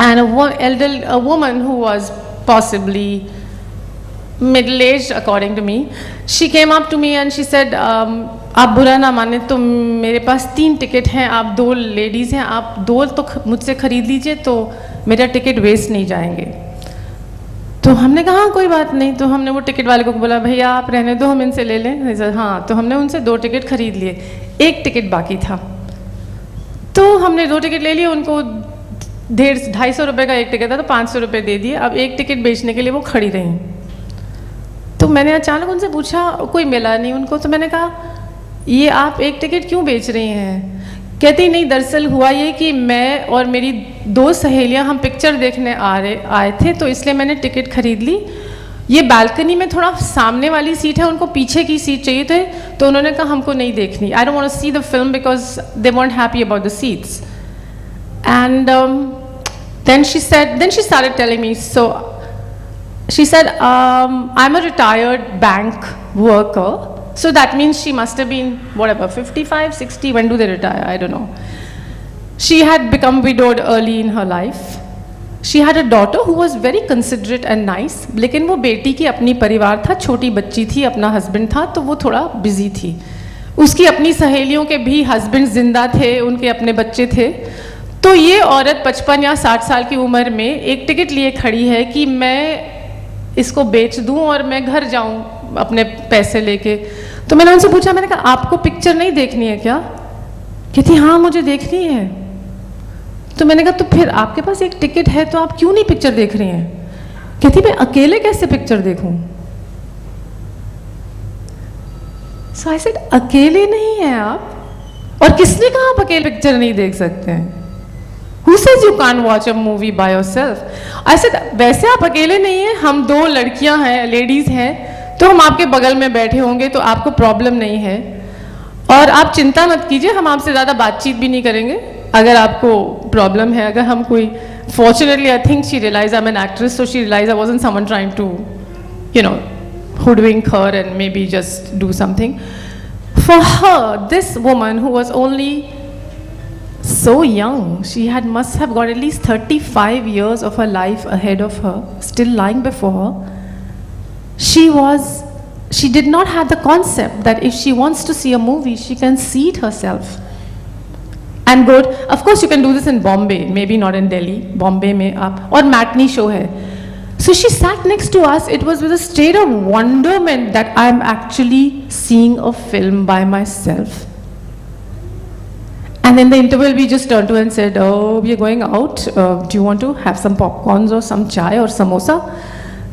and a woman who was possibly middle-aged according to me, she came up to me and she said, आप बुरा ना माने तो मेरे पास 3 ticket हैं, आप 2 ladies हैं, आप 2 तो मुझसे ख़रीद लीजिए तो मेरा टिकट वेस्ट नहीं जाएंगे. तो हमने कहा हाँ कोई बात नहीं. तो हमने वो टिकट वाले को बोला भैया आप रहने दो, हम इनसे ले लें. हाँ, तो हमने उनसे 2 टिकट खरीद लिए, 1 टिकट बाकी था. तो हमने 2 टिकट ले लिए, उनको 250 रुपये का 1 टिकट था तो 500 रुपये दे दिए. अब 1 टिकट बेचने के लिए वो खड़ी रहीं. तो मैंने अचानक उनसे पूछा, कोई मिला नहीं उनको, तो मैंने कहा ये आप 1 टिकट क्यों बेच रही हैं? कहती नहीं, दरअसल हुआ ये कि मैं और मेरी 2 सहेलियां हम पिक्चर देखने आए थे तो इसलिए मैंने टिकट खरीद ली. ये बालकनी में थोड़ा सामने वाली सीट है, उनको पीछे की सीट चाहिए थे, तो उन्होंने कहा हमको नहीं देखनी. I don't want to see the film because they weren't happy about the seats. And then she started telling me, so she said, I'm a retired bank worker. So that means she must have been, whatever, 55, 60, when do they retire? I don't know. She had become widowed early in her life. She had a daughter who was very considerate and nice, लेकिन वो बेटी की अपनी परिवार था, छोटी बच्ची थी, अपना हस्बैंड था, तो वो थोड़ा बिजी थी. उसकी अपनी सहेलियों के भी हस्बैंड जिंदा थे, उनके अपने बच्चे थे. तो ये औरत 55 या 60 साल की उम्र में 1 टिकट लिए खड़ी है कि मैं इसको बेच दूं और मैं घर जाऊं अपने पैसे लेके. तो मैंने उनसे पूछा, मैंने कहा आपको पिक्चर नहीं देखनी है क्या? कहती हाँ मुझे देखनी है. तो मैंने कहा तो फिर आपके पास 1 टिकट है तो आप क्यों नहीं पिक्चर देख रही हैं? कहती मैं अकेले कैसे पिक्चर देखूं? सो आई सेड अकेले नहीं हैं आप, और किसने कहा आप अकेले पिक्चर नहीं देख सकते हैं? Who says you can't watch a movie by yourself? I said वैसे आप अकेले नहीं हैं, हम 2 लड़कियां हैं, लेडीज़ हैं, तो हम आपके बगल में बैठे होंगे तो आपको प्रॉब्लम नहीं है. और आप चिंता मत कीजिए, हम आपसे ज़्यादा बातचीत भी नहीं करेंगे अगर आपको प्रॉब्लम है. अगर हम कोई, fortunately I think she realized I'm an actress, so she realized I wasn't someone trying to, you know, hoodwink her and maybe just do something. For her, this woman who was only so young, must have got at least 35 years of her life ahead of her, still lying before her. she did not have the concept that if she wants to see a movie, she can see it herself. And good, of course you can do this in Bombay, maybe not in Delhi, Bombay mein up, or matinee show hai. So she sat next to us, it was with a state of wonderment that I'm actually seeing a film by myself. And in the interval, we just turned to her and said, oh, we are going out. Do you want to have some popcorns or some chai or samosa?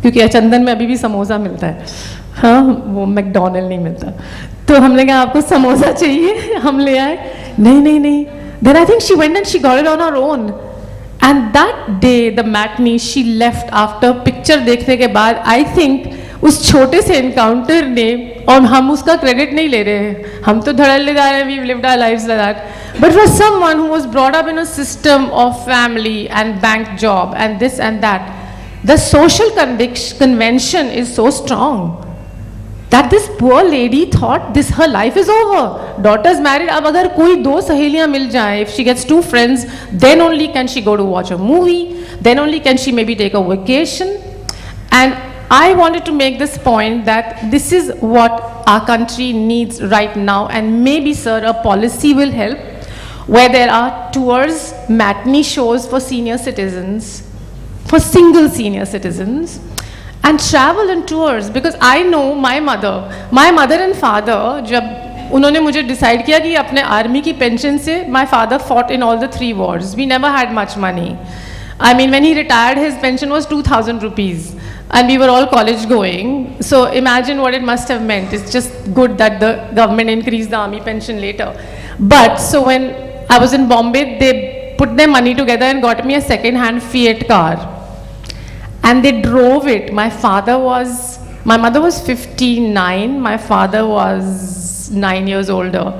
क्योंकि चंदन में अभी भी समोसा मिलता है, हाँ वो McDonald नहीं मिलता. तो हमने कहा आपको समोसा चाहिए, हम ले आए. नहीं. Then I think she went and she got it on her own. And that day, the matinee, she left after picture देखने के बाद, I think उस छोटे से encounter ने, और हम उसका credit नहीं ले रहे हैं, हम तो धड़ल्ले जा रहे हैं, we've lived our lives like that. But for someone who was brought up in a system of family and bank job and this and that, the social convention is so strong that this poor lady thought this her life is over. Daughter's married, अब अगर कोई दो सहेलियां मिल जाए, if she gets two friends, then only can she go to watch a movie, then only can she maybe take a vacation. And I wanted to make this point that this is what our country needs right now, and maybe, sir, a policy will help where there are tours, matinee shows for senior citizens, for single senior citizens, and travel and tours. Because I know my mother and father, जब उन्होंने मुझे decide किया कि अपने army की pension से, my father fought in all the 3 wars. We never had much money. I mean, when he retired, his pension was 2,000 rupees. And we were all college going. So imagine what it must have meant. It's just good that the government increased the army pension later. But so when I was in Bombay, they put their money together and got me a second-hand Fiat car. And they drove it. My mother was 59, my father was 9 years older.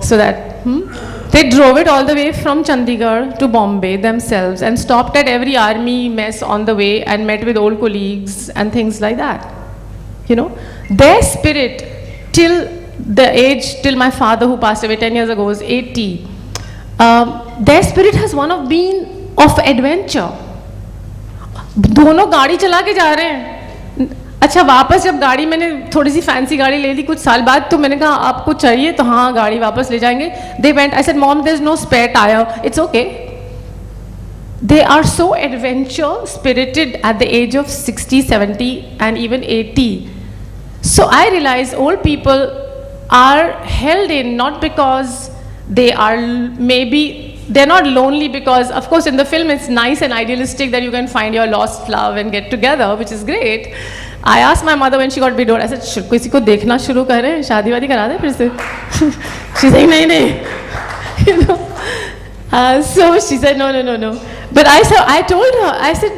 So that, they drove it all the way from Chandigarh to Bombay themselves and stopped at every army mess on the way and met with old colleagues and things like that. You know, their spirit till my father who passed away 10 years ago was 80. Their spirit has one of being of adventure. दोनों गाड़ी चला के जा रहे हैं. अच्छा वापस जब गाड़ी मैंने थोड़ी सी फैंसी गाड़ी ले ली कुछ साल बाद, तो मैंने कहा आपको चाहिए तो हाँ गाड़ी वापस ले जाएंगे. They went. I said, Mom, there's no spare tire. It's okay. They are so adventure spirited at the age of 60, 70 and even 80. So I realize old people are held in not because they are they're not lonely, because of course in the film it's nice and idealistic that you can find your lost love and get together, which is great. I asked my mother when she got widowed, I said, किसी को देखना शुरू करें, शादी वादी करा दे फिर से. She said, नहीं. You know. So she said, no. But I told her, I said,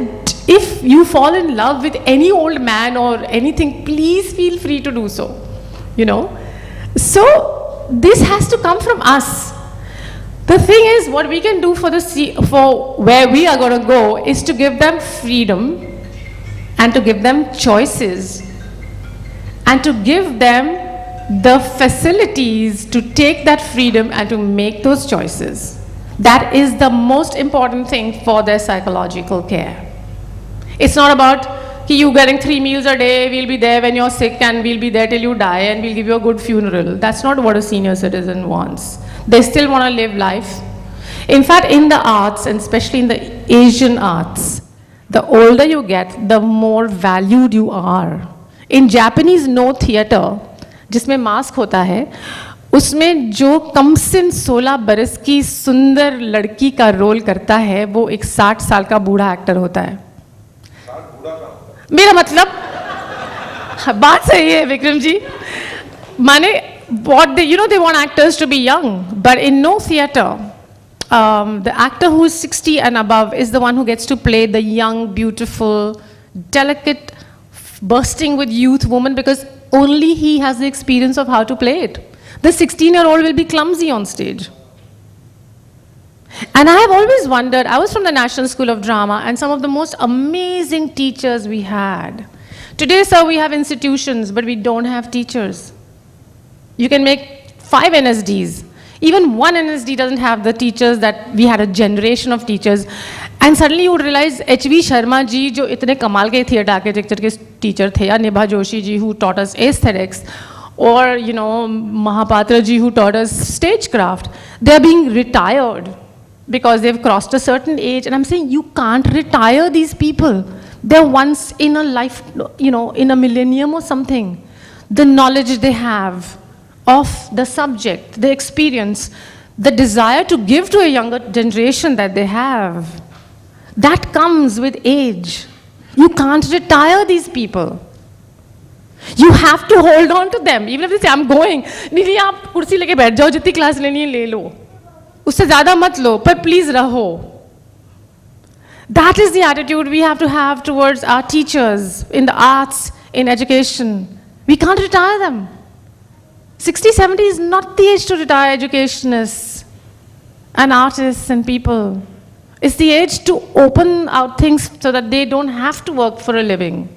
if you fall in love with any old man or anything, please feel free to do so. You know. So this has to come from us. The thing is, what we can do for where we are going to go is to give them freedom and to give them choices and to give them the facilities to take that freedom and to make those choices. That is the most important thing for their psychological care. It's not about you getting 3 meals a day, we'll be there when you're sick and we'll be there till you die and we'll give you a good funeral. That's not what a senior citizen wants. They still want to live life. In fact, in the arts, and especially in the Asian arts, the older you get, the more valued you are. In Japanese no theater, जिसमें mask होता है, उसमें जो कम से 16 बरस की सुंदर लड़की का रोल करता है, वो एक 60 साल का बूढ़ा एक्टर होता है. मेरा मतलब, बात सही है विक्रम जी. माने they want actors to be young, but in no theater, the actor who is 60 and above is the one who gets to play the young, beautiful, delicate, bursting with youth woman, because only he has the experience of how to play it. The 16-year-old will be clumsy on stage. And I have always wondered, I was from the National School of Drama, and some of the most amazing teachers we had. Today, sir, we have institutions, but we don't have teachers. You can make 5 NSDs. Even one NSD doesn't have the teachers that we had a generation of teachers. And suddenly you would realize H.V. Sharma ji, जो इतने कमाल के theatre architecture के teacher थे, या Nibha Joshi ji who taught us aesthetics, or Mahapatra ji who taught us stagecraft, they are being retired because they've crossed a certain age. And I'm saying you can't retire these people. They're once in a life, in a millennium or something. The knowledge they have of the subject, the experience, the desire to give to a younger generation that they have, that comes with age. You can't retire these people. You have to hold on to them. Even if they say, I'm going. नहीं आप कुर्सी लेके बैठ जाओ, जितनी class लेनी है ले लो. उससे ज़्यादा मत लो, पर please रहो. That is the attitude we have to have towards our teachers in the arts, in education. We can't retire them. 60, 70 is not the age to retire educationists and artists and people. It's the age to open out things so that they don't have to work for a living.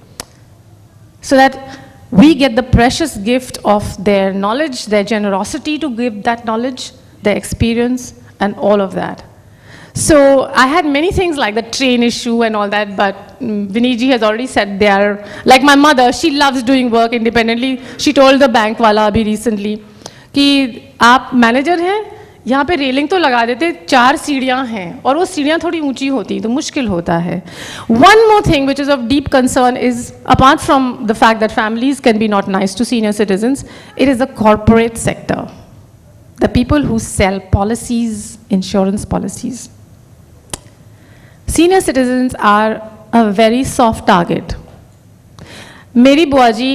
So that we get the precious gift of their knowledge, their generosity to give that knowledge, their experience, and all of that. So I had many things like the train issue and all that, but Viniji has already said they are, like my mother, she loves doing work independently. She told the bank wala abhi recently, कि आप manager हैं, यहाँ पे railing तो लगा देते, 4 सीढ़ियाँ हैं और वो सीढ़ियाँ थोड़ी ऊंची होती तो मुश्किल होता है. One more thing which is of deep concern is, apart from the fact that families can be not nice to senior citizens, it is the corporate sector. The people who sell policies, insurance policies. Senior citizens are a very soft target. मेरी बुआ जी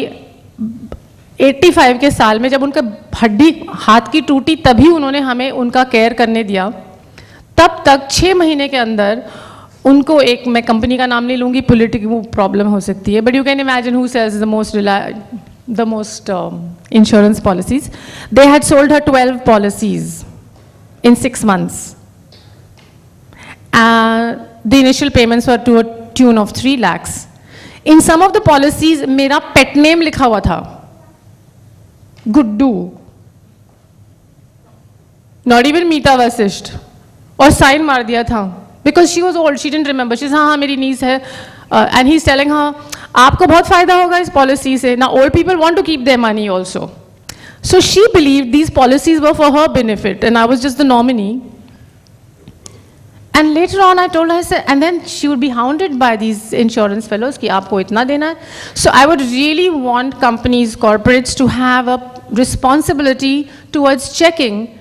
85 के साल में जब उनका हड्डी हाथ की टूटी तभी उन्होंने हमें उनका केयर करने दिया. तब तक 6 महीने के अंदर उनको एक, मैं कंपनी का नाम नहीं लूँगी, पॉलिटिकल प्रॉब्लम हो सकती है, but you can imagine who sells the most insurance policies. They had sold her 12 policies in 6 months. The initial payments were to a tune of 3 lakhs. In some of the policies, मेरा pet name लिखा हुआ था, Guddu. Not even Meeta Vasisht. और sign मार दिया था. Because she was old, she didn't remember. She said, हाँ मेरी niece है. And he's telling her, आपको बहुत फायदा होगा इस policy से. Now old people want to keep their money also. So she believed these policies were for her benefit, and I was just the nominee. And later on I told her, I said, and then she would be hounded by these insurance fellows कि आपको इतना देना है. So I would really want companies, corporates to have a responsibility towards checking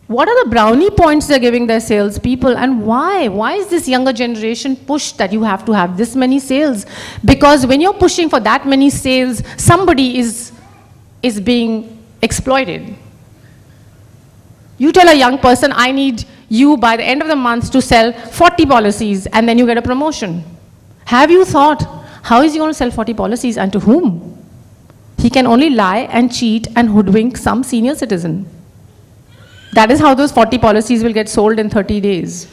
what are the brownie points they're giving their salespeople and why? Why is this younger generation pushed that you have to have this many sales? Because when you're pushing for that many sales, somebody is being exploited. You tell a young person, I need you by the end of the month to sell 40 policies, and then you get a promotion. Have you thought, how is he going to sell 40 policies and to whom? He can only lie and cheat and hoodwink some senior citizen. That is how those 40 policies will get sold in 30 days.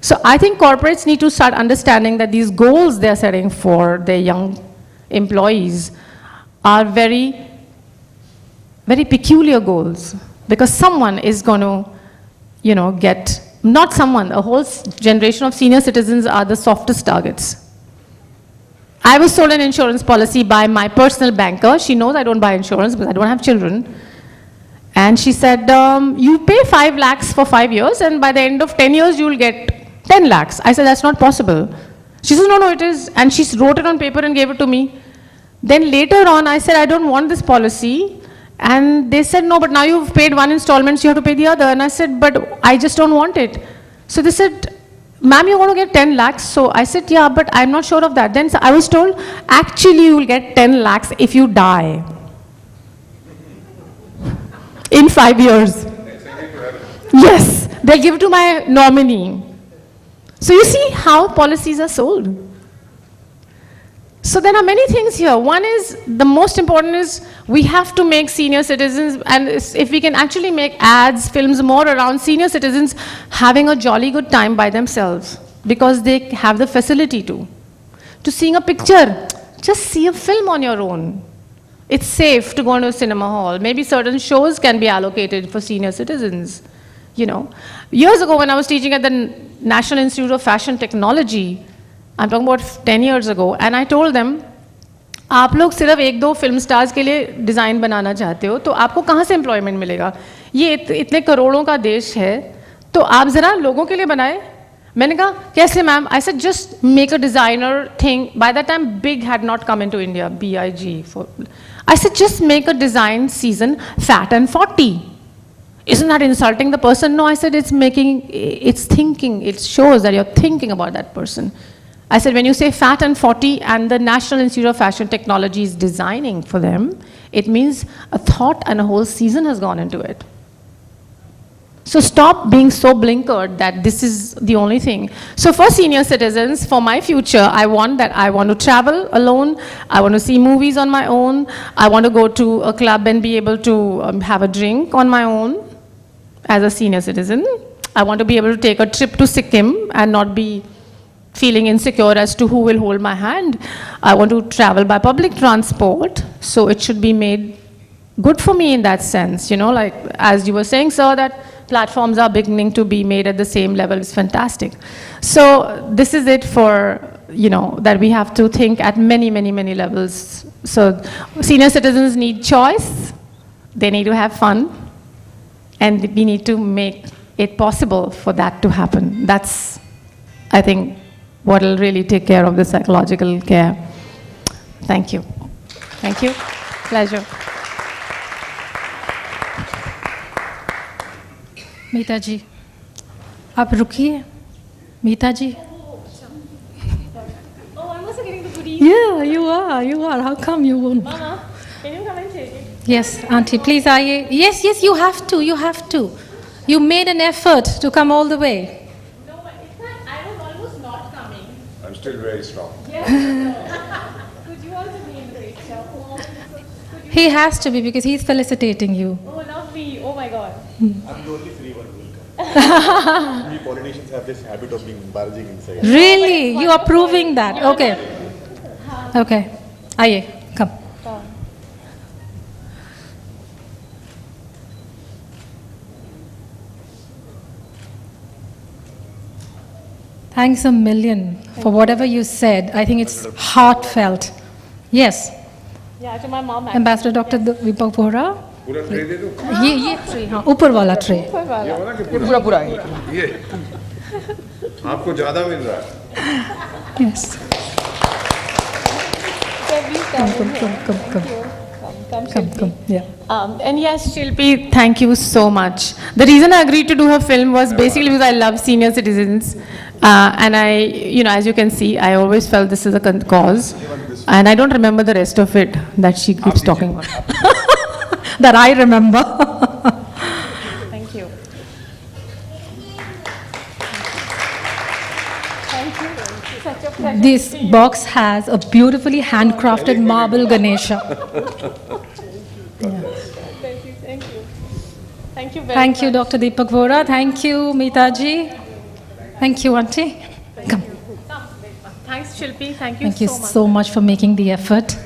So I think corporates need to start understanding that these goals they're setting for their young employees are very, very peculiar goals, because someone is going to get, not someone, a whole generation of senior citizens are the softest targets. I was sold an insurance policy by my personal banker. She knows I don't buy insurance because I don't have children. And she said, you pay 5 lakhs for 5 years, and by the end of 10 years, you will get 10 lakhs. I said, that's not possible. She said, no, it is. And she wrote it on paper and gave it to me. Then later on, I said, I don't want this policy. And they said, no, but now you've paid 1 installment, so you have to pay the other. And I said, but I just don't want it. So they said, ma'am, you're going to get 10 lakhs. So I said, yeah, but I'm not sure of that. Then I was told, actually, you will get 10 lakhs if you die in 5 years. Yes, they'll give it to my nominee. So you see how policies are sold. So there are many things here. One is, the most important is, we have to make senior citizens, and if we can actually make ads, films more around senior citizens having a jolly good time by themselves, because they have the facility to seeing a picture. Just see a film on your own. It's safe to go into a cinema hall. Maybe certain shows can be allocated for senior citizens. Years ago when I was teaching at the National Institute of Fashion Technology. I'm talking about 10 years ago. And I told them, आप लोग सिर्फ एक दो film stars के लिए design बनाना चाहते हो तो आपको कहाँ से एम्प्लॉयमेंट मिलेगा? ये इतने करोड़ों का देश है तो आप ज़रा लोगों के लिए बनाए. मैंने कहा कैसे ma'am? I said just make a designer thing. By that time big had not come into India, BIG. I said just make a design season fat and 40. Isn't that insulting the person? No, I said it's thinking, it shows that you're thinking about that person. I said when you say fat and 40 and the National Institute of Fashion Technology is designing for them, it means a thought and a whole season has gone into it. So stop being so blinkered that this is the only thing. So for senior citizens, for my future, I want to travel alone. I want to see movies on my own. I want to go to a club and be able to have a drink on my own as a senior citizen. I want to be able to take a trip to Sikkim and not be feeling insecure as to who will hold my hand. I want to travel by public transport, so it should be made good for me in that sense. You know, like as you were saying, sir, that platforms are beginning to be made at the same level is fantastic. So this is it for, you know, that we have to think at many, many, many levels. So senior citizens need choice, they need to have fun, and we need to make it possible for that to happen. That's, I think, what will really take care of the psychological care. Thank you. Thank you. Pleasure. मीता जी, आप रुकिए. मीता जी. Oh, I'm also getting the goodies. Yeah, you are. How come you won't? Mama, can you come and take it? Yes, Auntie, please, आइए. Yes, you have to. You made an effort to come all the way. No, in fact, I was almost not coming. I'm still very strong. Yes. Could you also be in the picture? He has to be because he's felicitating you. Oh, lovely. Oh my God. I'm the only free one who will come. We politicians have this habit of being barging inside. Really? You are proving that? Okay. Okay. आइए, come. Thanks a million for whatever you said. I think it's heartfelt. Yes. Yeah, to my mom. Ambassador Dr. Deepak Vohra. पूरा tray दे दो. ये tray, हाँ, ऊपर वाला tray. ये वाला कि पूरा ये आपको ज़्यादा मिल रहा है. Yes. Come. Yeah. And yes, Shilpi, thank you so much. The reason I agreed to do her film was basically because I love senior citizens. And I, you know, as you can see, I always felt this is a cause. And I don't remember the rest of it that she keeps talking about. That I remember. Thank you. Such a pleasure. This box has a beautifully handcrafted marble Ganesha. Thank you. Thank you very much. Thank you, Dr. Deepak Vohra. Thank you, Meeta ji. Thank you, Auntie. Come. Thanks, Shilpi. Thank you Thank you so much. so much for making the effort.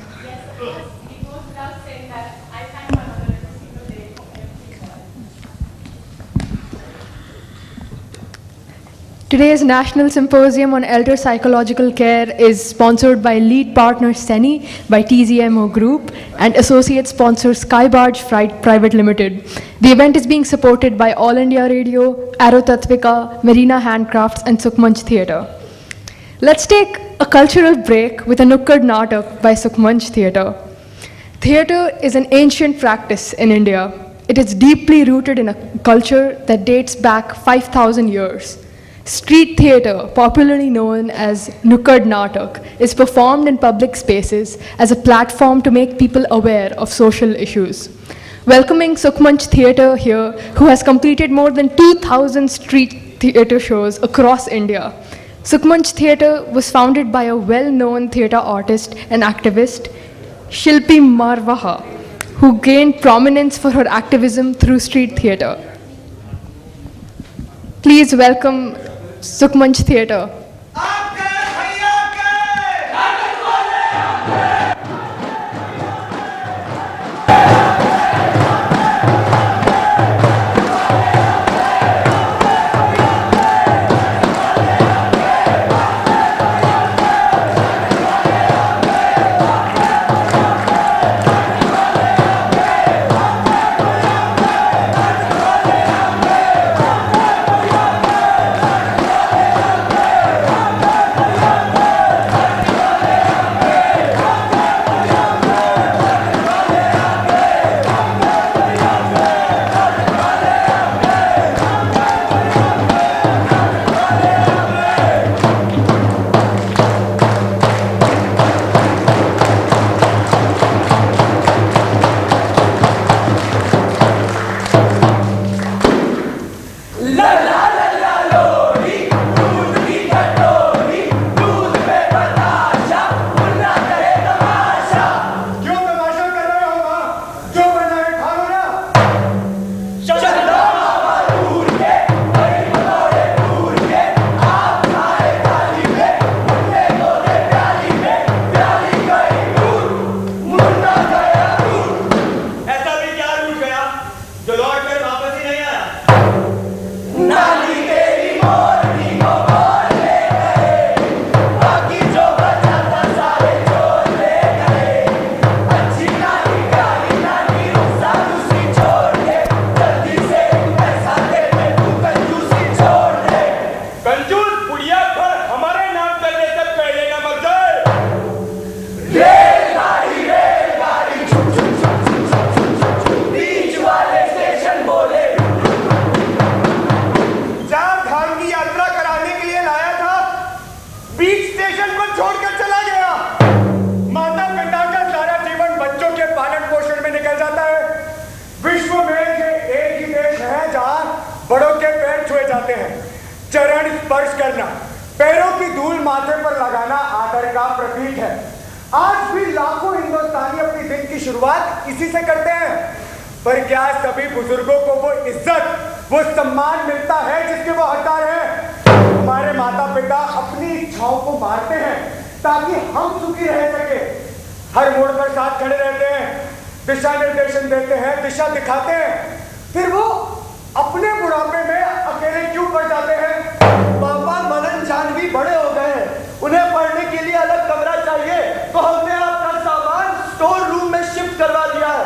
Today's National Symposium on Elder Psychological Care is sponsored by lead partner SENI, by TZMO Group, and associate sponsor Skybarge Private Limited. The event is being supported by All India Radio, Arrow Tatvika, Marina Handcrafts, and Sukhmanch Theatre. Let's take a cultural break with a Nukkad Natak by Sukhmanch Theatre. Theatre is an ancient practice in India. It is deeply rooted in a culture that dates back 5,000 years. Street theatre, popularly known as Nukkad Natak, is performed in public spaces as a platform to make people aware of social issues. Welcoming Sukhmanch Theatre here, who has completed more than 2,000 street theatre shows across India. Sukhmanch Theatre was founded by a well-known theatre artist and activist, Shilpi Marwaha, who gained prominence for her activism through street theatre. Please welcome Sukhmanch Theatre. चरण स्पर्श करना, पैरों की धूल माथे पर लगाना आदर का प्रतीक है। आज भी लाखों हिंदुस्तानी अपनी दिन की शुरुआत इसी से करते हैं। पर क्या सभी बुजुर्गों को वो इज्जत, वो सम्मान मिलता है जिसके वो हकदार हैं? हमारे माता पिता अपनी इच्छाओं को मारते हैं ताकि हम सुखी रह सके। हर मोड़ पर साथ खड़े रहते हैं, दिशा निर्देशन देते हैं, दिशा दिखाते हैं। फिर वो अपने बुढ़ापे में अकेले क्यों पड़ जाते हैं? पापा मदन जानवी बड़े हो गए हैं, उन्हें पढ़ने के लिए अलग कमरा चाहिए, तो हमने आपका सामान स्टोर रूम में शिफ्ट करवा दिया है।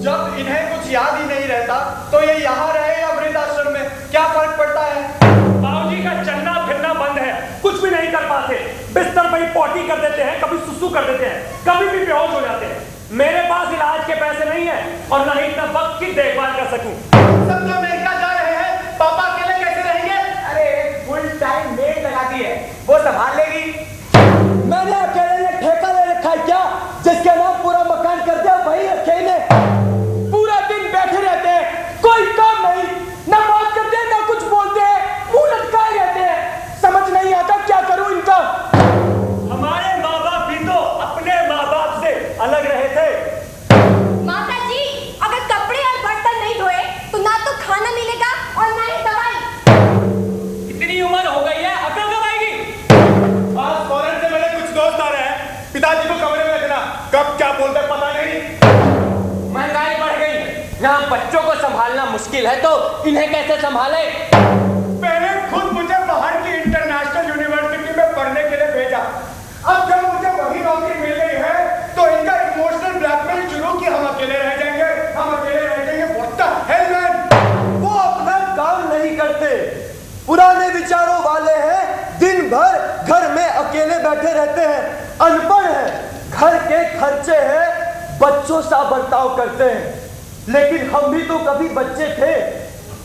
जब इन्हें कुछ याद ही नहीं रहता तो ये यहाँ रहे या वृद्धाश्रम में, क्या फर्क पड़ता है? बाबूजी का चलना फिरना बंद है, कुछ भी नहीं कर पाते। बिस्तर पर ही पॉटी कर देते हैं, कभी सुसु कर देते हैं, कभी भी बेहोश हो जाते हैं। मेरे पास इलाज के पैसे नहीं है और ना ही इतना वक्त की देखभाल कर सकूं। सब तो अमेरिका जा रहे हैं, पापा अकेले कैसे रहेंगे? अरे फुल टाइम मेड लगा दी है, वो संभाल लेगी। मैंने अकेले ने ठेका ले रखा है क्या, जिसके नाम पूरा मकान कर दिया वही अकेले? पूरा दिन बैठे रहते हैं, कोई काम नहीं, ना बात करते हैं ना कुछ बोलते हैं, मुंह लटकाए रहते हैं। समझ नहीं आता क्या करूं इनका। हमारे माँ बाप भी तो अपने माँ बाप से अलग रहे थे। माता जी, अगर कपड़े और बर्तन नहीं धोए तो ना तो खाना मिलेगा और ना ही दवाई। इतनी उम्र हो गई है, अकल कब आएगी? आज फॉरेन से मेरे कुछ दोस्त आ रहे हैं, पिताजी को कमरे में रखना, कब क्या बोलते पता नहीं। महंगाई बढ़ गई, यहाँ बच्चों को संभालना मुश्किल है तो इन्हें कैसे संभाले? पहले खुद मुझे बाहर की इंटरनेशनल यूनिवर्सिटी में पढ़ने के लिए भेजा, अब जब मुझे वही नौकरी मिल गई है तो इनका इमोशनल ब्लैकमेल शुरू कि हम अकेले रह जाएंगे, हम अकेले रह जाएंगे। व्हाट द हेल मैन, वो अपना काम नहीं करते, पुराने विचारों वाले हैं, दिन भर घर में अकेले बैठे रहते हैं, अनपढ़ हैं, घर के खर्चे हैं, बच्चों सा बर्ताव करते हैं। लेकिन हम भी तो कभी बच्चे थे,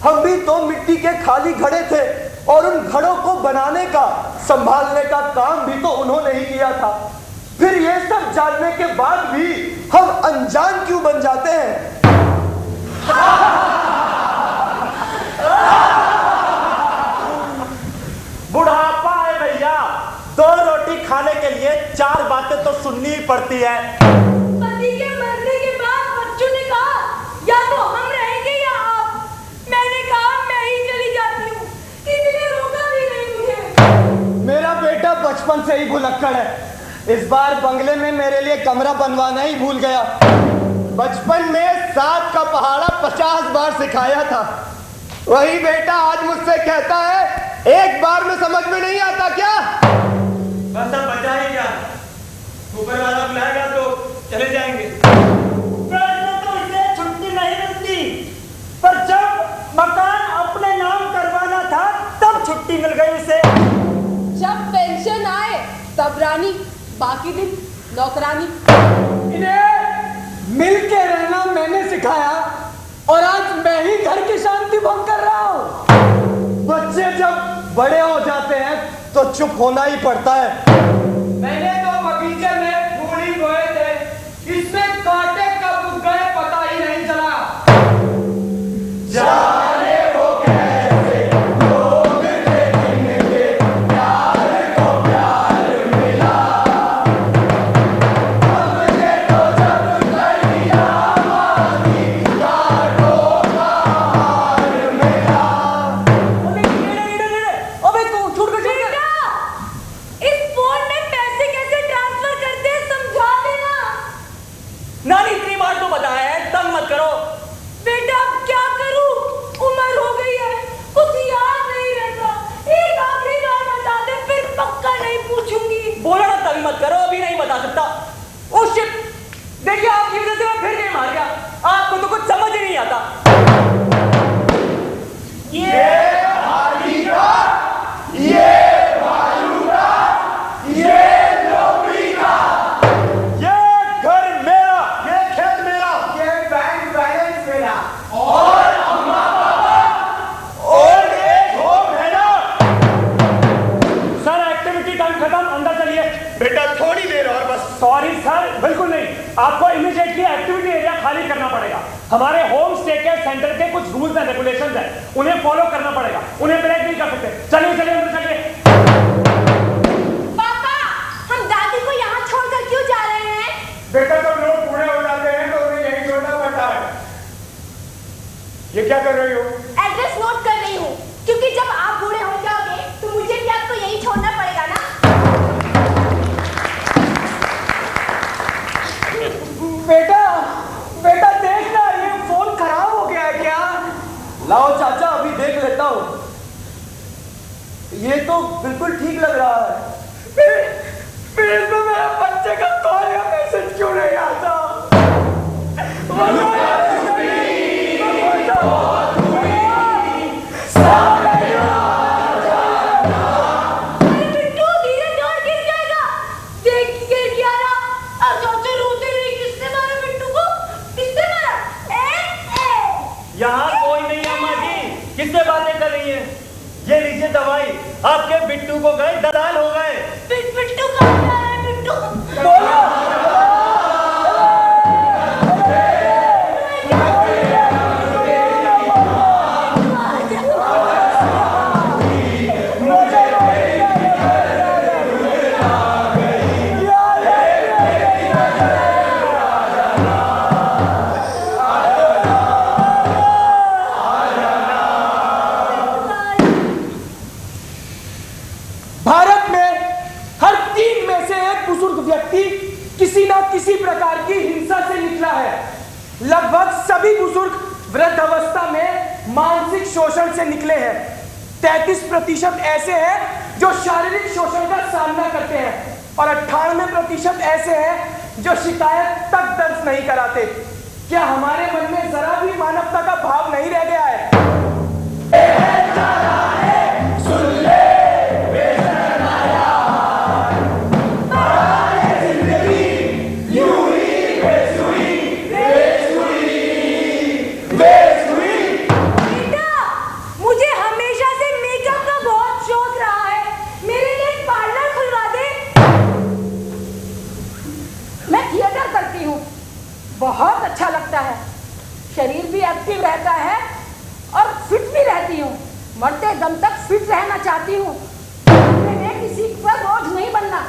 हम भी तो मिट्टी के खाली घड़े थे और उन घड़ों को बनाने का, संभालने का काम भी तो उन्होंने ही किया था। फिर ये सब जानने के बाद भी हम अनजान क्यों बन जाते हैं? बुढ़ापा है भैया, 2 रोटी खाने के लिए 4 बातें तो सुननी ही पड़ती है। पति के मरने के बाद बच्चों ने कहा या तो हम रहेंगे या आप। मैंने कहा मैं ही चली जाती हूँ, किसी ने रोका भी नहीं मुझे। मेरा बेटा बचपन से ही भुलक्कड़ है, इस बार बंगले में मेरे लिए कमरा बनवाना ही भूल गया। बचपन में 7 का पहाड़ा 50 बार सिखाया था, वही बेटा आज मुझसे कहता है एक बार में समझ में नहीं आता क्या? बस अब बचा ही क्या, ऊपर वाला बुलाएगा तो चले जाएंगे। तो इसे छुट्टी नहीं मिलती, पर जब मकान अपने नाम करवाना था तब छुट्टी मिल गई उसे। जब पेंशन आए तब रानी, बाकी दिन नौकरानी। इन्हें मिल के रहना मैंने सिखाया और आज मैं ही घर की शांति भंग कर रहा हूँ। बच्चे जब बड़े हो जाते हैं तो चुप होना ही पड़ता है। मैंने तो बगीचे में फूल ही बोए थे, इसमें कांटे कब गए पता ही नहीं चला। जाने वो कैसे लोग थे जिनके प्यार को प्यार मिला, हमने तो जब कर दिया मानी कांटों का हार मिला। अबे तू छूट गई बेटा, इस फोन में पैसे कैसे ट्रांसफर करते हैं समझा देना। नानी इतनी बार तो बताया है, तंग मत करो। बेटा अब क्या करूं, उम्र हो गई है, कुछ याद नहीं रहता। एक आखिरी बार बता दे, फिर पक्का नहीं पूछूंगी। बोलो ना तंग मत करो, अभी नहीं बता सकता। ओ शिट, देखिए आपकी वजह से मैं फिर गेम हार गया, आपको तो कुछ समझ ही नहीं आता। ये भागीगा, ये भालूगा, ये लोमड़ी का, ये घर मेरा, ये खेत मेरा, ये बैंक बैलेंस मेरा, और अम्मा पापा और एक होम है ना। सर एक्टिविटी टाइम खत्म, अंदर चलिए। बेटा थोड़ी देर और बस। सॉरी सर, बिल्कुल नहीं, आपको इमीडिएटली एक्टिविटी एरिया खाली करना पड़ेगा। हमारे होम स्टे के सेंटर के कुछ रूल्स एंड रेगुलेशंस हैं, उन्हें फॉलो करना पड़ेगा, उन्हें ब्रेक नहीं कर सकते। चलिए चलिए अंदर चलिए। पापा, हम दादी को यहाँ छोड़कर क्यों जा रहे हैं? बेटा जब लोग पूरे हो जाते हैं तो उन्हें यही छोड़ना पड़ता है। ये क्या कर रही हो? एड्रेस नोट कर रही हूँ, क्योंकि जब आप बूढ़े हो जाओगे तो मुझे भी आपको यही छोड़ना पड़ेगा ना। बेटा बेटा देखना, ये फोन खराब हो गया है क्या? लाओ चाचा, अभी देख लेता हूँ। ये तो बिल्कुल ठीक लग रहा है। फिर इसमें मेरे बच्चे का कॉल या मैसेज क्यों नहीं आता? यहाँ कोई नहीं अम्मा जी, किससे बातें कर रही हैं? ये लीजिए दवाई, आपके बिट्टू को गए दलाल हो गए। बिट्टू कहाँ जा रहा है? बिट्टू किसी ना किसी प्रकार की हिंसा से निकला है। लगभग सभी बुजुर्ग वृद्धावस्था में मानसिक शोषण से निकले हैं। 33% ऐसे हैं जो शारीरिक शोषण का सामना करते हैं और 98% ऐसे हैं जो शिकायत तक दर्ज नहीं कराते। क्या हमारे मन में जरा भी मानवता का भाव नहीं रह गया है? सुन ले बहुत अच्छा लगता है, शरीर भी एक्टिव रहता है और फिट भी रहती हूँ। मरते दम तक फिट रहना चाहती हूँ। मैं किसी पर बोझ नहीं बनना।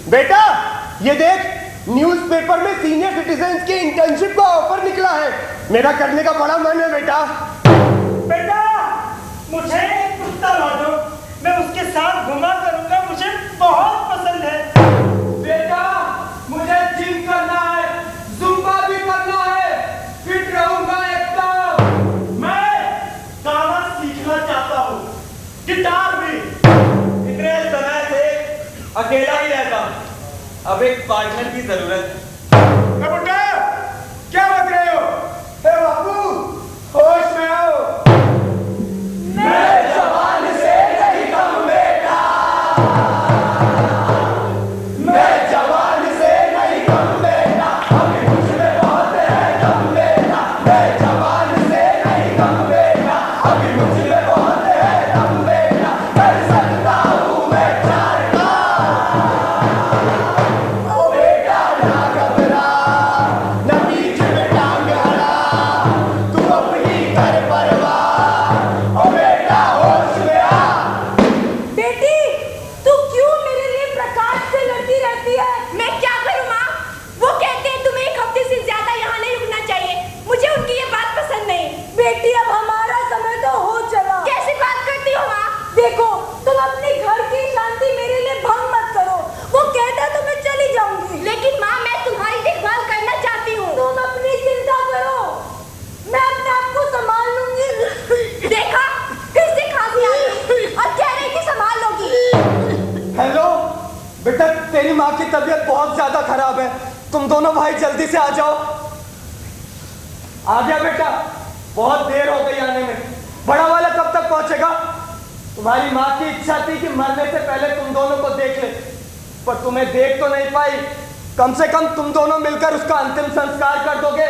बेटा ये देख, न्यूज़पेपर में सीनियर सिटीजन्स के इंटर्नशिप का ऑफर निकला है। मेरा करने का बड़ा मन है बेटा। बेटा मुझे एक कुत्ता ला दो, मैं उसके साथ घुमा करूंगा, मुझे बहुत पसंद है। बेटा मुझे जिम करना है, जुम्बा भी करना है, फिट रहूंगा एकदम। मैं गाना सीखना चाहता हूँ, गिटार भी। इतने समय से अकेला ही रहता, अब एक पार्टनर की जरूरत है। बेटा क्या बक रहे हो? हे बापू होश में आओ। मैं जवान से नहीं कम बेटा, मैं जवान से नहीं कम बेटा, अभी मुझ में बहुत है दम बेटा। मैं जवान से नहीं कम बेटा, अभी मुझ में बहुत है दम बेटा। कर सकता हूँ मैं चार काम। ओ बेटा ना घबरा, न बीच में टांग अड़ा, तू अपनी कर परवाह। ओ बेटा होश में आ। बेटी तू क्यों मेरे लिए प्रकाश से लड़ती रहती है? मैं क्या करूं माँ? वो कहते हैं तुम्हें एक हफ्ते से ज्यादा यहाँ नहीं रुकना चाहिए। मुझे उनकी ये बात पसंद नहीं। बेटी अब हमारा समय तो हो चला। कैसी बात करती हो माँ? देखो तुम अपने घर की शांति मेरे लिए भंग मत करो। वो कहता तो मैं चली जाऊंगी, लेकिन माँ मैं तुम्हारी देखभाल करना चाहती हूँ। तुम अपनी चिंता करो, मैं अपने आप को संभाल लूंगी। देखा फिर से खांसी आ गई और कह रही थी संभाल लोगी। हेलो बेटा, तेरी माँ की तबीयत बहुत ज्यादा खराब है, तुम दोनों भाई जल्दी से आ जाओ। आ गया बेटा, बहुत देर हो गई आने में। बड़ा वाला कब तक पहुंचेगा? तुम्हारी माँ की इच्छा थी कि मरने से पहले तुम दोनों को देख ले, पर तुम्हें देख तो नहीं पाई। कम से कम तुम दोनों मिलकर उसका अंतिम संस्कार कर दोगे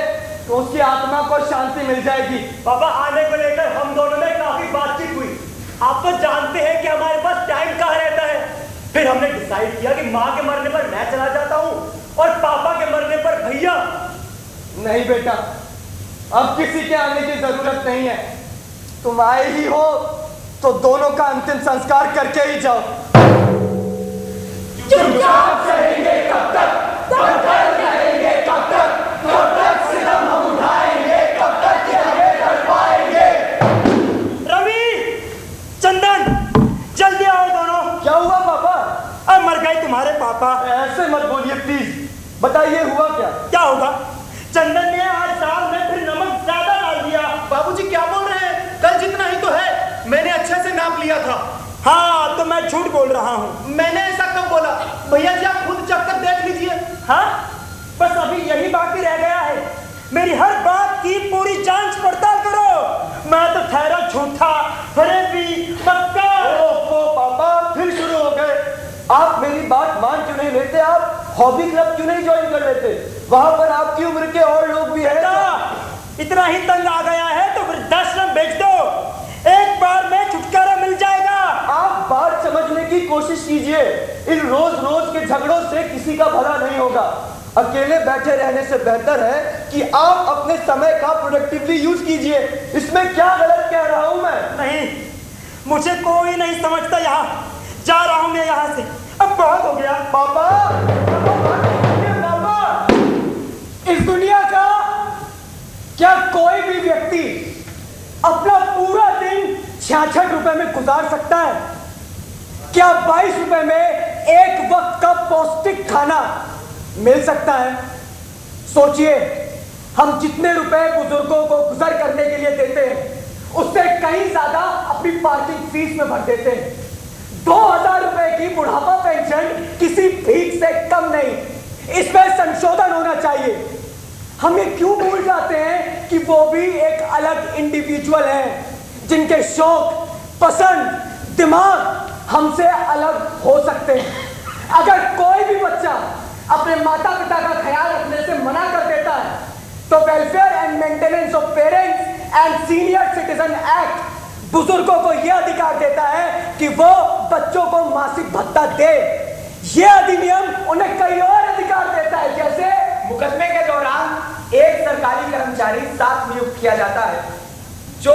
तो उसकी आत्मा को शांति मिल जाएगी। पापा आने को लेकर हम दोनों में काफी बातचीत हुई। आप तो जानते हैं कि हमारे पास टाइम कहाँ रहता है। फिर हमने डिसाइड किया कि माँ के मरने पर मैं चला जाता हूँ और पापा के मरने पर भैया। नहीं बेटा, अब किसी के आने की जरूरत नहीं है। तुम आए ही हो तो दोनों का अंतिम संस्कार करके ही जाओ। चुपचाप रहेंगे कब तक, कब तक रहेंगे कब तक, कब तक सितम हम उठाएंगे, कब तक ये हमें तड़पाएंगे। रवि, चंदन, जल्दी आओ दोनों। क्या हुआ पापा? अब मर गए तुम्हारे पापा। ऐसे मत बोलिए प्लीज, बताइए हुआ क्या? क्या होगा? चंदन ने आज दाल में फिर नमक ज्यादा डाल दिया। बाबूजी क्या बोल रहे हैं? कल जितना ही तो है, मैंने अच्छे से नाप लिया था। हाँ तो मैं झूठ बोल रहा हूँ। मैंने ऐसा कब बोला? भैया जी आप खुद चख कर देख लीजिए। हाँ बस अभी यही बाकी रह गया है, मेरी हर बात की पूरी जांच पड़ताल करो। मैं तो ठहरा झूठा, फरेबी, मक्कार। ओहो पापा फिर शुरू हो गए। आप मेरी बात मान क्यों नहीं लेते? आप हॉबी क्लब क्यों नहीं ज्वाइन कर लेते? वहां पर आपकी उम्र के और लोग भी हैं। इतना ही तंग आ गया है तो वृद्धाश्रम भेज दो, एक बार में छुटकारा मिल जाएगा। आप बात समझने की कोशिश कीजिए। इन रोज रोज के झगड़ों से किसी का भला नहीं होगा। अकेले बैठे रहने से बेहतर है कि आप अपने समय का प्रोडक्टिवली यूज कीजिए। इसमें क्या गलत कह रहा हूं मैं? नहीं, मुझे कोई नहीं समझता। यहाँ जा रहा हूं मैं यहाँ से, अब बहुत हो गया। पापा, पापा, इस दुनिया का क्या कोई भी व्यक्ति अपना पूरा दिन 66 रुपए में गुजार सकता है? क्या 22 रुपए में एक वक्त का पौष्टिक खाना मिल सकता है? सोचिए, हम जितने रुपए बुजुर्गों को गुजर करने के लिए देते हैं उससे कहीं ज्यादा अपनी पार्किंग फीस में भर देते हैं। 2000 रुपए की बुढ़ापा पेंशन किसी भीख से कम नहीं। इसमें संशोधन होना चाहिए। हम ये क्यों भूल जाते हैं कि वो भी एक अलग इंडिविजुअल हैं, जिनके शौक, पसंद, दिमाग हमसे अलग हो सकते हैं। अगर कोई भी बच्चा अपने माता पिता का ख्याल रखने से मना कर देता है तो welfare and maintenance of parents and senior citizen act बुजुर्गों को यह अधिकार देता है कि वो बच्चों को मासिक भत्ता दे। यह अधिनियम उन्हें कई और अधिकार देता है, जैसे मुकदमे के दौरान एक सरकारी कर्मचारी साथ नियुक्त किया जाता है जो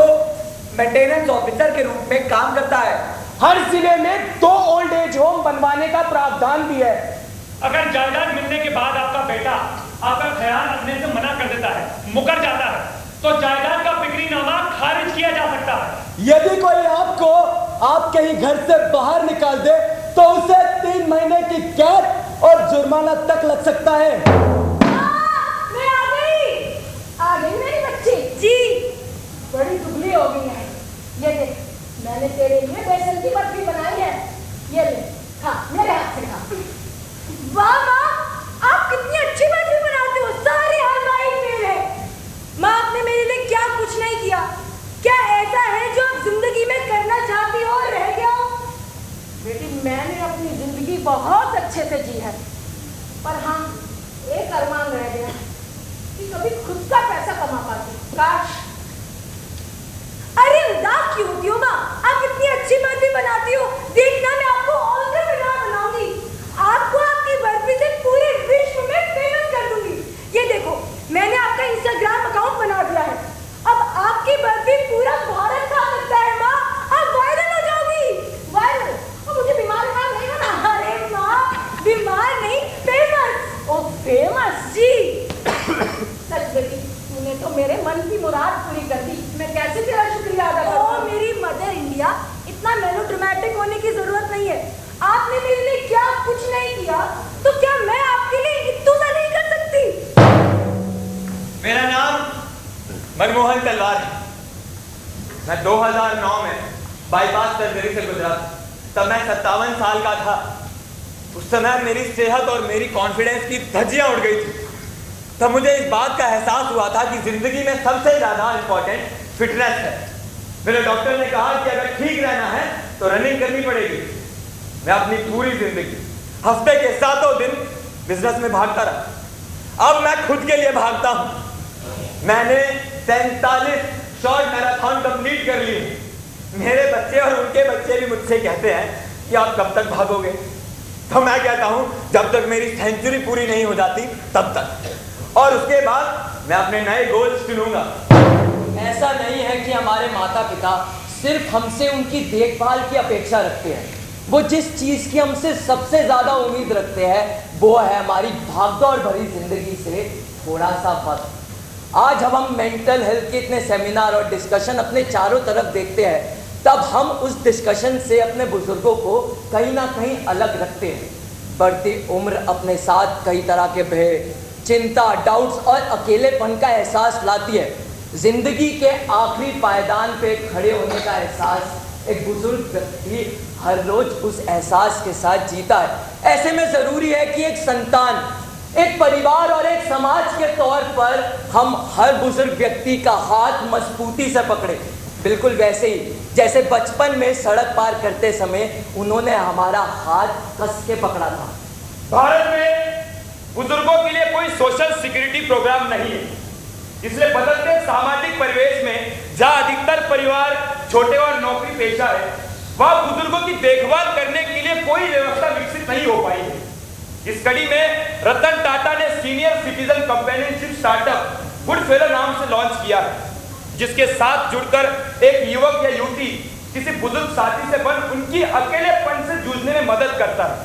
मेंटेनेंस ऑफिसर के रूप में काम करता है। हर जिले में 2 ओल्ड एज होम बनवाने का प्रावधान भी है। अगर जायदाद मिलने के बाद आपका बेटा आपका ख्याल रखने से मना कर देता है, मुकर जाता है, तो जायदाद का बिक्रीनामा खारिज किया जा सकता है। यदि कोई आपको आपके ही घर से बाहर निकाल दे तो उसे 3 महीने की कैद और जुर्माना तक लग सकता है। मैं आ गई मेरी बच्ची जी। बड़ी दुबली हो गई है। ये देख, मैंने तेरे लिए बेसन की बर्फी बनाई है, ये ले खा, मेरे हाथ से खा। वाह माँ, आप कितनी अच्छी बर्फी बनाते हो, सारे हलवाई फेल है। माँ आपने मेरे लिए क्या कुछ नहीं किया? क्या ऐसा है जो आप जिंदगी में करना चाहती हो और रह गया हो? बेटी मैंने अपनी जिंदगी बहुत अच्छे से जी है, पर हाँ एक अरमान रह गया कि कभी खुद का पैसा कमा पाती। काश। अरे उदास क्यों होती हो माँ? आप इतनी अच्छी बर्फी बनाती हो, देखना मैं आपको और भी बनाऊंगी। आपको आपकी बर्फी से पूरे विश्व में फेमस कर दूंगी। ये देखो, मैंने आपका इंस्टाग्राम अकाउंट बना दिया है। अब आपकी बर्फी पूरा भारत खा सकता है माँ। आप वायरल हो जाओगी। वायरल? और मुझे बीमार नहीं होना। अरे माँ, बीमार नहीं, फेमस। ओ फेमस जी। सच बेटी, तूने तो मेरे मन की मुराद पूरी कर दी। मैं कैसे तेरा शुक्रिया अदा करूं? ओ मेरी मदर इंडिया, इतना मेलोड्रामेटिक होने की जरूरत नहीं है। आपने मेरे लिए क्या कुछ नहीं किया, तो क्या मैं आपके लिए इतना सा नहीं कर सकती? मेरा नाम मनमोहन तलवार है। मैं 2009 में बाईपास सर्जरी से गुजरा था। तब मैं 57 साल का था। उस समय मेरी सेहत और मेरी कॉन्फिडेंस की धज्जियां उड़ गई थी। तब मुझे इस बात का एहसास हुआ था कि जिंदगी में सबसे ज्यादा इंपॉर्टेंट फिटनेस है। मेरे डॉक्टर ने कहा कि अगर ठीक रहना है तो रनिंग करनी पड़ेगी। मैं अपनी पूरी जिंदगी हफ्ते के 7 दिन बिजनेस में भागता रहा। अब मैं खुद के लिए भागता हूं। मैंने 43 शॉर्ट मैराथन कंप्लीट कर लिए। मेरे बच्चे और उनके बच्चे भी मुझसे कहते हैं कि आप कब तक भागोगे? तो मैं कहता हूं जब तक मेरी सेंचुरी पूरी नहीं हो जाती तब तक, और उसके बाद मैं अपने नए गोल्स चुनूंगा। ऐसा नहीं है कि हमारे माता पिता सिर्फ हमसे उनकी देखभाल की अपेक्षा रखते हैं, वो जिस चीज़ की हमसे सबसे ज़्यादा उम्मीद रखते हैं वो है हमारी भागदौड़ भरी जिंदगी से थोड़ा सा वक्त। आज जब हम मेंटल हेल्थ के इतने सेमिनार और डिस्कशन अपने चारों तरफ देखते हैं, तब हम उस डिस्कशन से अपने बुजुर्गों को कहीं ना कहीं अलग रखते हैं। बढ़ती उम्र अपने साथ कई तरह के भय, चिंता, डाउट्स और अकेलेपन का एहसास लाती है। जिंदगी के आखिरी पायदान पे खड़े होने का एहसास एक बुजुर्ग व्यक्ति हर रोज उस एहसास के साथ जीता है। ऐसे में ज़रूरी है कि एक संतान, एक परिवार और एक समाज के तौर पर हम हर बुजुर्ग व्यक्ति का हाथ मजबूती से पकड़े, बिल्कुल वैसे ही जैसे बचपन में सड़क पार करते समय उन्होंने हमारा हाथ कस के पकड़ा था। भारत में बुजुर्गों के लिए कोई सोशल सिक्योरिटी प्रोग्राम नहीं है, इसलिए बदलते सामाजिक परिवेश में जहां अधिकतर परिवार छोटे और नौकरी पेशा है, वहां बुजुर्गों की देखभाल करने के लिए कोई व्यवस्था विकसित नहीं हो पाई है। इस कड़ी में रतन टाटा ने senior citizen companionship startup Goodfellow नाम से लॉन्च किया है, जिसके साथ जुड़कर एक युवक या युवती किसी बुजुर्ग साथी से बन उनकी अकेलेपन से जूझने में मदद करता है।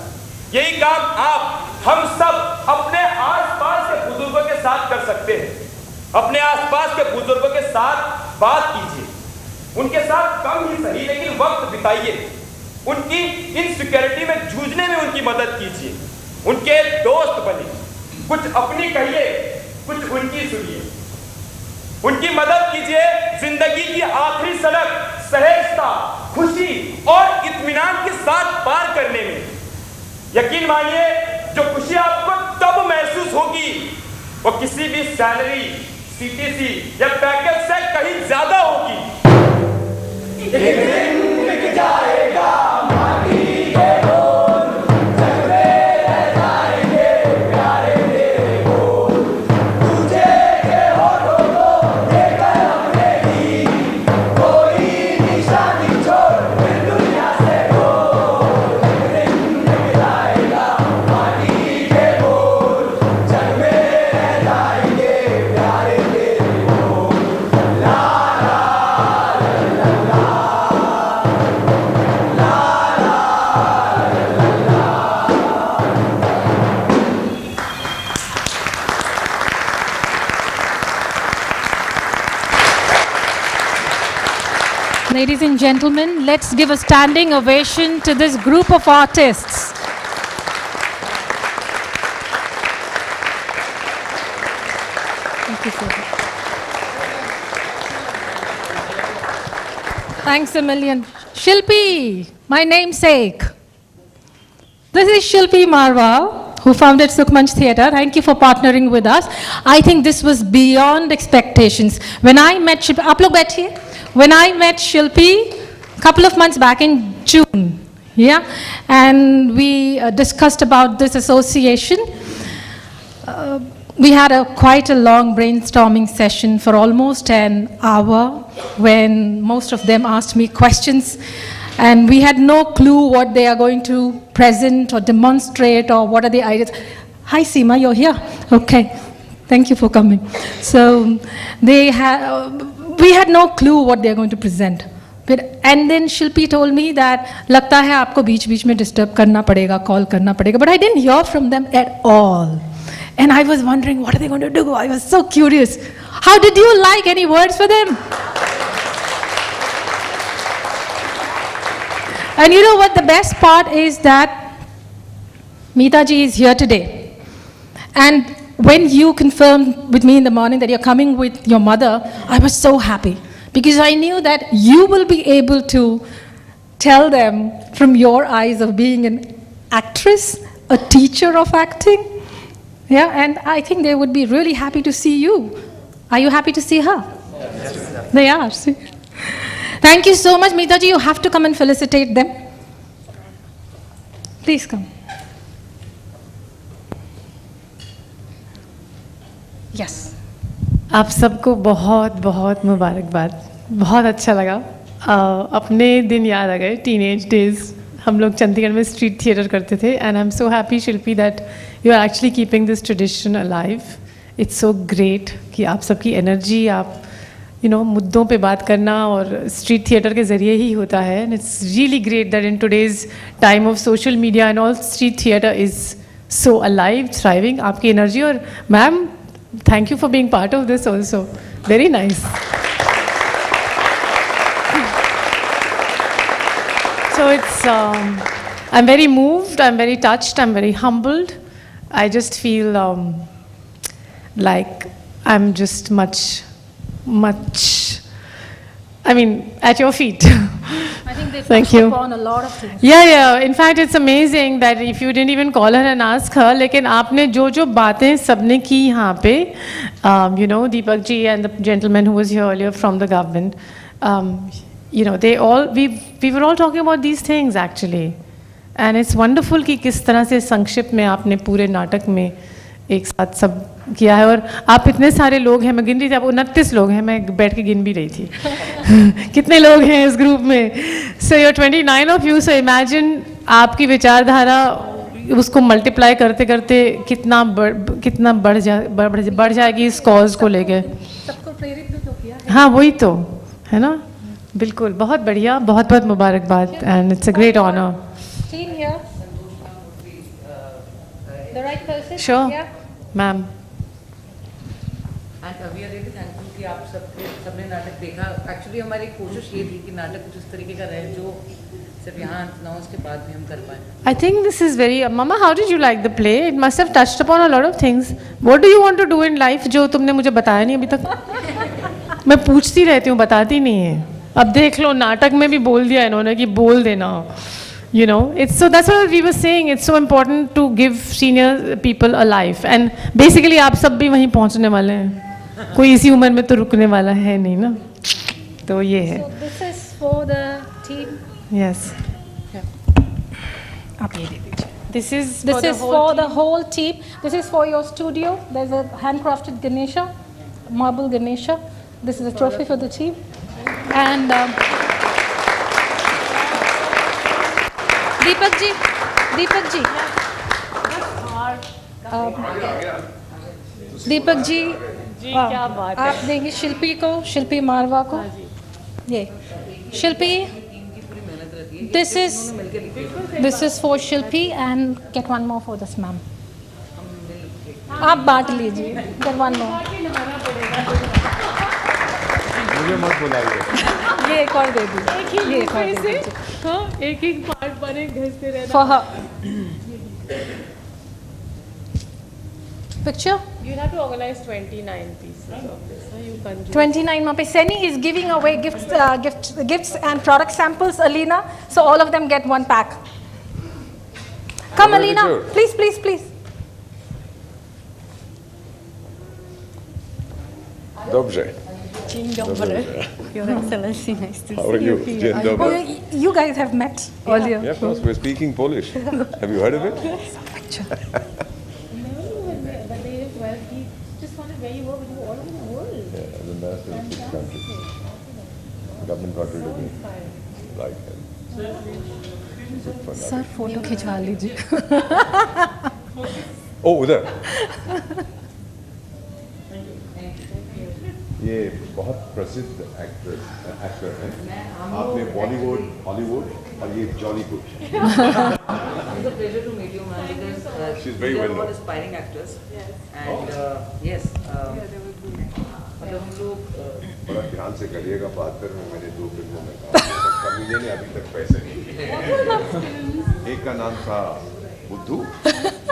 यही काम आप, हम सब अपने आसपास के बुजुर्गों के साथ कर सकते हैं। अपने आसपास के बुजुर्गों के साथ बात कीजिए, उनके साथ कम ही सही लेकिन वक्त बिताइए, उनकी इनसिक्योरिटी में जूझने में उनकी मदद कीजिए, उनके दोस्त बनिए, कुछ अपनी कहिए, कुछ उनकी सुनिए, उनकी मदद कीजिए जिंदगी की आखिरी सड़क सहजता, खुशी और इत्मीनान के साथ पार करने में। यकीन मानिए, जो खुशी आपको तब महसूस होगी वो किसी भी सैलरी, सीटीसी या पैकेज से कहीं ज्यादा होगी। एक दिन बिक जाएगा माटी के बोल, जग में रह जाएंगे प्यारे तेरे बोल, तुझे के होठों को लेकर अपने ही कोई निशानी छोड़ फिर दुनिया से बोल। एक दिन बिक जाएगा माटी के बोल, जग में रह जाएंगे प्यारे तेरे बोल। ला ला ला ला ला। Ladies and gentlemen, let's give a standing ovation to this group of artists. Thank you so much. Thanks a million. Shilpi, my namesake. This is Shilpi Marwa, who founded Sukhmanch Theatre. Thank you for partnering with us. I think this was beyond expectations. When I met Shilpi, आप लोग बैठिए. When I met Shilpi a couple of months back in June, yeah, and we discussed about this association. We had quite a long brainstorming session for almost an hour when most of them asked me questions, and we had no clue what they are going to present or demonstrate or what are the ideas. Hi Seema, you're here. Okay, thank you for coming. So we had no clue what they're going to present. And then Shilpi told me that लगता है आपको बीच-बीच में disturb करना पड़ेगा, call करना पड़ेगा. But I didn't hear from them at all. And I was wondering, what are they going to do? I was so curious. How did you like? Any words for them? And you know what the best part is, that Meeta ji is here today. And when you confirmed with me in the morning that you're coming with your mother, I was so happy, because I knew that you will be able to tell them from your eyes of being an actress, a teacher of acting. Yeah, and I think they would be really happy to see you. Are you happy to see her? Yes. They are. See? Thank you so much, Meeta ji. You have to come and felicitate them. Please come. Yes. आप सबको बहुत बहुत मुबारकबाद. बहुत अच्छा लगा. अपने दिन याद आ गए, टीनेज डेज. हम लोग चंडीगढ़ में स्ट्रीट थिएटर करते थे. And I am so happy Shilpi that you are actually keeping this tradition alive. It's so great कि आप सबकी एनर्जी, आप मुद्दों पे बात करना और स्ट्रीट थिएटर के ज़रिए ही होता है. And it's really great that in today's time of social media and all, street theatre is so alive, thriving. आपकी एनर्जी, और ma'am thank you for being part of this also. Very nice. So I'm very moved, I'm very touched, I'm very humbled. I just feel like I'm just much, at your feet. I think they Thank touched you. upon a lot of things. Yeah. In fact, it's amazing that if you didn't even call her and ask her, लेकिन आपने जो बातें सबने की यहाँ पे, Deepak ji and the gentleman who was here earlier from the government, they all, we were all talking about these things actually. And it's wonderful कि किस तरह से संक्षिप्त में आपने पूरे नाटक में एक साथ सब किया है. और आप इतने सारे लोग हैं, मैं गिन रही थी, आप 29 लोग हैं, मैं बैठ के गिन भी रही थी. कितने लोग हैं इस ग्रुप में. So you're 29 of you, so imagine आपकी विचारधारा उसको मल्टीप्लाई करते करते कितना बढ़ जाएगी इस कॉज को लेके. सबको प्रेरित भी तो किया है. हाँ वही तो है ना. बिल्कुल, बहुत बढ़िया, बहुत बहुत मुबारकबाद. And it's a great honour. Team here. The right person? Sure. Yeah. Ma'am. And we are really thankful कि आप सबने नाटक देखा. Actually हमारी कोशिश ये थी कि नाटक कुछ इस तरीके का रहे जो सिर्फ यहाँ अनाउंस के बाद भी हम कर पाए. I think this is very. Mama, how did you like the play? It must have touched upon a lot of things. What do you want to do in life जो तुमने मुझे बताया नहीं अभी तक? मैं पूछती रहती हूँ, बताती नहीं है. अब देख लो, नाटक में भी बोल दिया इन्होंने कि बोल देना. It's so, that's what we were saying. It's so important to give senior people a life. And basically आप सब भी वहीं पहुँचने वाले हैं. कोई इसी उम्र में तो रुकने वाला है नहीं ना. तो ये है. So this is for the team. Yes. आप ये दे दीजिए. This is for the whole team. This is for your studio. There's a handcrafted Ganesha, marble Ganesha. This is a trophy for the team. And Deepak ji. Deepak ji, क्या बात है. आप देंगे शिल्पी को, शिल्पी मारवा को. ये शिल्पी. This is for Shilpi, and get one more for this ma'am. आप बांट लीजिए. Get one more. मुझे मत बुलाइए. ये एक और दे दीजिए. ये एक और दे दीजिए. हाँ, एक पार्ट बने घसते रहना. For her. Picture? You have to organize 29 pieces of this. You can't do 29 वहाँ पे Seni is giving away gifts and product samples, Alina. So all of them get one pack. Come, Alina. Please. Dobrze. Dzień dobry. Your Excellency, nice to see you. How are you? Dzień dobry. Oh, you guys have met earlier. Yeah, of course, we're speaking Polish. Have you heard of it? When they were 12, he just wondered where you were, but you were all over the world. Yeah, as a ambassador in 6 countries. Government got rid of me. Like hell. Sir, photo खिंचवा लीजिए. Oh, उधर. ये बहुत प्रसिद्ध actor हैं. आपने Bollywood, Hollywood और ये Jollywood. It's a pleasure to meet you, ma'am, because She's very they're well all known. aspiring actors. And yes, मतलब हम लोग बड़ा ध्यान से करिएगा बात कर. मैंने 2 फिल्मों में काम कमीने ने अभी तक पैसे नहीं दिए. एक का नाम था बुद्धू,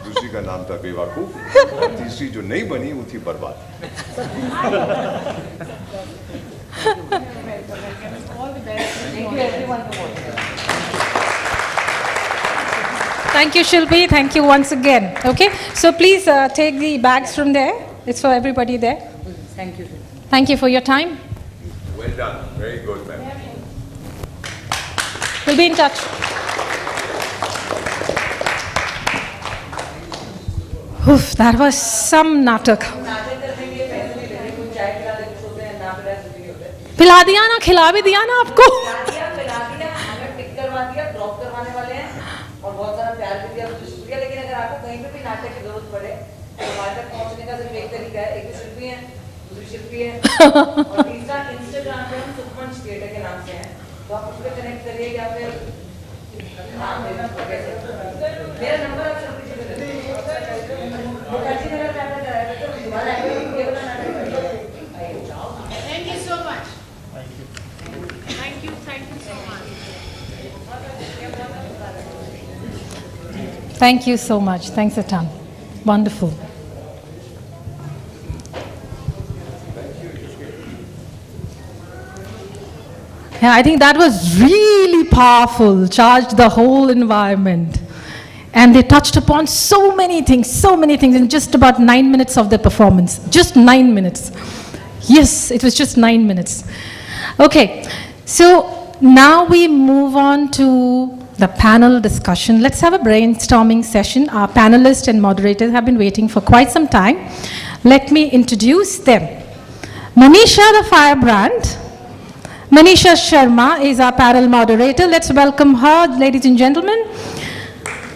दूसरी का नाम था बेवकूफ, और तीसरी जो नहीं बनी वो थी बर्बाद. Thank you, Shilpi. Thank you once again. Okay, so please take the bags from there. It's for everybody there. Thank you. Thank you for your time. Well done. Very good, ma'am. We'll be in touch. Oof, that was some natak. पिला दिया ना, खिला भी दिया ना आपको. और बहुत सारा प्यार भी दिया, तो शुक्रिया. लेकिन अगर आपको कहीं पे भी नाटक की जरूरत पड़े तो हमारे तक पहुंचने का सिर्फ एक तरीका है. एक शिल्पी है, दूसरी शिल्पी है और तीसरा इंस्टाग्राम पे हम सुखमंच थिएटर के नाम से हैं, तो आप उस पर कनेक्ट करिए या फिर मेरा नंबर आप सब किसी को दे दीजिए। मुखर्जी नगर में आपने कराया था, तो दोबारा आएंगे, ये वाला नाटक करिए। Thank you so much. Thank you so much. Thank you so much. Thanks a ton. Wonderful. Yeah, I think that was really powerful, charged the whole environment. And they touched upon so many things in just about 9 minutes of the performance. Just 9 minutes. Yes, it was just 9 minutes. Okay, so now we move on to the panel discussion. Let's have a brainstorming session. Our panelists and moderators have been waiting for quite some time. Let me introduce them. Manisha the Firebrand. Manisha Sharma is our panel moderator. Let's welcome her, ladies and gentlemen.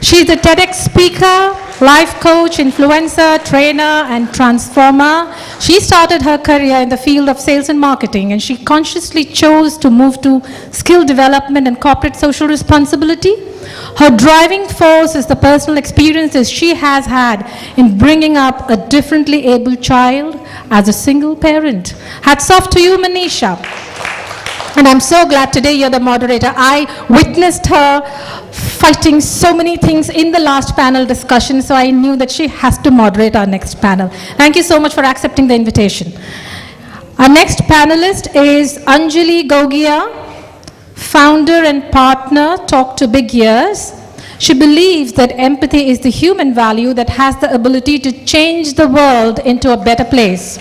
She's a TEDx speaker, life coach, influencer, trainer, and transformer. She started her career in the field of sales and marketing, and she consciously chose to move to skill development and corporate social responsibility. Her driving force is the personal experiences she has had in bringing up a differently abled child as a single parent. Hats off to you, Manisha. And I'm so glad today you're the moderator. I witnessed her fighting so many things in the last panel discussion, so I knew that she has to moderate our next panel. Thank you so much for accepting the invitation. Our next panelist is Anjali Gogia, founder and partner, Talk to Big Ears. She believes that empathy is the human value that has the ability to change the world into a better place.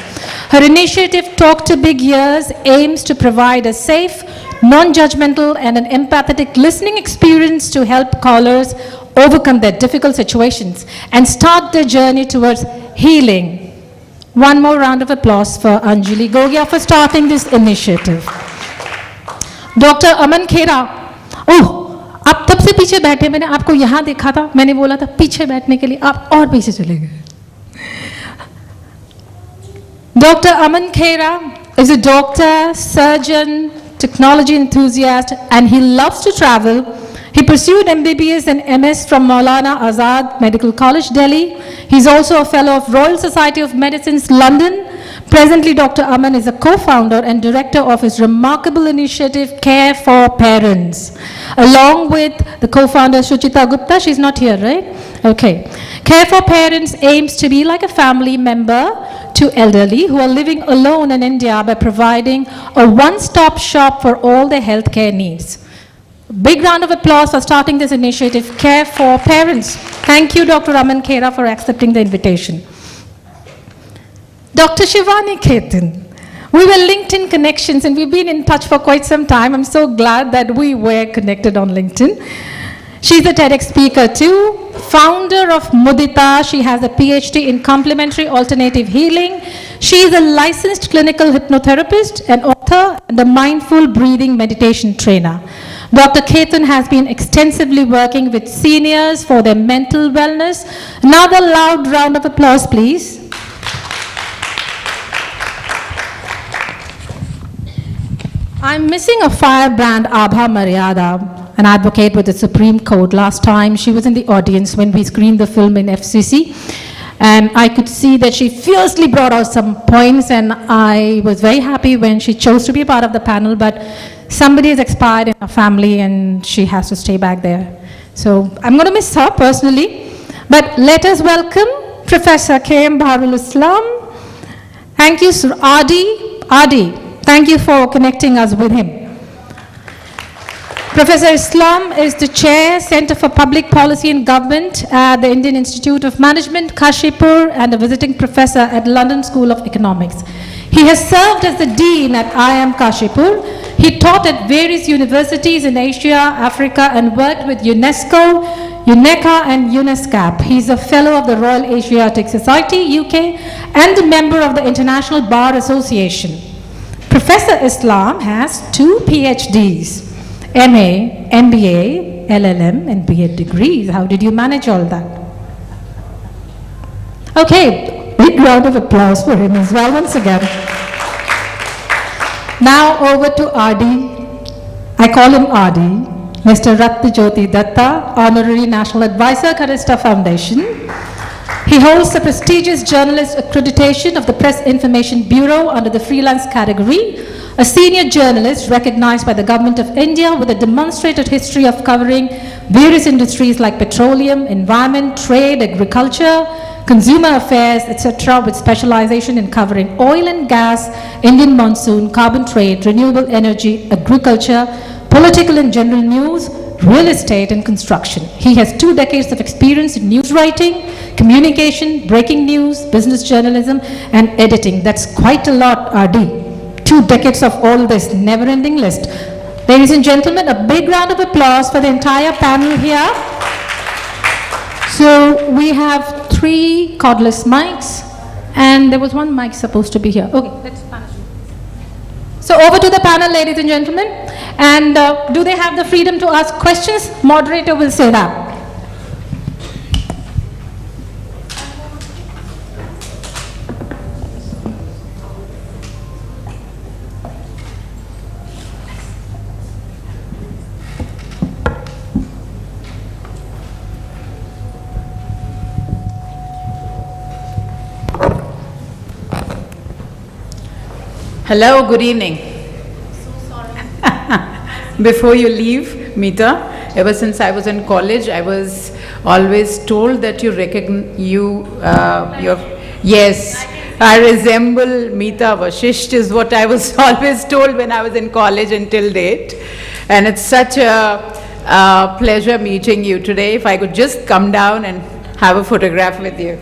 Her initiative, Talk to Big Ears, aims to provide a safe, non-judgmental, and an empathetic listening experience to help callers overcome their difficult situations and start their journey towards healing. One more round of applause for Anjali Gogia for starting this initiative. Dr. Aman Khera. Oh, आप तब से पीछे बैठे, मैंने आपको यहाँ देखा था, मैंने बोला था पीछे बैठने के लिए, आप और पीछे चले गए. Dr. Aman Khera is a doctor, surgeon, technology enthusiast, and he loves to travel. He pursued MBBS and MS from Maulana Azad Medical College, Delhi. He's also a fellow of Royal Society of Medicine's London. Presently, Dr. Aman is a co-founder and director of his remarkable initiative, Care for Parents, along with the co-founder, Shuchita Gupta. She's not here, right? Okay. Care for Parents aims to be like a family member to elderly who are living alone in India by providing a one-stop shop for all their healthcare needs. Big round of applause for starting this initiative, Care for Parents. Thank you, Dr. Aman Khera, for accepting the invitation. Dr. Shivani Ketan. We were LinkedIn connections and we've been in touch for quite some time. I'm so glad that we were connected on LinkedIn. She's a TEDx speaker too, founder of Mudita. She has a PhD in complementary alternative healing. She is a licensed clinical hypnotherapist, an author, and a mindful breathing meditation trainer. Dr. Ketan has been extensively working with seniors for their mental wellness. Another loud round of applause, please. I'm missing a firebrand, Abha Maryada, an advocate with the Supreme Court. Last time she was in the audience when we screened the film in FCC, and I could see that she fiercely brought out some points, and I was very happy when she chose to be a part of the panel, but somebody has expired in her family and she has to stay back there. So I'm going to miss her personally, but let us welcome Professor K.M. Baharul Islam. Thank you, Sir Adi. Thank you for connecting us with him. Professor Islam is the Chair, Center for Public Policy and Government at the Indian Institute of Management, Kashipur, and a visiting professor at London School of Economics. He has served as the Dean at IIM Kashipur. He taught at various universities in Asia, Africa, and worked with UNESCO, UNECA, and UNESCAP. He is a fellow of the Royal Asiatic Society, UK, and a member of the International Bar Association. Professor Islam has 2 PhDs, MA, MBA, LLM, and BEd degrees. How did you manage all that? Okay, big round of applause for him as well once again. Now over to RD. I call him RD, Mr. Ratnajyoti Datta, Honorary National Advisor, Karista Foundation. He holds the prestigious journalist accreditation of the Press Information Bureau under the freelance category, a senior journalist recognized by the Government of India with a demonstrated history of covering various industries like petroleum, environment, trade, agriculture, consumer affairs, etc., with specialization in covering oil and gas, Indian monsoon, carbon trade, renewable energy, agriculture, political and general news, real estate and construction. He has 2 decades of experience in news writing, communication, breaking news, business journalism and editing. That's quite a lot, RD. 2 decades of all this never-ending list. Ladies and gentlemen, a big round of applause for the entire panel here. So we have 3 cordless mics, and there was 1 mic supposed to be here. Okay, let's panel. So over to the panel, ladies and gentlemen. And do they have the freedom to ask questions? Moderator will say that. Hello, good evening. Before you leave, Meeta, ever since I was in college, I was always told that yes, I resemble Meeta Vashisht is what I was always told when I was in college until date. And it's such a pleasure meeting you today. If I could just come down and have a photograph with you.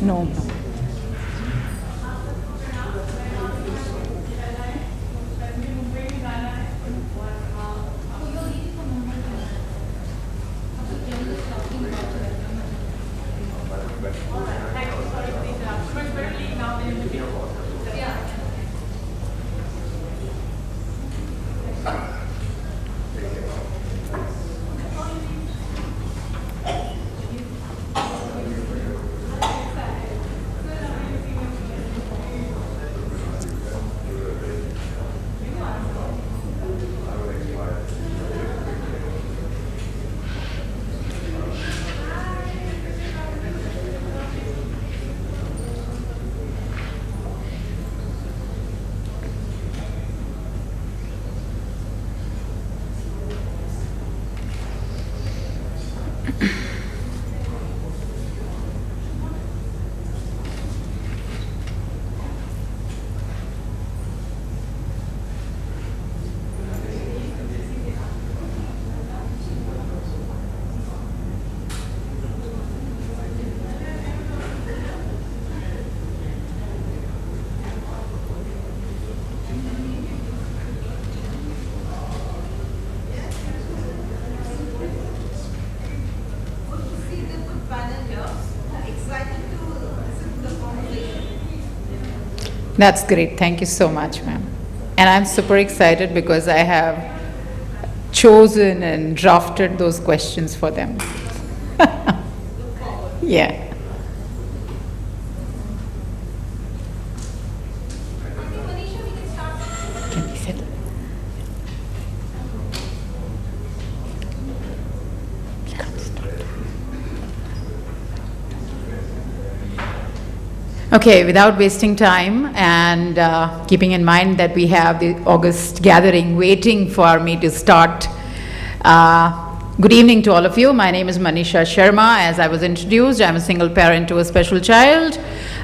No. That's great. Thank you so much, ma'am. And I'm super excited because I have chosen and drafted those questions for them. Yeah. Can we sit? Okay, without wasting time and keeping in mind that we have the August gathering waiting for me to start. Good evening to all of you. My name is Manisha Sharma. As I was introduced, I'm a single parent to a special child.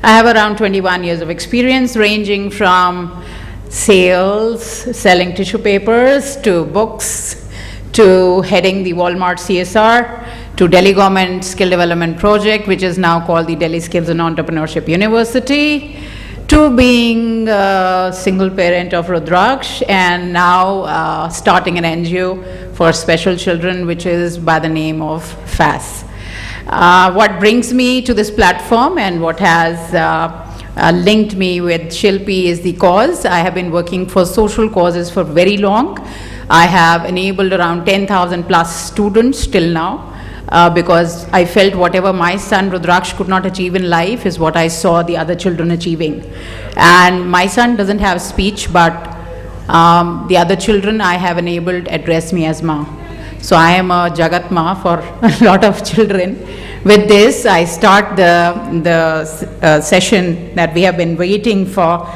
I have around 21 years of experience ranging from sales, selling tissue papers, to books, to heading the Walmart CSR, to Delhi Government Skill Development Project, which is now called the Delhi Skills and Entrepreneurship University, to being a single parent of Rudraksh, and now starting an NGO for special children, which is by the name of FAS. What brings me to this platform and what has linked me with Shilpi is the cause. I have been working for social causes for very long. I have enabled around 10,000 plus students till now. Because I felt whatever my son Rudraksh could not achieve in life is what I saw the other children achieving. And my son doesn't have speech, but the other children I have enabled address me as Ma. So I am a Jagat Ma for a lot of children. With this, I start the session that we have been waiting for.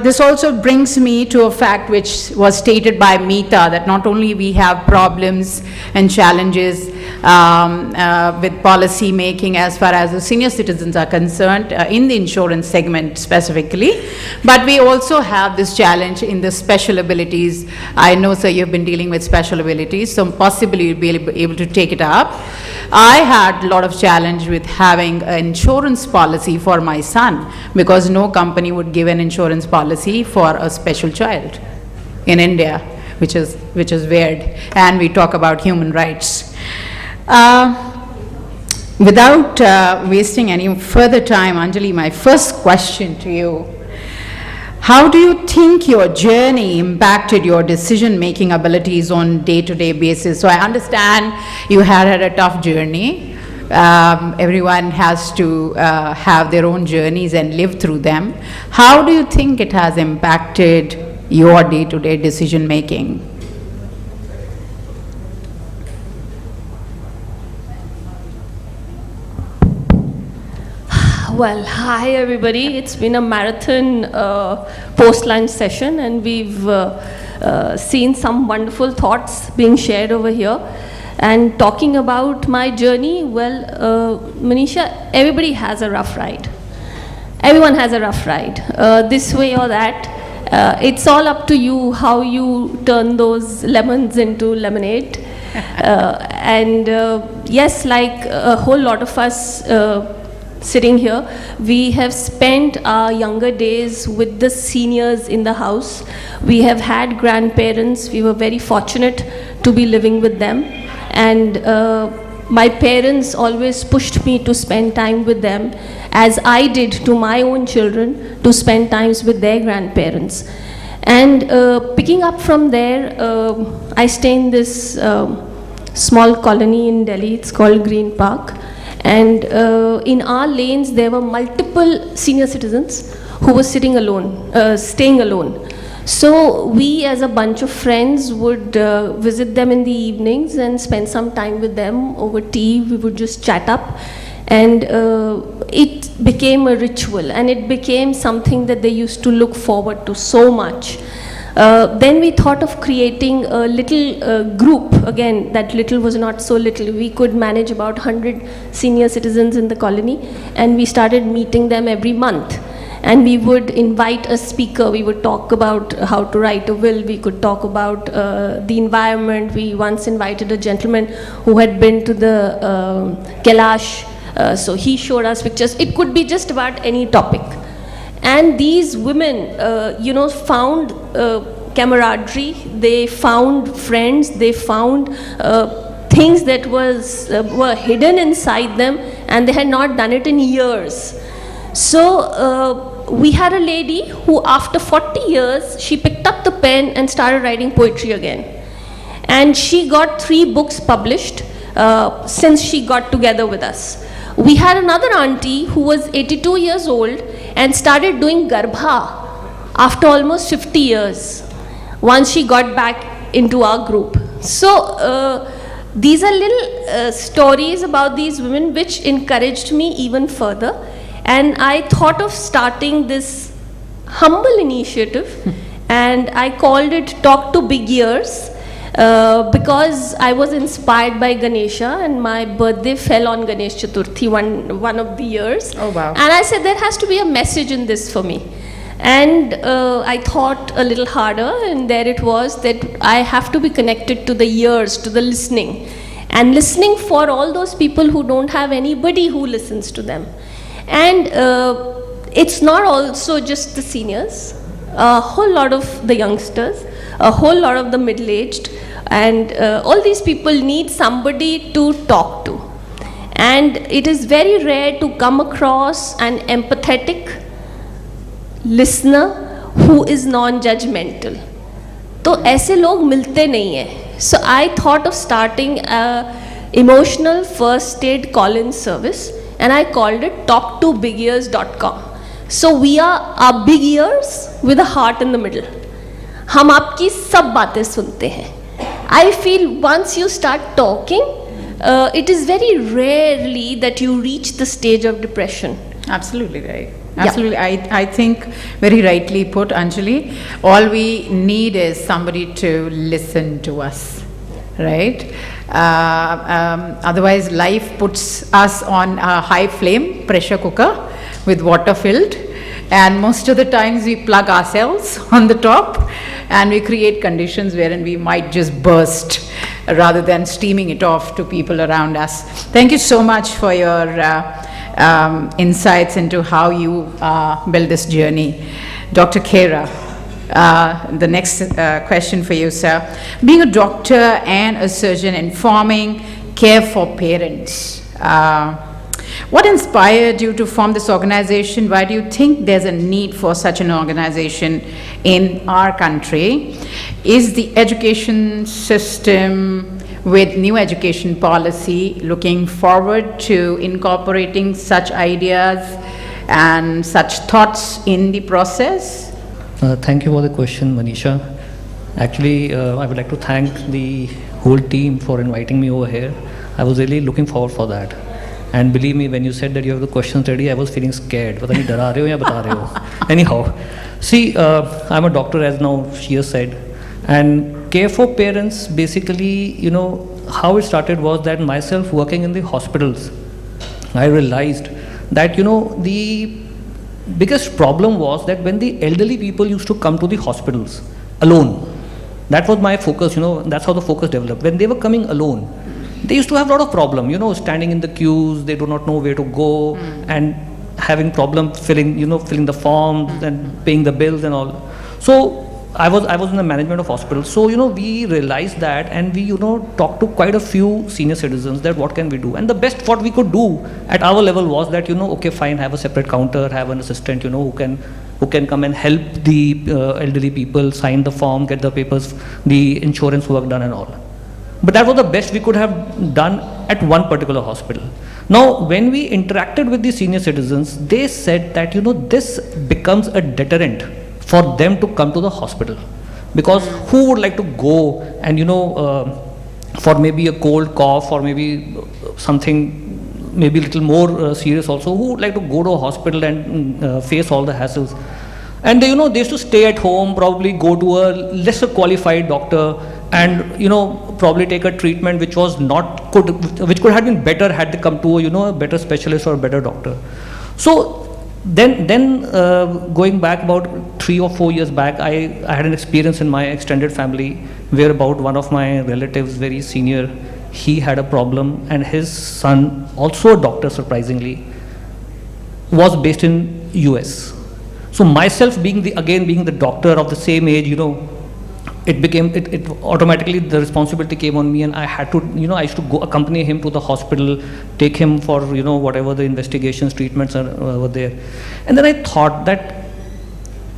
This also brings me to a fact which was stated by Meeta, that not only we have problems and challenges with policy making as far as the senior citizens are concerned in the insurance segment specifically, but we also have this challenge in the special abilities. I know, sir, you've been dealing with special abilities, so possibly you'll be able to take it up. I had a lot of challenge with having an insurance policy for my son, because no company would give an insurance policy for a special child in India, which is weird, and we talk about human rights. Without wasting any further time, Anjali, my first question to you: how do you think your journey impacted your decision-making abilities on day-to-day basis? So I understand you had a tough journey. Everyone has to have their own journeys and live through them. How do you think it has impacted your day-to-day decision-making? Well, hi everybody. It's been a marathon post-lunch session, and we've seen some wonderful thoughts being shared over here. And talking about my journey, well, Manisha, everybody has a rough ride. Everyone has a rough ride, this way or that. It's all up to you how you turn those lemons into lemonade. Yes, like a whole lot of us sitting here, we have spent our younger days with the seniors in the house. We have had grandparents. We were very fortunate to be living with them. And my parents always pushed me to spend time with them, as I did to my own children, to spend times with their grandparents. And picking up from there, I stay in this small colony in Delhi. It's called Green Park. And in our lanes, there were multiple senior citizens who were sitting alone, staying alone. So we, as a bunch of friends, would visit them in the evenings and spend some time with them over tea. We would just chat up. And it became a ritual, and it became something that they used to look forward to so much. Then we thought of creating a little group. Again, that little was not so little. We could manage about 100 senior citizens in the colony, and we started meeting them every month. And we would invite a speaker. We would talk about how to write a will. We could talk about the environment. We once invited a gentleman who had been to the Kailash. So he showed us pictures. It could be just about any topic. And these women, found camaraderie, they found friends, they found things that were hidden inside them, and they had not done it in years. So we had a lady who, after 40 years, she picked up the pen and started writing poetry again. And she got 3 books published since she got together with us. We had another auntie who was 82 years old and started doing garbha after almost 50 years, once she got back into our group. So these are little stories about these women which encouraged me even further. And I thought of starting this humble initiative and I called it Talk to Big Ears. Because I was inspired by Ganesha and my birthday fell on Ganesh Chaturthi one of the years. Oh wow. And I said there has to be a message in this for me. And I thought a little harder, and there it was that I have to be connected to the ears, to the listening. And listening for all those people who don't have anybody who listens to them. And it's not also just the seniors, a whole lot of the youngsters, a whole lot of the middle-aged, and all these people need somebody to talk to. And it is very rare to come across an empathetic listener who is non-judgmental. तो ऐसे लोग मिलते नहीं हैं. So I thought of starting a emotional first aid call-in service, and I called it talktobigears.com. So we are our big ears with a heart in the middle. हम आपकी सब बातें सुनते हैं. I feel once you start talking, it is very rarely that you reach the stage of depression. Absolutely right. Absolutely. I think very rightly put, Anjali. All we need is somebody to listen to us, right? Otherwise, life puts us on a high flame pressure cooker with water filled, and most of the times we plug ourselves on the top and we create conditions wherein we might just burst rather than steaming it off to people around us. Thank you so much for your insights into how you build this journey. Dr. Khera, the next question for you, sir. Being a doctor and a surgeon informing care for parents, what inspired you to form this organization? Why do you think there's a need for such an organization in our country? Is the education system with new education policy looking forward to incorporating such ideas and such thoughts in the process? Thank you for the question, Manisha. Actually, I would like to thank the whole team for inviting me over here. I was really looking forward for that. And believe me, when you said that you have the questions ready, I was feeling scared. पता नहीं डरा रहे हो या बता रहे हो. Anyhow, see, I'm a doctor, as now she has said, and care for parents, basically, you know, how it started was that myself working in the hospitals, I realized that, you know, the biggest problem was that when the elderly people used to come to the hospitals alone, that was my focus, you know, that's how the focus developed. When they were coming alone, they used to have a lot of problem, you know, standing in the queues, they do not know where to go, and having problem filling the forms and paying the bills and all. So I was in the management of hospitals. So, you know, we realized that, and we, you know, talked to quite a few senior citizens that what can we do. And the best what we could do at our level was that, you know, okay, fine, have a separate counter, have an assistant, you know, who can come and help the elderly people sign the form, get the papers, the insurance work done and all. But that was the best we could have done at one particular hospital. Now, when we interacted with the senior citizens, they said that, you know, this becomes a deterrent for them to come to the hospital. Because who would like to go and, you know, for maybe a cold cough or maybe something maybe a little more serious also, who would like to go to a hospital and face all the hassles? And they, you know, they used to stay at home, probably go to a lesser qualified doctor, and, you know, probably take a treatment which was which could have been better had they come to, you know, a better specialist or a better doctor. So then going back about 3 or 4 years back, I had an experience in my extended family where about one of my relatives, very senior, he had a problem, and his son, also a doctor surprisingly, was based in US. So myself being the doctor of the same age, you know, it automatically, the responsibility came on me, and I had to, you know, I used to go accompany him to the hospital, take him for, you know, whatever the investigations, treatments were there. And then I thought that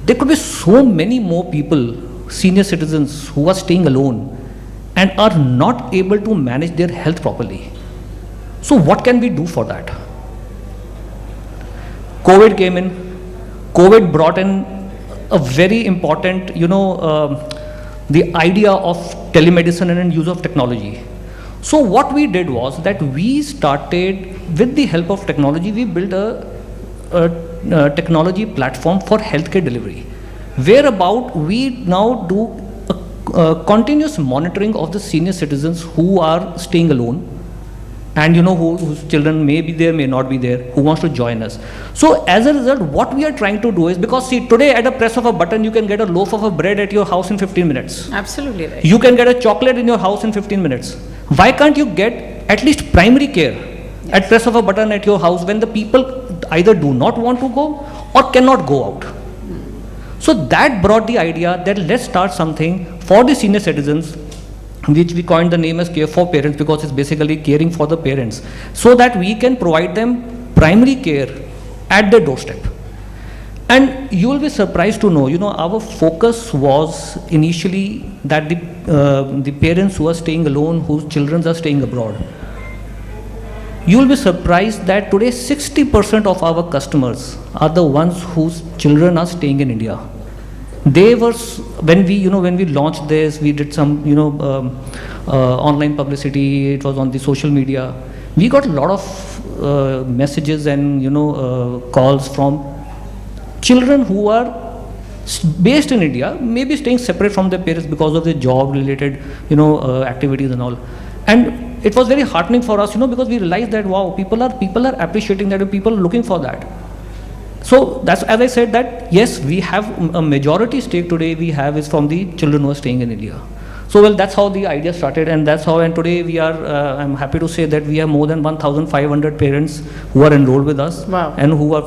there could be so many more people, senior citizens, who are staying alone and are not able to manage their health properly. So what can we do for that? COVID came in. COVID brought in a very important, you know, the idea of telemedicine and use of technology. So what we did was that we started, with the help of technology, we built a technology platform for healthcare delivery, whereabout we now do a continuous monitoring of the senior citizens who are staying alone, and whose children may be there, may not be there, who wants to join us. So as a result, what we are trying to do is, because see, today at a press of a button, you can get a loaf of a bread at your house in 15 minutes. Absolutely right. You can get a chocolate in your house in 15 minutes. Why can't you get at least primary care at press of a button at your house when the people either do not want to go or cannot go out? So that brought the idea that let's start something for the senior citizens, which we coined the name as Care for Parents, because it's basically caring for the parents, so that we can provide them primary care at their doorstep. And you will be surprised to know, our focus was initially that the parents who are staying alone, whose children are staying abroad. You will be surprised that today 60% of our customers are the ones whose children are staying in India. They were, when we launched this, we did some, online publicity, it was on the social media. We got a lot of messages and, calls from children who are based in India, maybe staying separate from their parents because of their job related, activities and all. And it was very heartening for us, because we realized that, wow, people are appreciating that, people are looking for that. So that's, as I said, that yes, we have a majority stake today we have is from the children who are staying in India. So well, that's how the idea started, and that's how, and today we are, I'm happy to say that we have more than 1,500 parents who are enrolled with us. Wow. And who are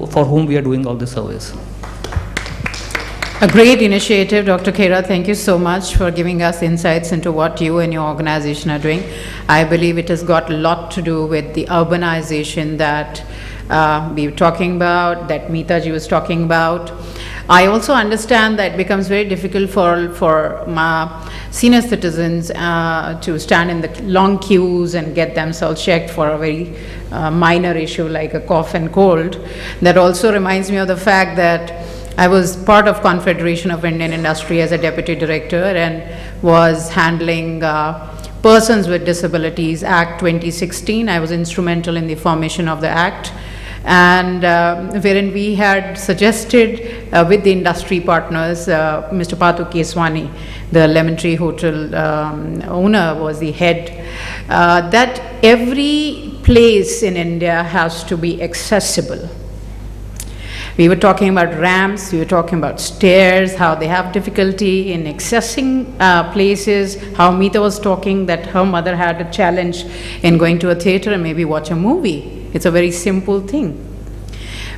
for whom we are doing all this service. A great initiative, Dr. Khera. Thank you so much for giving us insights into what you and your organization are doing. I believe it has got a lot to do with the urbanization that we were talking about, that Meeta ji was talking about. I also understand that it becomes very difficult for senior citizens to stand in the long queues and get themselves checked for a very minor issue like a cough and cold. That also reminds me of the fact that I was part of Confederation of Indian Industry as a deputy director and was handling Persons with Disabilities Act 2016. I was instrumental in the formation of the act, and wherein we had suggested with the industry partners, Mr. Patu Keswani, the Lemon Tree Hotel owner, was the head, that every place in India has to be accessible. We were talking about ramps, we were talking about stairs, how they have difficulty in accessing places, how Meeta was talking that her mother had a challenge in going to a theater and maybe watch a movie. It's a very simple thing.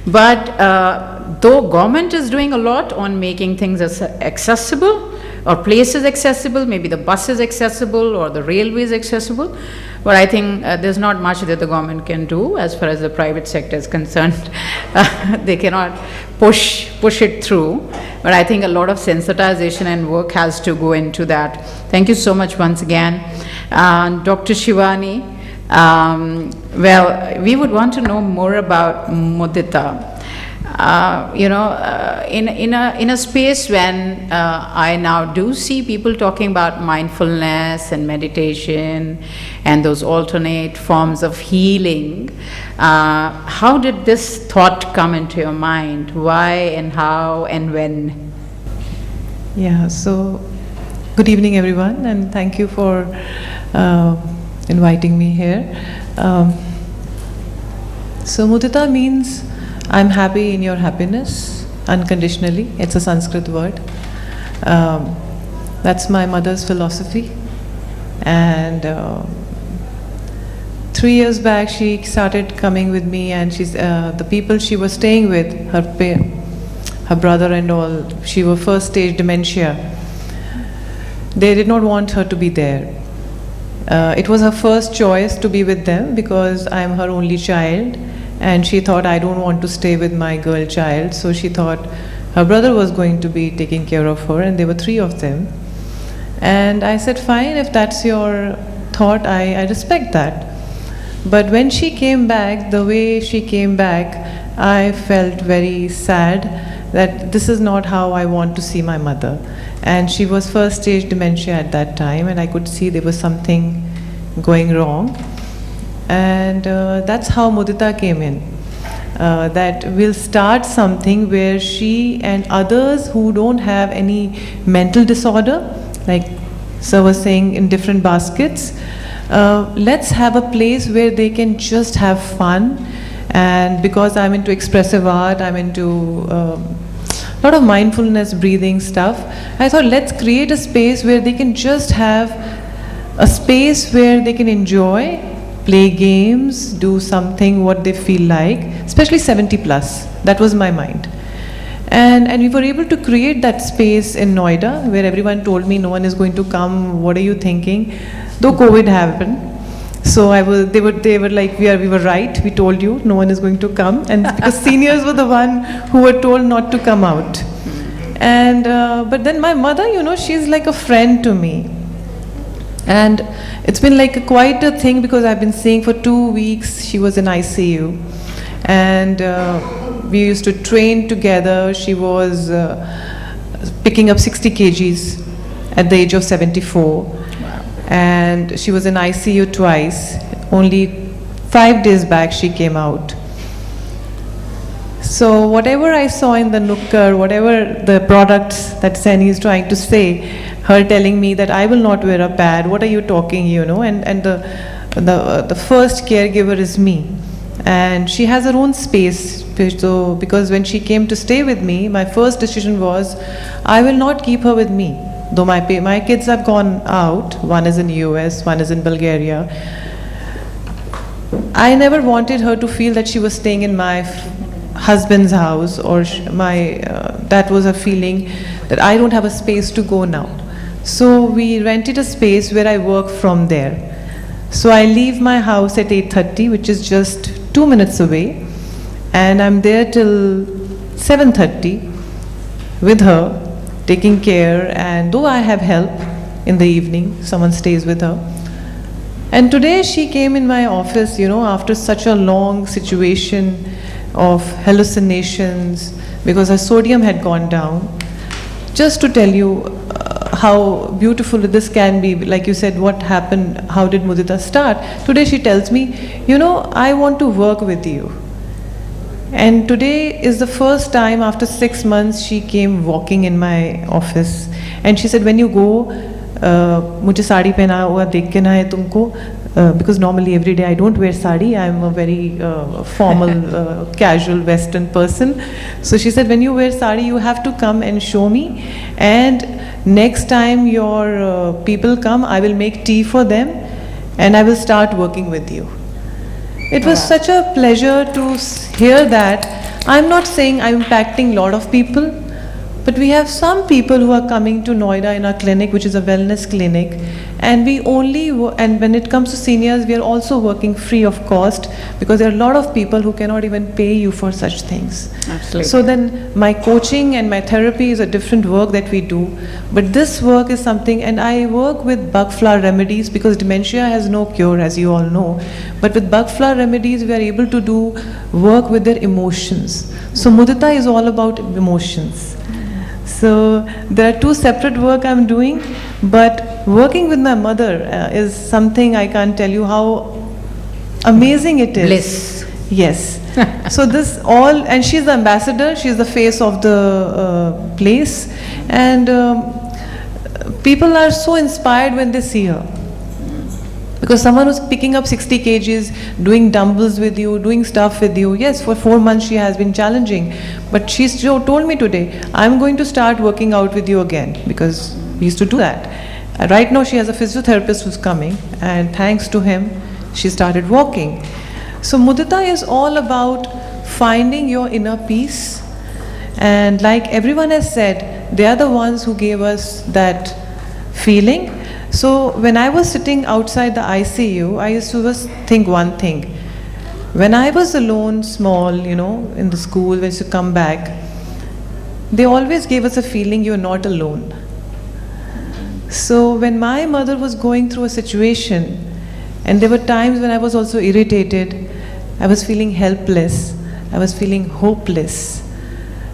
But though government is doing a lot on making things accessible, or places accessible, maybe the bus is accessible or the railway is accessible, but I think there's not much that the government can do as far as the private sector is concerned. They cannot push it through, but I think a lot of sensitization and work has to go into that. Thank you so much once again. Dr. Shivani, well, we would want to know more about Mudita. In a space when I now do see people talking about mindfulness and meditation and those alternate forms of healing, how did this thought come into your mind? Why and how and when? Yeah, so good evening everyone, and thank you for inviting me here. So Mudita means I'm happy in your happiness, unconditionally. It's a Sanskrit word. That's my mother's philosophy. And 3 years back, she started coming with me, and she's the people she was staying with, her brother and all, she was first stage dementia. They did not want her to be there. It was her first choice to be with them because I'm her only child. And she thought, I don't want to stay with my girl child. So she thought her brother was going to be taking care of her, and there were 3 of them. And I said, fine, if that's your thought, I respect that. But when she came back, the way she came back, I felt very sad that this is not how I want to see my mother. And she was first stage dementia at that time, and I could see there was something going wrong. And that's how Mudita came in. That we'll start something where she and others who don't have any mental disorder, like Sir was saying, in different baskets, let's have a place where they can just have fun. And because I'm into expressive art, I'm into a lot of mindfulness, breathing stuff, I thought let's create a space where they can just have a space where they can enjoy, play games, do something what they feel like, especially 70 plus. That was my mind. And we were able to create that space in Noida where everyone told me no one is going to come, what are you thinking? Though COVID happened. So they were like, we were right, we told you no one is going to come. And because seniors were the one who were told not to come out. And but then my mother, she's like a friend to me. And it's been like quite a thing because I've been seeing for 2 weeks, she was in ICU. And we used to train together. She was picking up 60 kgs at the age of 74. Wow. And she was in ICU twice. Only 5 days back she came out. So whatever I saw in the Nukkar, whatever the products that Sani is trying to say, her telling me that I will not wear a pad, what are you talking, and the first caregiver is me. And she has her own space. So because when she came to stay with me, my first decision was, I will not keep her with me. Though my kids have gone out, one is in US, one is in Bulgaria. I never wanted her to feel that she was staying in my husband's house, or that was a feeling that I don't have a space to go now. So we rented a space where I work from there. So I leave my house at 8:30, which is just 2 minutes away, and I'm there till 7:30 with her, taking care. And though I have help in the evening, someone stays with her. And today she came in my office, after such a long situation of hallucinations because her sodium had gone down. Just to tell you how beautiful this can be, like you said, what happened, how did Mudita start? Today she tells me, I want to work with you. And today is the first time after 6 months she came walking in my office. And she said, when you go, मुझे साड़ी पहना हुआ देख के ना है तुमको, because normally every day I don't wear sari, I'm a very formal, casual Western person. So she said, when you wear sari, you have to come and show me. And next time your people come, I will make tea for them and I will start working with you. It was such a pleasure to hear that. I'm not saying I'm impacting a lot of people, but we have some people who are coming to Noida in our clinic, which is a wellness clinic, and and when it comes to seniors, we are also working free of cost because there are a lot of people who cannot even pay you for such things. Absolutely. So then my coaching and my therapy is a different work that we do, but this work is something, and I work with bug flower remedies because dementia has no cure, as you all know, but with bug flower remedies we are able to do work with their emotions. So Mudita is all about emotions. So there are 2 separate work I'm doing, but working with my mother is something I can't tell you how amazing it is. Bliss. Yes. So this all, and she's the ambassador, she's the face of the place, and people are so inspired when they see her. Because someone who's picking up 60 kgs, doing dumbbells with you, doing stuff with you, yes, for 4 months she has been challenging. But she's told me today, I'm going to start working out with you again, because we used to do that. Right now she has a physiotherapist who's coming, and thanks to him, she started walking. So Mudita is all about finding your inner peace. And like everyone has said, they are the ones who gave us that feeling. So when I was sitting outside the ICU, I used to just think one thing. When I was alone, small, in the school, when I used to come back, they always gave us a feeling you're not alone. So when my mother was going through a situation, and there were times when I was also irritated, I was feeling helpless, I was feeling hopeless.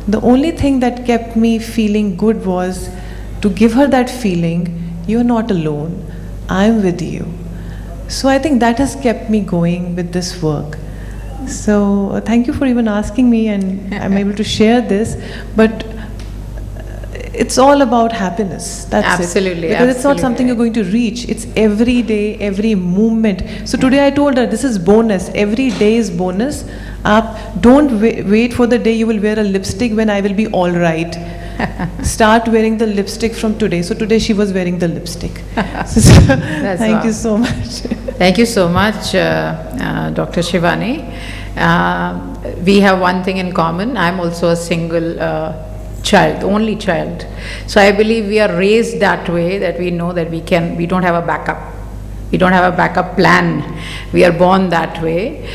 The only thing that kept me feeling good was to give her that feeling, you're not alone, I'm with you. So I think that has kept me going with this work. So thank you for even asking me, and I'm able to share this. But it's all about happiness. That's Absolutely, it. Because it's not absolutely. something you're going to reach. It's every day, every movement. So today I told her, this is bonus. Every day is bonus. Don't wait for the day you will wear a lipstick when I will be all right. Start wearing the lipstick from today. So today she was wearing the lipstick. Thank you so much. Thank you so much, Dr. Shivani. We have one thing in common. I'm also a single child, only child. So I believe we are raised that way, that we know that we don't have a backup. We don't have a backup plan. We are born that way.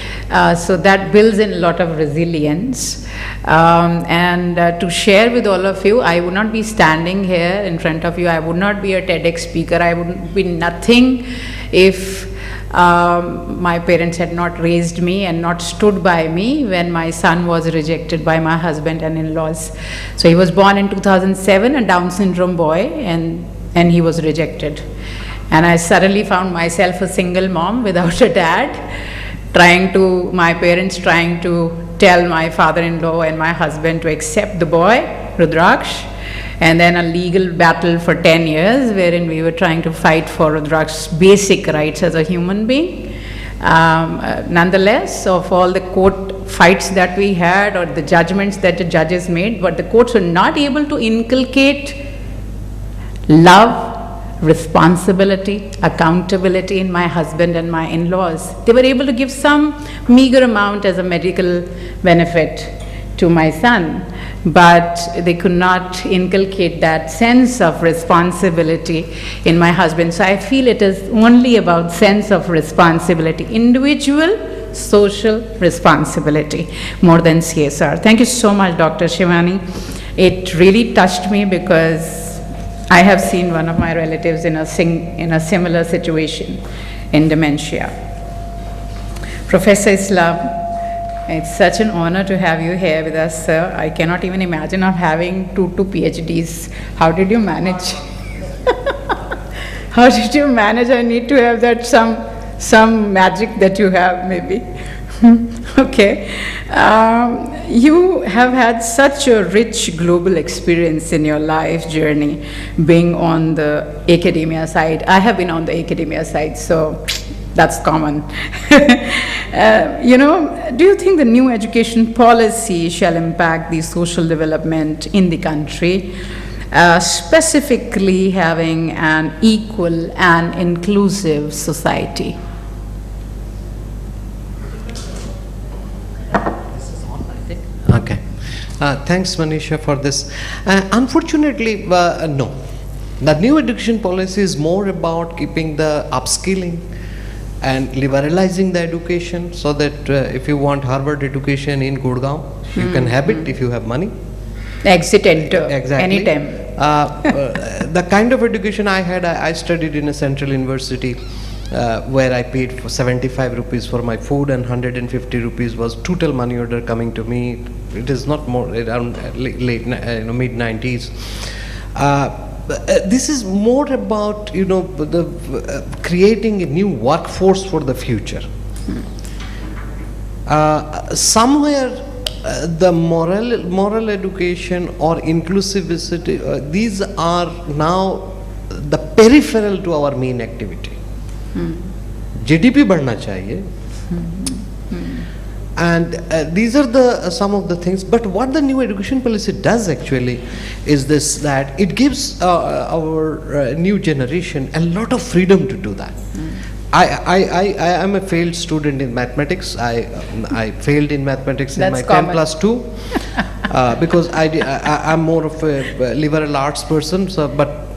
So that builds in a lot of resilience. And to share with all of you, I would not be standing here in front of you. I would not be a TEDx speaker. I would be nothing if my parents had not raised me and not stood by me when my son was rejected by my husband and in-laws. So he was born in 2007, a Down syndrome boy, and he was rejected. And I suddenly found myself a single mom without a dad, my parents trying to tell my father-in-law and my husband to accept the boy, Rudraksh, and then a legal battle for 10 years wherein we were trying to fight for Rudraksh's basic rights as a human being. Nonetheless, of all the court fights that we had or the judgments that the judges made, but the courts were not able to inculcate love, responsibility, accountability in my husband and my in-laws. They were able to give some meager amount as a medical benefit to my son, but they could not inculcate that sense of responsibility in my husband. So I feel it is only about sense of responsibility, individual social responsibility, more than CSR. Thank you so much, Dr. Shivani. It really touched me because I have seen one of my relatives in a similar situation in dementia. Professor Islam, it's such an honor to have you here with us, sir. I cannot even imagine of having two PhDs. How did you manage? How did you manage? I need to have that some magic that you have, maybe. Okay. You have had such a rich global experience in your life journey, being on the academia side. I have been on the academia side, so that's common. Do you think the new education policy shall impact the social development in the country, specifically having an equal and inclusive society? Okay. Thanks, Manisha, for this. Unfortunately, no. The new education policy is more about keeping the upskilling and liberalizing the education so that if you want Harvard education in Gurgaon, you can have it if you have money. Exit enter Exactly. anytime. The kind of education I had, I studied in a central university where I paid for 75 rupees for my food and 150 rupees was total money order coming to me. It is not more, around mid 90s. This is more about creating a new workforce for the future. Somewhere the moral education or inclusivity, these are now the peripheral to our main activity. GDP बढ़ना चाहिए, and these are some of the things. But what the new education policy does actually is this, that it gives our new generation a lot of freedom to do that. I am a failed student in mathematics. I failed in mathematics in my 10+2 because I'm more of a liberal arts person. So, but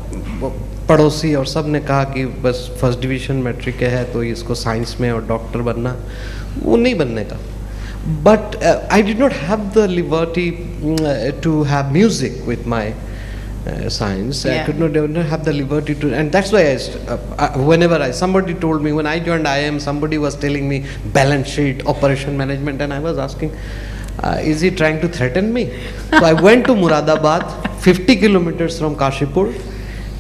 पड़ोसी और सब ने कहा कि बस first division matric के है तो इसको साइंस में और डॉक्टर बनना, वो नहीं बनने का. But I did not have the liberty to have music with my science. Yeah. I could not have the liberty to, and that's why whenever somebody told me when I joined IIM, somebody was telling me balance sheet, operation management, and I was asking, is he trying to threaten me? So I went to Muradabad, 50 kilometers from Kashipur,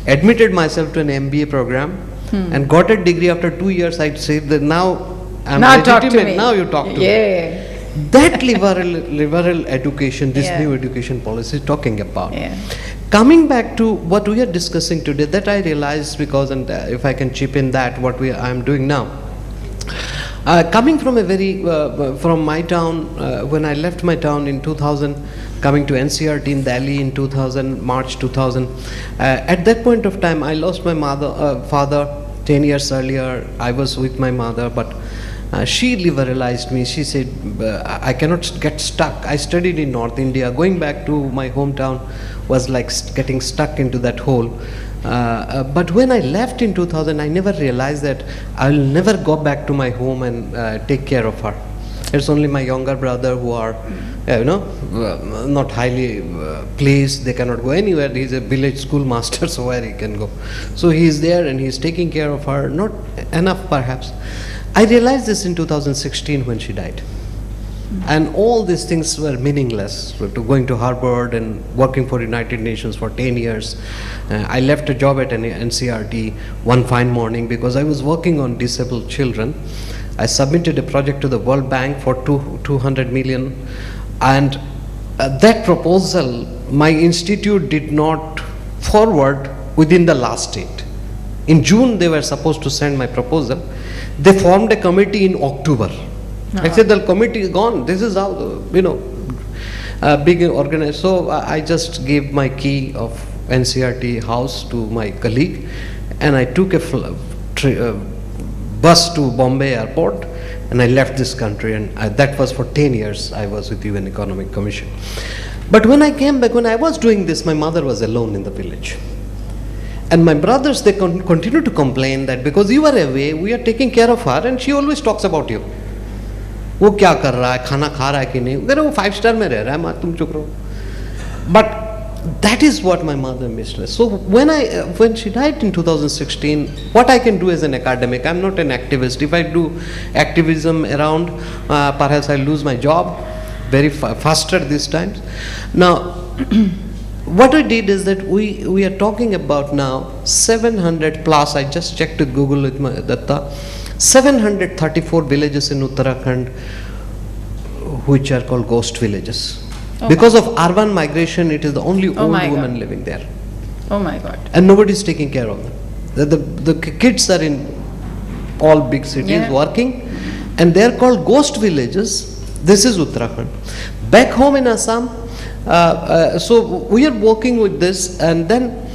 admitted myself to an MBA program, and got a degree after 2 years, I'd say that now I'm Now talk to legitimate, me. now you talk to me. Yeah. That liberal education, this Yeah. new education policy is talking about. Yeah. Coming back to what we are discussing today, that I realized because, and if I can chip in that, what I'm doing now. Coming from a very, from my town, when I left my town in 2000, coming to NCRT in Delhi in 2000, March 2000, at that point of time, I lost my father 10 years earlier. I was with my mother, but she liberalized me. She said, I cannot get stuck. I studied in North India. Going back to my hometown was like getting stuck into that hole. But when I left in 2000, I never realized that I'll never go back to my home and take care of her. It's only my younger brother who are, not highly placed. They cannot go anywhere. He's a village schoolmaster, so where he can go? So he's there and he's taking care of her. Not enough, perhaps. I realized this in 2016 when she died. And all these things were meaningless. Going to Harvard and working for United Nations for 10 years. I left a job at NCRT one fine morning because I was working on disabled children. I submitted a project to the World Bank for 200 million. And that proposal, my institute did not forward within the last date. In June, they were supposed to send my proposal. They formed a committee in October. I said, the committee is gone. This is how, big organized. So I just gave my key of NCRT house to my colleague, and I took a bus to Bombay airport, and I left this country. And that was for 10 years I was with UN Economic Commission. But when I came back, when I was doing this, my mother was alone in the village. And my brothers, they continue to complain that because you are away, we are taking care of her, and she always talks about you. वो क्या कर रहा है, खाना खा रहा है कि नहीं, अरे वो 5 स्टार में रह रहा है, माँ तुम चुप रहो. But that is what my mother missed. So when she died in 2016, what I can do as an academic, I'm not an activist. If I do activism around, perhaps I lose my job very faster these times. Now, what we did is that we are talking about now 700 plus, I just checked with Google with my data, 734 villages in Uttarakhand which are called ghost villages. Because of urban migration, it is the only old woman living there. Oh my God. And nobody is taking care of them. The kids are in all big cities working, and they are called ghost villages. This is Uttarakhand. Back home in Assam, so we are working with this, and then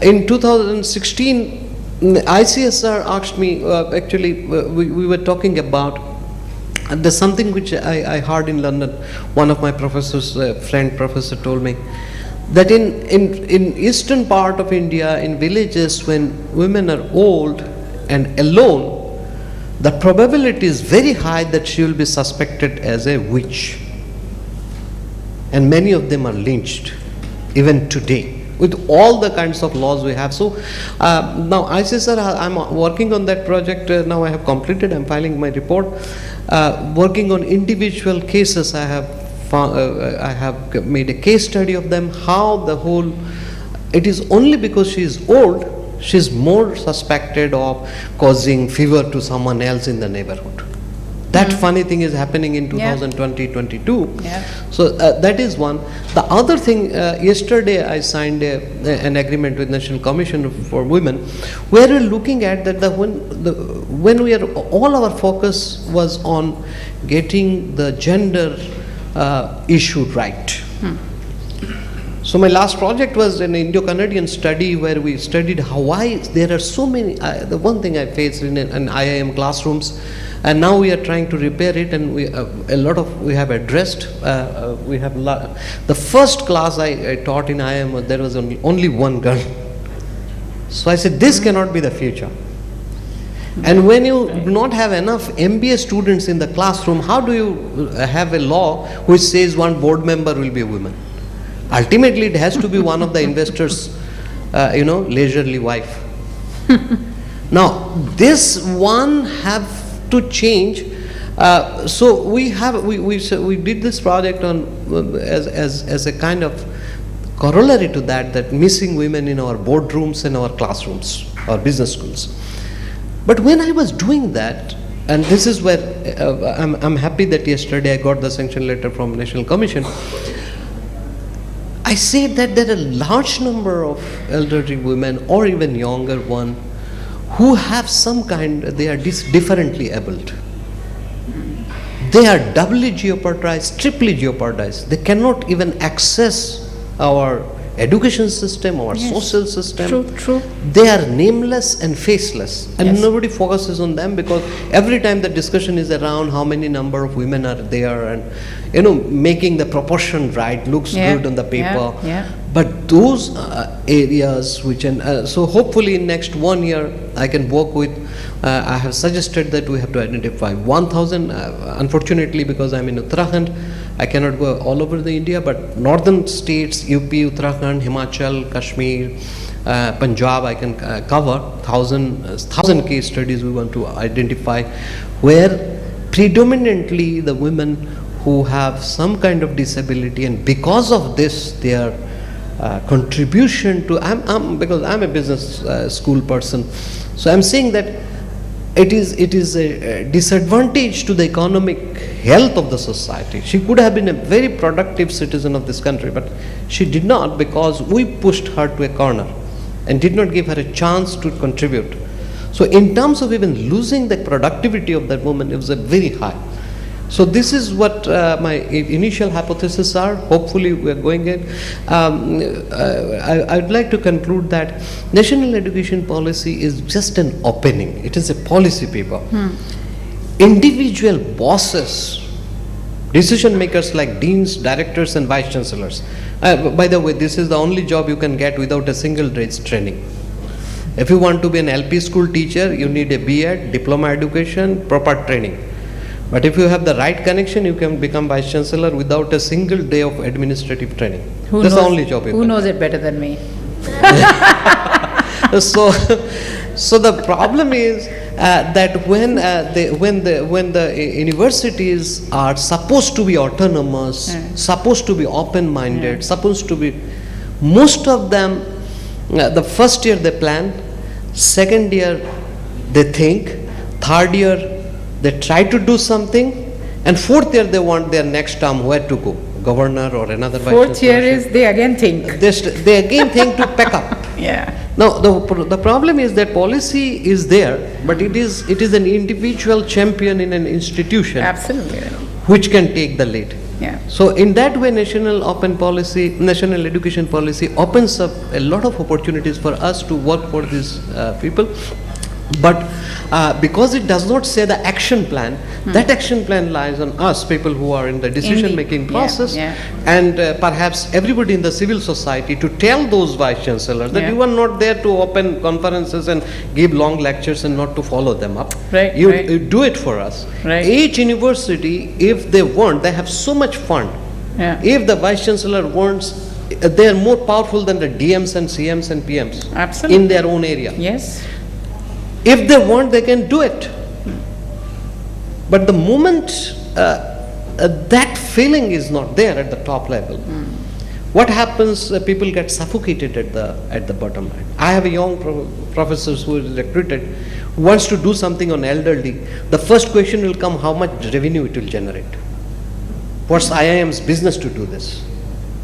in 2016, ICSR asked me, we were talking about, there's something which I heard in London. One of my professors, friend professor, told me that in eastern part of India, in villages, when women are old and alone, the probability is very high that she will be suspected as a witch. And many of them are lynched, even today, with all the kinds of laws we have. So now ICSR, I'm working on that project. Now I have completed, I'm filing my report. Working on individual cases, I have made a case study of them, how the whole, it is only because she is old, she is more suspected of causing fever to someone else in the neighborhood. That funny thing is happening in 2020-22. So that is one. The other thing, yesterday I signed an agreement with National Commission for Women, where we're looking at that when we are, all our focus was on getting the gender issue right. So my last project was an Indo-Canadian study where we studied why there are so many, the one thing I faced in IIM classrooms, and now we are trying to repair it, and we have addressed, we have the first class I taught in IIM, there was only one girl. So I said, this cannot be the future. And when you do not have enough MBA students in the classroom, how do you have a law which says one board member will be a woman? Ultimately, it has to be one of the investors, leisurely wife. Now, this one have to change. So we did this project on as a kind of corollary to that missing women in our boardrooms and our classrooms. or business schools. But when I was doing that, and this is where I'm happy that yesterday I got the sanction letter from National Commission, I said that there are a large number of elderly women or even younger one who have some kind, they are differently abled. They are doubly jeopardized, triply jeopardized. They cannot even access our education system, our social system. True. They are nameless and faceless, and Yes. nobody focuses on them, because every time the discussion is around how many number of women are there, and making the proportion right, looks good on the paper. Yeah. But those areas which, so hopefully in next 1 year I can work with, I have suggested that we have to identify 1,000, unfortunately because I'm in Uttarakhand, I cannot go all over the India, but northern states, UP, Uttarakhand, Himachal, Kashmir, Punjab, I can cover 1,000 case studies we want to identify, where predominantly the women who have some kind of disability, and because of this their contribution to, because I'm a business school person, so I'm saying that it is a disadvantage to the economic health of the society. She could have been a very productive citizen of this country, but she did not, because we pushed her to a corner and did not give her a chance to contribute. So in terms of even losing the productivity of that woman, it was a very high. So this is what my initial hypotheses are. Hopefully we are going in. I would like to conclude that national education policy is just an opening. It is a policy paper. Individual bosses, decision makers like deans, directors and vice chancellors. By the way, this is the only job you can get without a single day's training. If you want to be an LP school teacher, you need a B.Ed, diploma education, proper training. But if you have the right connection, you can become vice chancellor without a single day of administrative training. That's the only job you Who can. knows it better than me? So the problem is that when the universities are supposed to be autonomous, supposed to be open-minded, supposed to be, most of them, the first year they plan, second year they think, third year they try to do something, and fourth year they want their next term where to go, governor or another vice Fourth year chancellorship. is they again think. They again think to pack up. Yeah. Now the problem is that policy is there, but it is an individual champion in an institution. Absolutely. Which can take the lead. Yeah. So in that way, national education policy opens up a lot of opportunities for us to work for these people. But because it does not say the action plan, that action plan lies on us, people who are in the decision making process, and perhaps everybody in the civil society, to tell those vice chancellors that you are not there to open conferences and give long lectures and not to follow them up. Right, You do it for us. Right. Each university, if they want, they have so much fund. Yeah. If the vice chancellor wants, they are more powerful than the DMs and CMs and PMs. Absolutely. In their own area. Yes. If they want, they can do it. But the moment that feeling is not there at the top level, what happens? People get suffocated at the bottom line. I have a young professor who is recruited, who wants to do something on elderly. The first question will come: how much revenue it will generate? What's IIM's business to do this?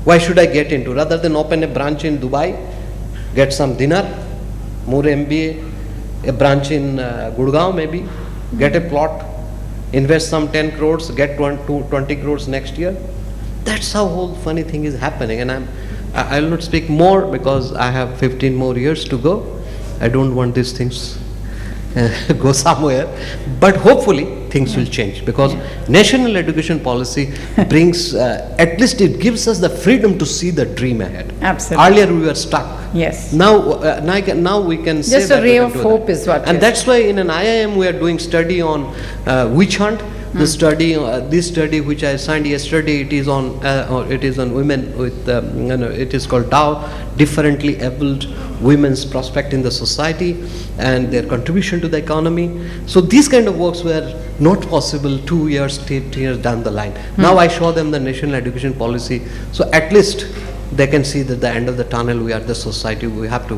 Why should I get into? Rather than open a branch in Dubai, get some dinar, more MBA. A branch in Gurgaon maybe, get a plot, invest some 10 crores, get 20 crores next year. That's how whole funny thing is happening. And I will not speak more because I have 15 more years to go. I don't want these things go somewhere. But hopefully things will change, because national education policy brings, at least it gives us the freedom to see the dream ahead. Absolutely. Earlier we were stuck. Yes. Now we can say Just that a we ray can of do hope that. is what And is. that's why in an IIM we are doing study on witch hunt. The study, this study which I signed yesterday, it is on women with, it is called DAO, differently abled women's prospect in the society and their contribution to the economy. So these kind of works were not possible 2 years, 10 years down the line. Now I show them the national education policy, so at least they can see that the end of the tunnel, we are the society, we have to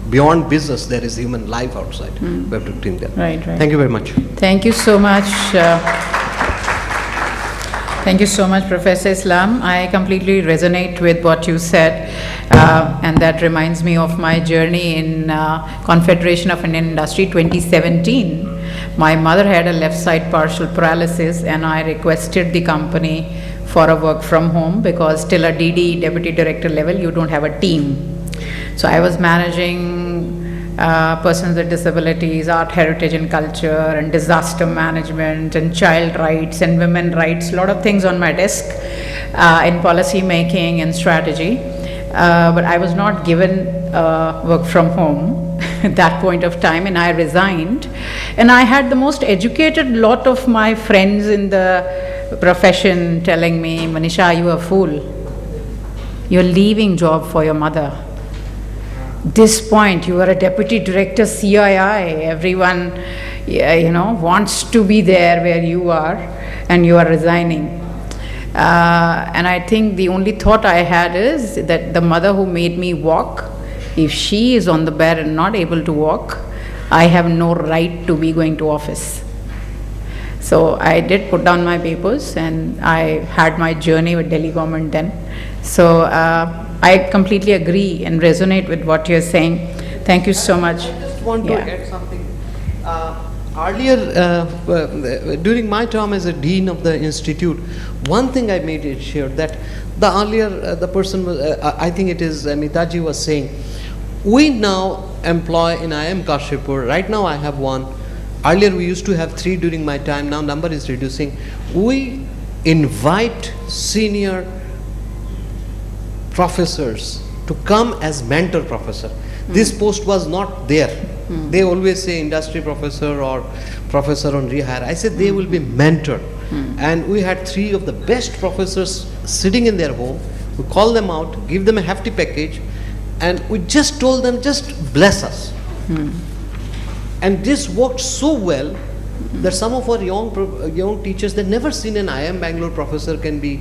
beyond business, there is human life outside. We have to think that. Right, right. Thank you very much. Thank you so much. Thank you so much, Professor Islam. I completely resonate with what you said, and that reminds me of my journey in Confederation of Indian Industry 2017. My mother had a left side partial paralysis, and I requested the company for a work from home because till a DD, Deputy Director level, you don't have a team. So I was managing persons with disabilities, art, heritage and culture, and disaster management, and child rights, and women rights, a lot of things on my desk in policy making and strategy. But I was not given work from home at that point of time, and I resigned. And I had the most educated lot of my friends in the profession telling me, Manisha, you are a fool. You're leaving job for your mother. This point, you are a deputy director CII, everyone wants to be there where you are, and you are resigning. And I think the only thought I had is that the mother who made me walk, if she is on the bed and not able to walk, I have no right to be going to office. So I did put down my papers, and I had my journey with Delhi government then. So I completely agree and resonate with what you're saying. Thank you so much. I just want to add something. Earlier, during my term as a dean of the institute, one thing I made it sure that the earlier the person was, I think it is Mitaji was saying, we now employ in IIM Kashipur. Right now I have one. Earlier we used to have 3 during my time. Now number is reducing. We invite senior professors to come as mentor professor. This post was not there. They always say industry professor or professor on rehire. I said they will be mentored. And we had 3 of the best professors sitting in their home. We called them out, give them a hefty package, and we just told them, just bless us. And this worked so well that some of our young teachers, they've never seen an IIM Bangalore professor can be.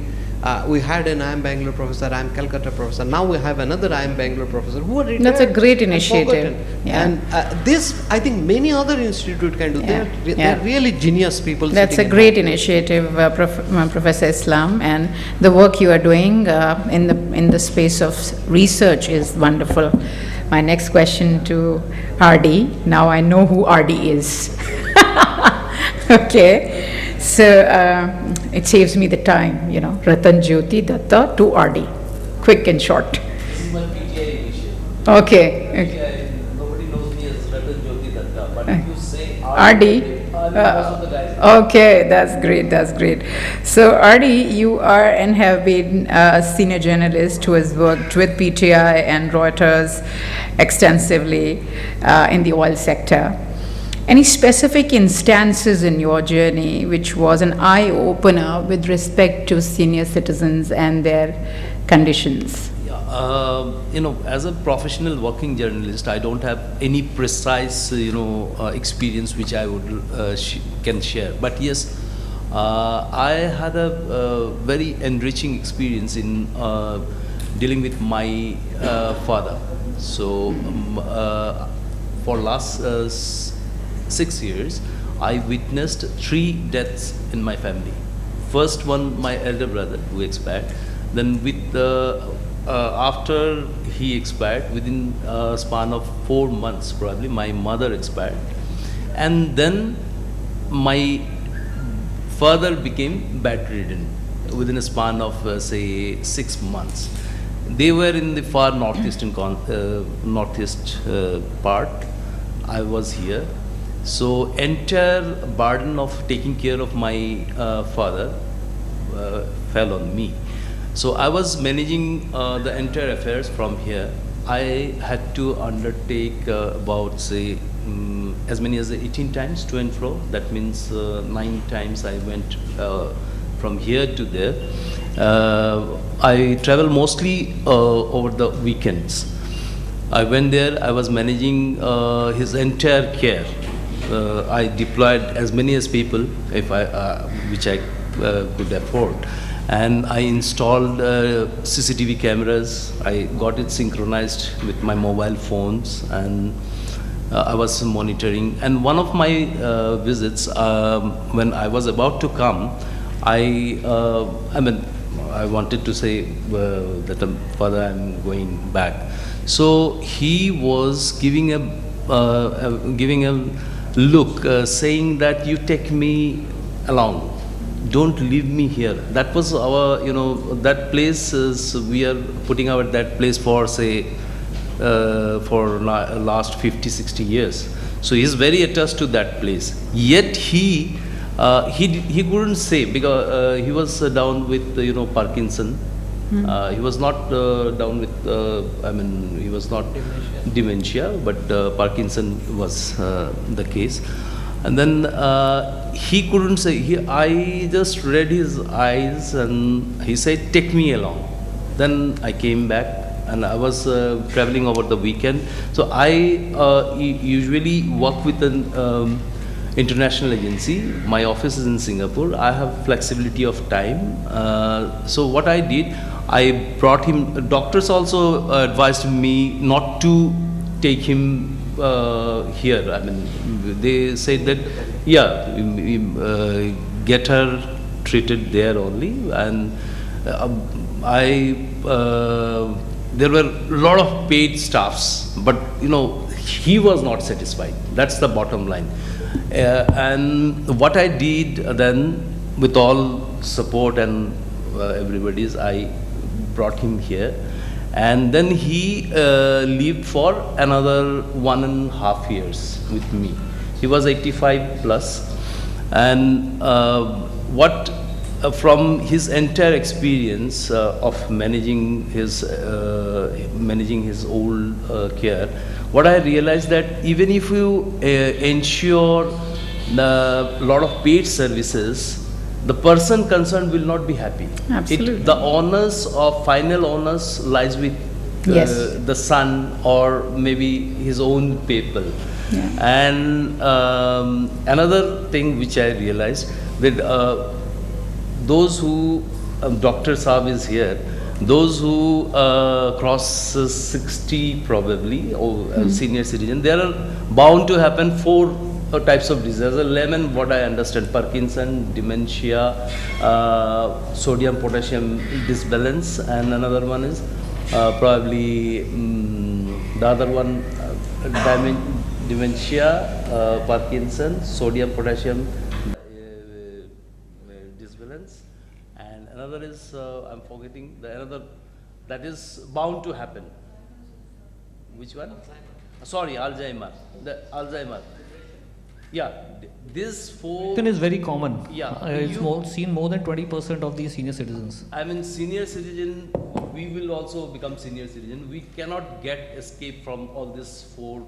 We had an IIM Bangalore professor, IIM Calcutta professor. Now we have another IIM Bangalore professor who are retired. That's a great initiative. Yeah. And this, I think, many other institutes can do. They're really genius people. That's a great initiative, Professor Islam, and the work you are doing in the space of research is wonderful. My next question to RD. Now I know who RD is. Okay, so it saves me the time, Ratan Jyoti Datta to RD. Quick and short. This is my PTI initiative. Okay. Nobody knows me as Ratan Jyoti Datta, but if you say RD. Okay, that's great. So RD, you are and have been a senior journalist who has worked with PTI and Reuters extensively in the oil sector. Any specific instances in your journey which was an eye-opener with respect to senior citizens and their conditions? As a professional working journalist, I don't have any precise, experience which I would can share. But yes, I had a very enriching experience in dealing with my father. So for last 6 years, I witnessed 3 deaths in my family. First one, my elder brother who expired. Then with after he expired, within a span of 4 months probably, my mother expired. And then my father became bedridden within a span of say 6 months. They were in the far northeastern northeast part. I was here. So entire burden of taking care of my father fell on me. So I was managing the entire affairs from here. I had to undertake about say as many as 18 times to and fro. That means 9 times I went from here to there. I travel mostly over the weekends. I went there, I was managing his entire care. I deployed as many as people if which I could afford. and I installed CCTV cameras. I got it synchronized with my mobile phones, and I was monitoring. And one of my visits, when I was about to come, I wanted to say that Father, I'm going back. So he was giving a look, saying that you take me along. Don't leave me here. That was our, that place is, we are putting out that place for, say, for last 50, 60 years. So he's very attached to that place. Yet he couldn't say, because he was down with, Parkinson. He was not down with, he was not dementia, but Parkinson was the case. And then he couldn't say, I just read his eyes and he said, take me along. Then I came back and I was traveling over the weekend. So I usually work with an international agency. My office is in Singapore. I have flexibility of time. So what I did, I brought him, doctors also advised me not to take him here. They said that, get her treated there only. And there were a lot of paid staffs, but he was not satisfied. That's the bottom line. And what I did then, with all support and everybody's, I brought him here. And then he lived for another 1.5 years with me. He was 85 plus. And from his entire experience of managing his old care, what I realized that even if you ensure a lot of paid services, the person concerned will not be happy. Absolutely. The final onus lies with the son or maybe his own people. Yeah. And another thing which I realized, that those who, Dr. Saab is here, those who cross 60 probably, or senior citizen, there are bound to happen 4 types of diseases. Lemon, what I understand, Parkinson, dementia, sodium potassium disbalance, and another one is probably the other one, dementia, Parkinson, sodium potassium disbalance, and another is I'm forgetting the another that is bound to happen. Which one? Sorry, Alzheimer. The Alzheimer. Yeah, this 4. It is very common. Yeah, It's seen more than 20% of these senior citizens. Senior citizen, we will also become senior citizen. We cannot get escape from all these 4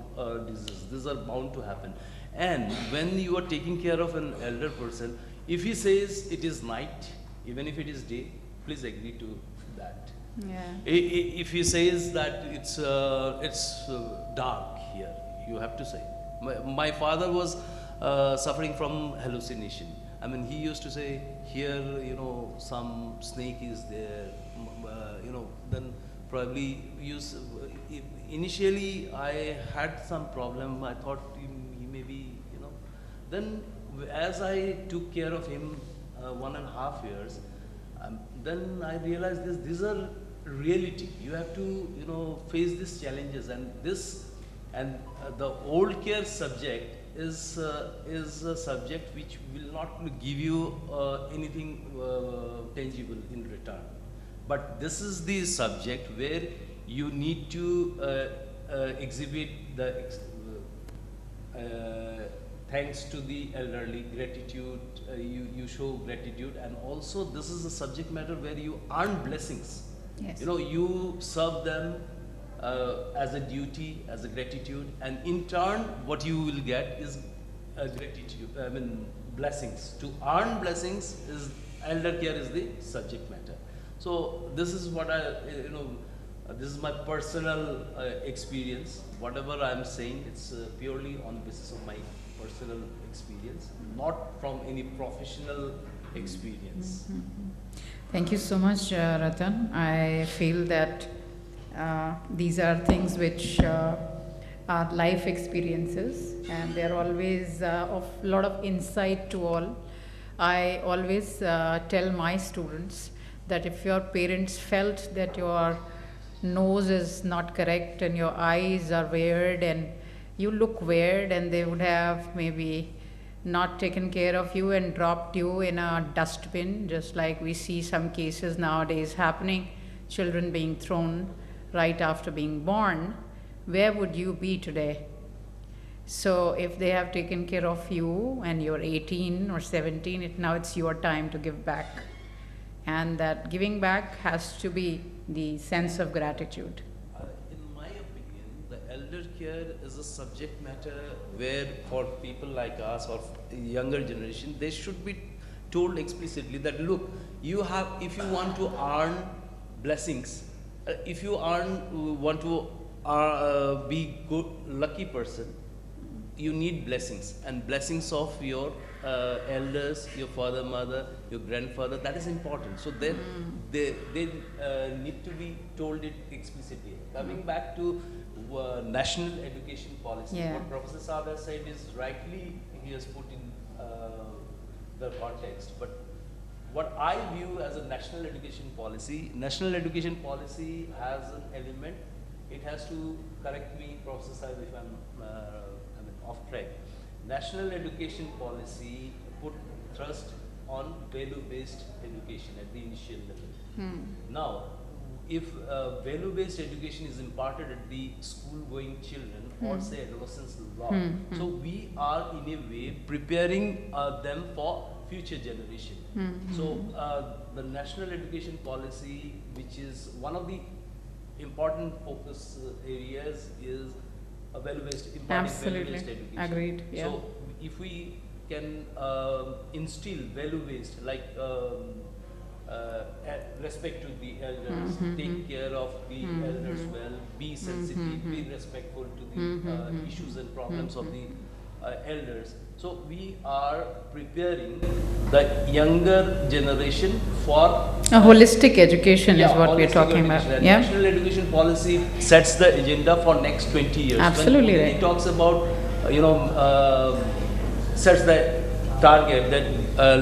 diseases. These are bound to happen. And when you are taking care of an elder person, if he says it is night, even if it is day, please agree to that. Yeah. If he says that it's dark here, you have to say. My father was suffering from hallucination. He used to say, here, some snake is there, then probably initially I had some problem. I thought he may be, then as I took care of him 1.5 years, then I realized these are reality. You have to, face these challenges, and the old care subject is a subject which will not give you anything tangible in return. But this is the subject where you need to exhibit the thanks to the elderly, gratitude, you show gratitude, and also this is a subject matter where you earn blessings. Yes. You serve them as a duty, as a gratitude, and in turn what you will get is gratitude, blessings. To earn blessings is elder care is the subject matter. So this is what this is my personal experience. Whatever I am saying, it's purely on the basis of my personal experience, not from any professional experience. Thank you so much, Ratan. I feel that these are things which are life experiences, and they are always of lot of insight to all. I always tell my students that if your parents felt that your nose is not correct and your eyes are weird and you look weird, and they would have maybe not taken care of you and dropped you in a dustbin, just like we see some cases nowadays happening, children being thrown right after being born, where would you be today? So if they have taken care of you and you're 18 or 17, now it's your time to give back. And that giving back has to be the sense of gratitude. In my opinion, the elder care is a subject matter where for people like us or younger generation, they should be told explicitly that look, you have, if you want to earn blessings, if you want to be good, lucky person, you need blessings, and blessings of your elders, your father, mother, your grandfather, that is important. So then they need to be told it explicitly. Coming back to national education policy, what Professor Saab has said is rightly, he has put in the context, but what I view as a national education policy has an element, it has to, correct me, Professor Saab, if I'm off track. National education policy put thrust on value-based education at the initial level. Now, if value-based education is imparted at the school-going children or say adolescents lot, so we are in a way preparing them for future generation. So the national education policy, which is one of the important focus areas, is a value-based, value-based education. Agreed. Yeah. So if we can instill value-based, like respect to the elders, take care of the elders well, be sensitive, be respectful to the issues and problems of the elders. So we are preparing the younger generation for a holistic education is what we are talking about. Yeah. National education policy sets the agenda for next 20 years. Absolutely when right. He talks about, sets the target that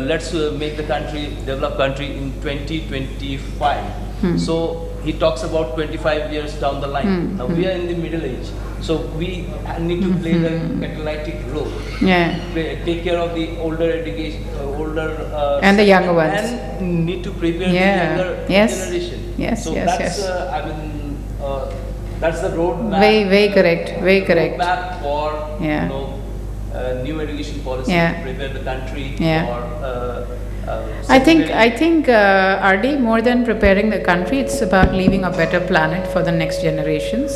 let's make the country, develop country in 2025. So he talks about 25 years down the line. Now we are in the middle age. So we need to play the catalytic role. Yeah. Take care of the older education, and the younger ones. And need to prepare the younger generation. Yes, so yes, that's, yes. That's the roadmap. Very correct. Very correct. Roadmap for new education policy to prepare the country for. I think RD, more than preparing the country, it's about leaving a better planet for the next generations.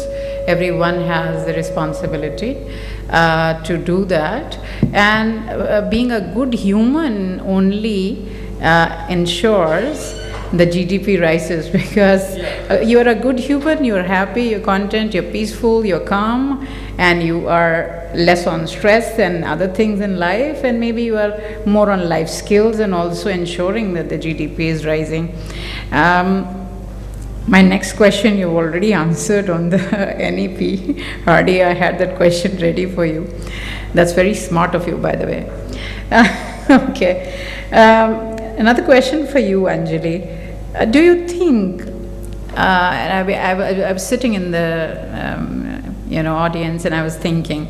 Everyone has the responsibility to do that, and being a good human only ensures the GDP rises, because you are a good human, you are happy, you're content, you're peaceful, you're calm, and you are less on stress and other things in life, and maybe you are more on life skills and also ensuring that the GDP is rising. My next question you already answered on the NEP. Hardy, I had that question ready for you. That's very smart of you, by the way. Okay. Another question for you, Anjali. Do you think, I was sitting in the audience and I was thinking,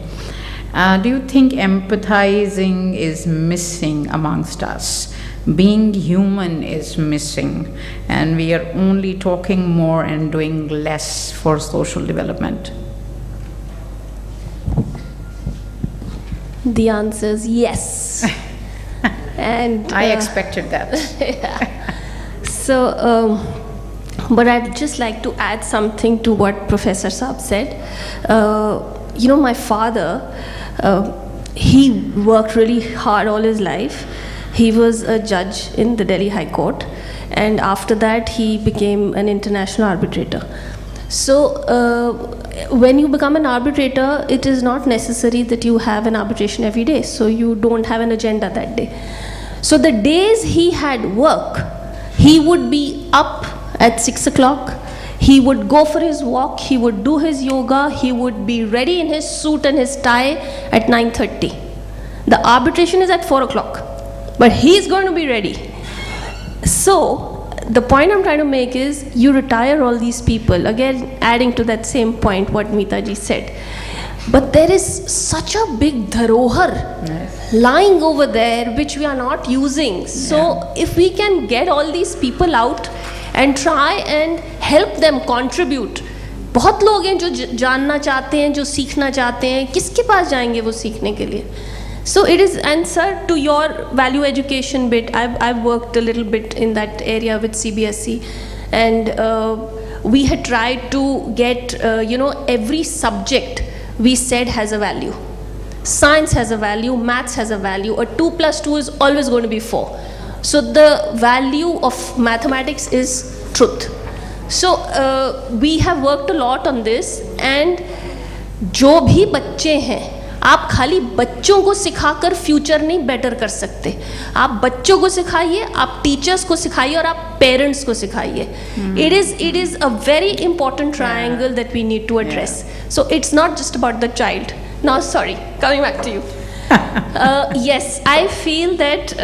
do you think empathizing is missing amongst us? Being human is missing, and we are only talking more and doing less for social development? The answer is yes. And I expected that. So, but I'd just like to add something to what Professor Saab said. My father, he worked really hard all his life. He was a judge in the Delhi High Court, and after that he became an international arbitrator. So when you become an arbitrator, it is not necessary that you have an arbitration every day, so you don't have an agenda that day. So the days he had work, He would be up at 6 o'clock. He would go for his walk. He would do his yoga. He would be ready in his suit and his tie at 9:30. The arbitration is at 4 o'clock, but he's going to be ready. So the point I'm trying to make is, you retire all these people, again adding to that same point what Meeta ji said. But there is such a big dharohar lying over there which we are not using. So if we can get all these people out and try and help them contribute. बहुत लोग हैं जो जानना चाहते हैं, जो सीखना चाहते हैं, किसके पास जाएंगे वो सीखने के लिए? So it is, and sir, to your value education bit, I've worked a little bit in that area with CBSE, and we had tried to get, every subject we said has a value. Science has a value, maths has a value. A 2 plus 2 is always going to be 4. So the value of mathematics is truth. So we have worked a lot on this, and जो भी बच्चे हैं, आप खाली बच्चों को सिखाकर future नहीं better कर सकते. आप बच्चों को सिखाइए, आप टीचर्स को सिखाइए, और आप पेरेंट्स को सिखाइए. It is a very important triangle that we need to address. So it's not just about the child. Now, sorry, coming back to you. Yes, I feel that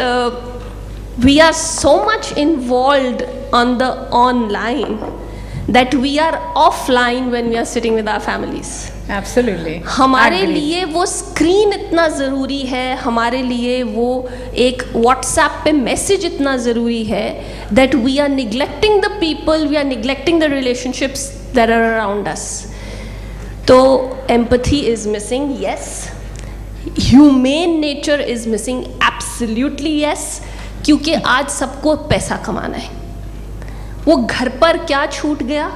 we are so much involved on the online that we are offline when we are sitting with our families. Absolutely. हमारे लिए वो screen इतना ज़रूरी है, हमारे लिए वो एक व्हाट्सएप पे मैसेज इतना ज़रूरी है, that we are neglecting the people, we are neglecting the relationships that are around us. तो empathy is missing, yes. Humane nature is missing, absolutely yes. क्योंकि आज सबको पैसा कमाना है. वो घर पर क्या छूट गया,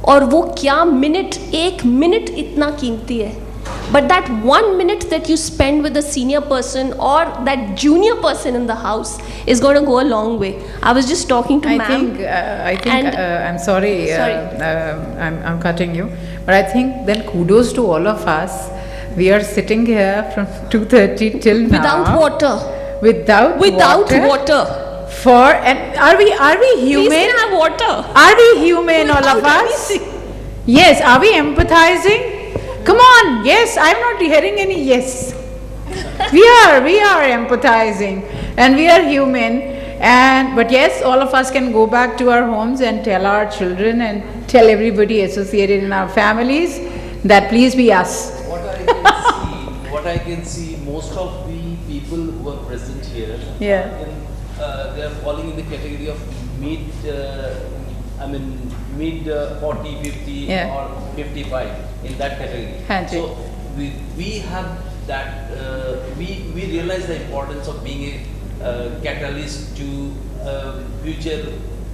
और वो क्या मिनट, 1 मिनट इतना कीमती है. But that 1 minute that you spend with a senior person or that junior person in the house is going to go a long way. I was just talking to ma'am. I think I'm sorry, I'm cutting you, but I think then kudos to all of us. We are sitting here from 2:30 till now. Without water. Without water. And are we human? Please can I have water? Are we human, all of us? Yes. Are we empathizing? Come on. Yes. I'm not hearing any yes. We are empathizing, and we are human. But yes, all of us can go back to our homes and tell our children and tell everybody associated in our families that please be us. What I can see, most of the people who are present here, they are falling in the category of mid 40, 50 or 55, in that category. So we have that, we realize the importance of being a catalyst to future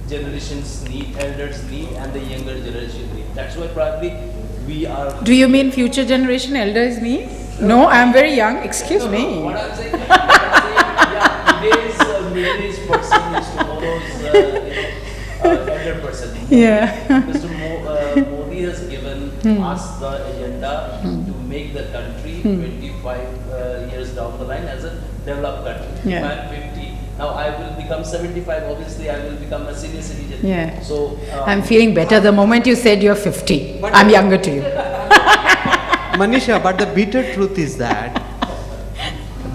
generations need, elders need, and the younger generation need. That's why probably we are... Do you mean future generation elders me? No, I'm very young. Excuse me. What I'm saying, today's middle-aged person is tomorrow's elder person. Mr. Modi has given us the agenda to make the country 25 years down the line as a developed country. If I'm 50, now I will become 75, obviously I will become a senior citizen. So I'm feeling better the moment you said you're 50. I'm younger to you. Manisha, but the bitter truth is that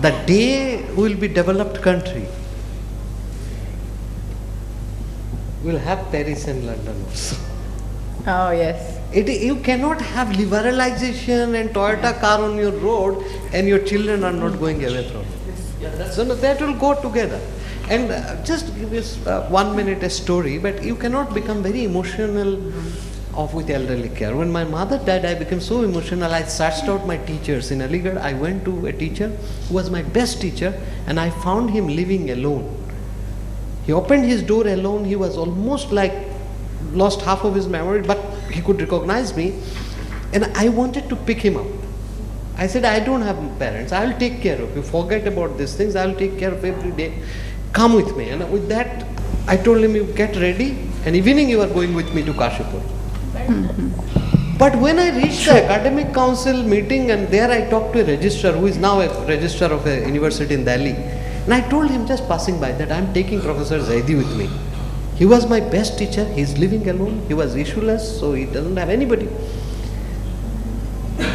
the day we will be developed country, we'll have Paris and London also. Oh yes. You cannot have liberalization and Toyota car on your road and your children are not going away from it. So no, that will go together. And just give us 1 minute a story, but you cannot become very emotional with elderly care. When my mother died, I became so emotional. I searched out my teachers in Aligarh. I went to a teacher who was my best teacher, and I found him living alone. He opened his door alone. He was almost like lost half of his memory, but he could recognize me, and I wanted to pick him up. I said, I don't have parents. I will take care of you. Forget about these things. I will take care of every day. Come with me. And with that, I told him, you get ready, and evening you are going with me to Kashipur. But when I reached the academic council meeting, and there I talked to a registrar who is now a registrar of a university in Delhi, and I told him just passing by that I am taking Professor Zaidi with me. He was my best teacher. He's living alone. He was issueless, so he doesn't have anybody.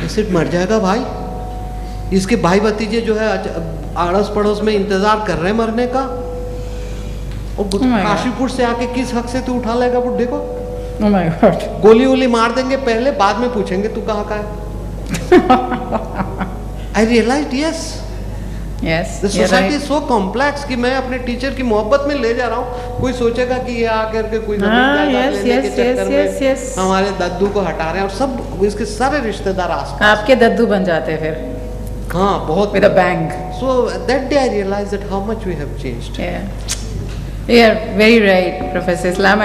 He said, मर जाएगा भाई. इसके भाई भतीजे जो है आड़ोस पड़ोस में इंतजार कर रहे हैं मरने का. और काशीपुर से आके किस हक से तू उठा लेगा बुड्ढे को? Oh my God. गोली वोली मार देंगे पहले, बाद में पूछेंगे तू कहाँ का है. I realized, yes. Yes. The society is so complex कि मैं अपने टीचर की मोहब्बत में ले जा रहा हूँ. कोई सोचेगा कि ये आकर के कोई जमीन जायदाद लेने के चक्कर में हमारे दद्दू को हटा रहे हैं, और सब इसके सारे रिश्तेदार आसपास. आपके दद्दू बन जाते फिर. हाँ, बहुत. With a bang. So that day I realized that how much we have changed. Yeah. Yeah, very right, Professor Islam.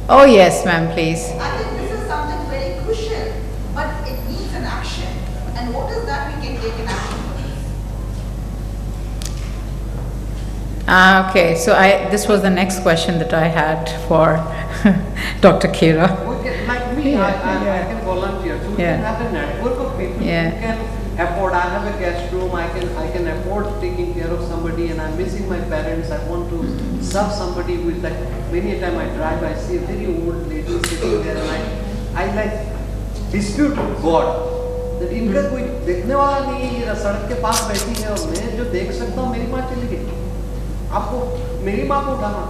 Oh yes, ma'am, please. I think this is something very crucial, but it needs an action. And what is that we can take in action for this? Okay, so this was the next question that I had for Dr. Kira. Okay, like me, I can volunteer. So we can have a network of people who can afford. I have a guest room. I can afford taking care of somebody, and I'm missing my parents. I want to serve somebody who is like. Many a time I drive, I see a very old lady sitting there, and I like dispute with God that इनका कोई देखने वाला नहीं है, ये सड़क के पास बैठी है, और मैं जो देख सकता हूँ मेरी माँ चली गई. आपको मेरी माँ को उठाना.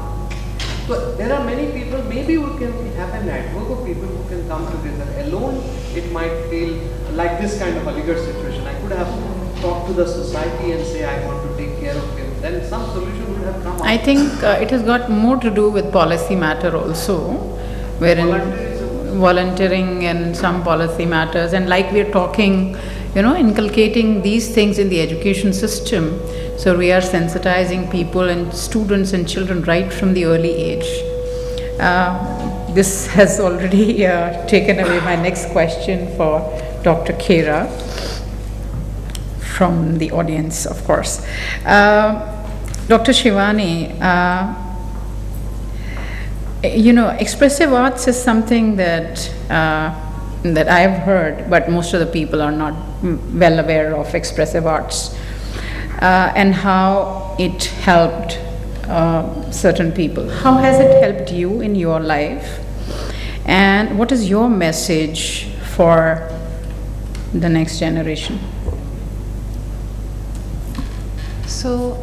So there are many people. Maybe we can have a network of people who can come together. Alone, it might feel like this kind of a legal situation. I could have talked to the society and say I want to take care of him. Then some solution would have come. I think it has got more to do with policy matter also, wherein volunteering and some policy matters, and like we're talking, inculcating these things in the education system. So we are sensitizing people and students and children right from the early age. This has already taken away my next question for Dr. Kira from the audience, of course. Dr. Shivani, expressive arts is something that I have heard, but most of the people are not well aware of expressive arts and how it helped certain people. How has it helped you in your life? And what is your message for the next generation? So,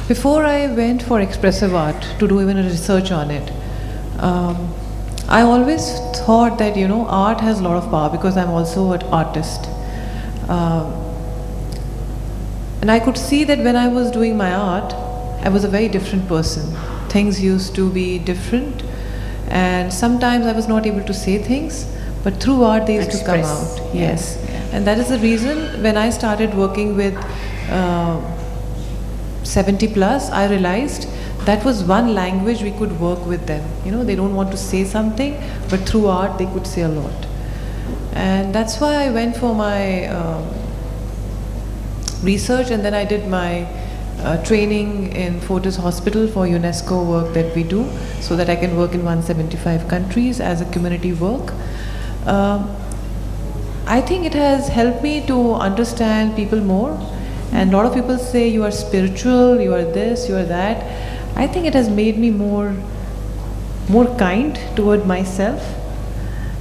before I went for expressive art to do even a research on it, I always thought that art has a lot of power because I'm also an artist. And I could see that when I was doing my art, I was a very different person. Things used to be different, and sometimes I was not able to say things, but through art they used to come out. Yes. And that is the reason when I started working with 70 plus, I realized that was one language we could work with them. They don't want to say something, but through art they could say a lot. And that's why I went for my research, and then I did my training in Fortis Hospital for UNESCO work that we do, so that I can work in 175 countries as a community work. I think it has helped me to understand people more, and a lot of people say you are spiritual, you are this, you are that. I think it has made me more kind toward myself,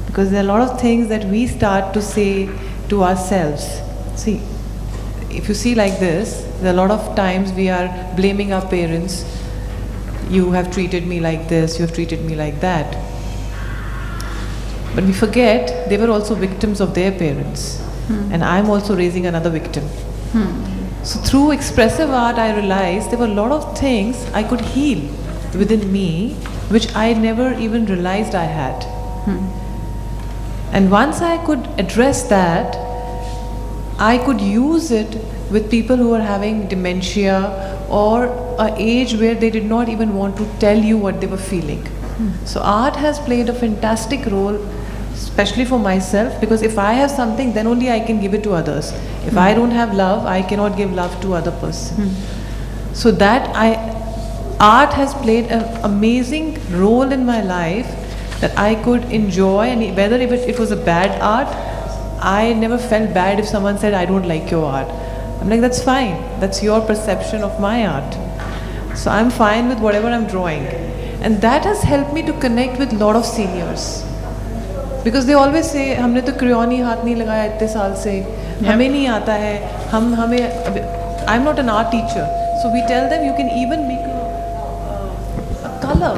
because there are a lot of things that we start to say to ourselves. See, if you see like this, there are a lot of times we are blaming our parents. You have treated me like this, you have treated me like that. But we forget they were also victims of their parents. And I'm also raising another victim. So through expressive art, I realized there were a lot of things I could heal within me, which I never even realized I had. And once I could address that, I could use it with people who are having dementia or an age where they did not even want to tell you what they were feeling. So art has played a fantastic role, especially for myself, because if I have something, then only I can give it to others. If I don't have love, I cannot give love to other person. So that art has played an amazing role in my life that I could enjoy, and whether it was a bad art, I never felt bad if someone said I don't like your art. I'm like, that's fine. That's your perception of my art. So I'm fine with whatever I'm drawing. And that has helped me to connect with a lot of seniors. Because they always say, हमने तो crayon ही हाथ नहीं लगाया इतने साल से, हमें नहीं आता है, I'm not an art teacher. So we tell them you can even make a color.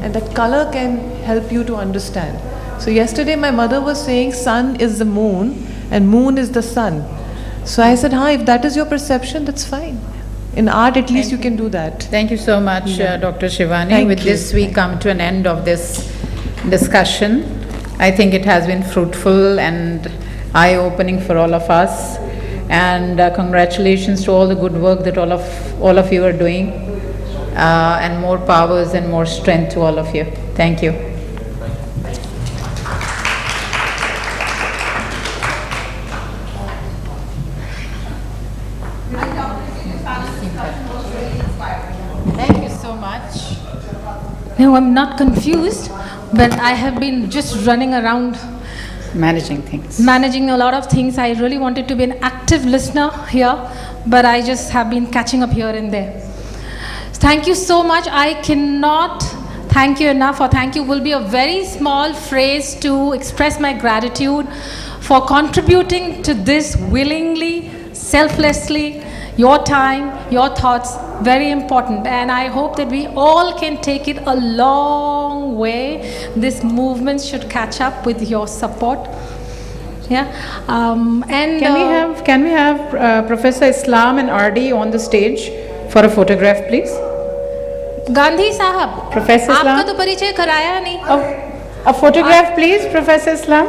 And that color can help you to understand. So yesterday my mother was saying sun is the moon and moon is the sun. So I said, if that is your perception, that's fine. In art, at least you can do that. Thank you so much, Dr. Shivani. Thank With you. this, we come to an end of this discussion. I think it has been fruitful and eye-opening for all of us. And congratulations to all the good work that all of you are doing. And more powers and more strength to all of you. Thank you. Thank you so much. No, I'm not confused, but I have been just running around managing things. Managing a lot of things. I really wanted to be an active listener here, but I just have been catching up here and there. Thank you so much. I cannot thank you enough, or thank you will be a very small phrase to express my gratitude for contributing to this willingly, selflessly. Your time, your thoughts, very important. And I hope that we all can take it a long way. This movement should catch up with your support. Yeah. Can we have Professor Islam and RD on the stage for a photograph, please? Gandhi साहब, Professor आपका Islam? तो परिचय कराया नहीं. A photograph, please, Professor Islam,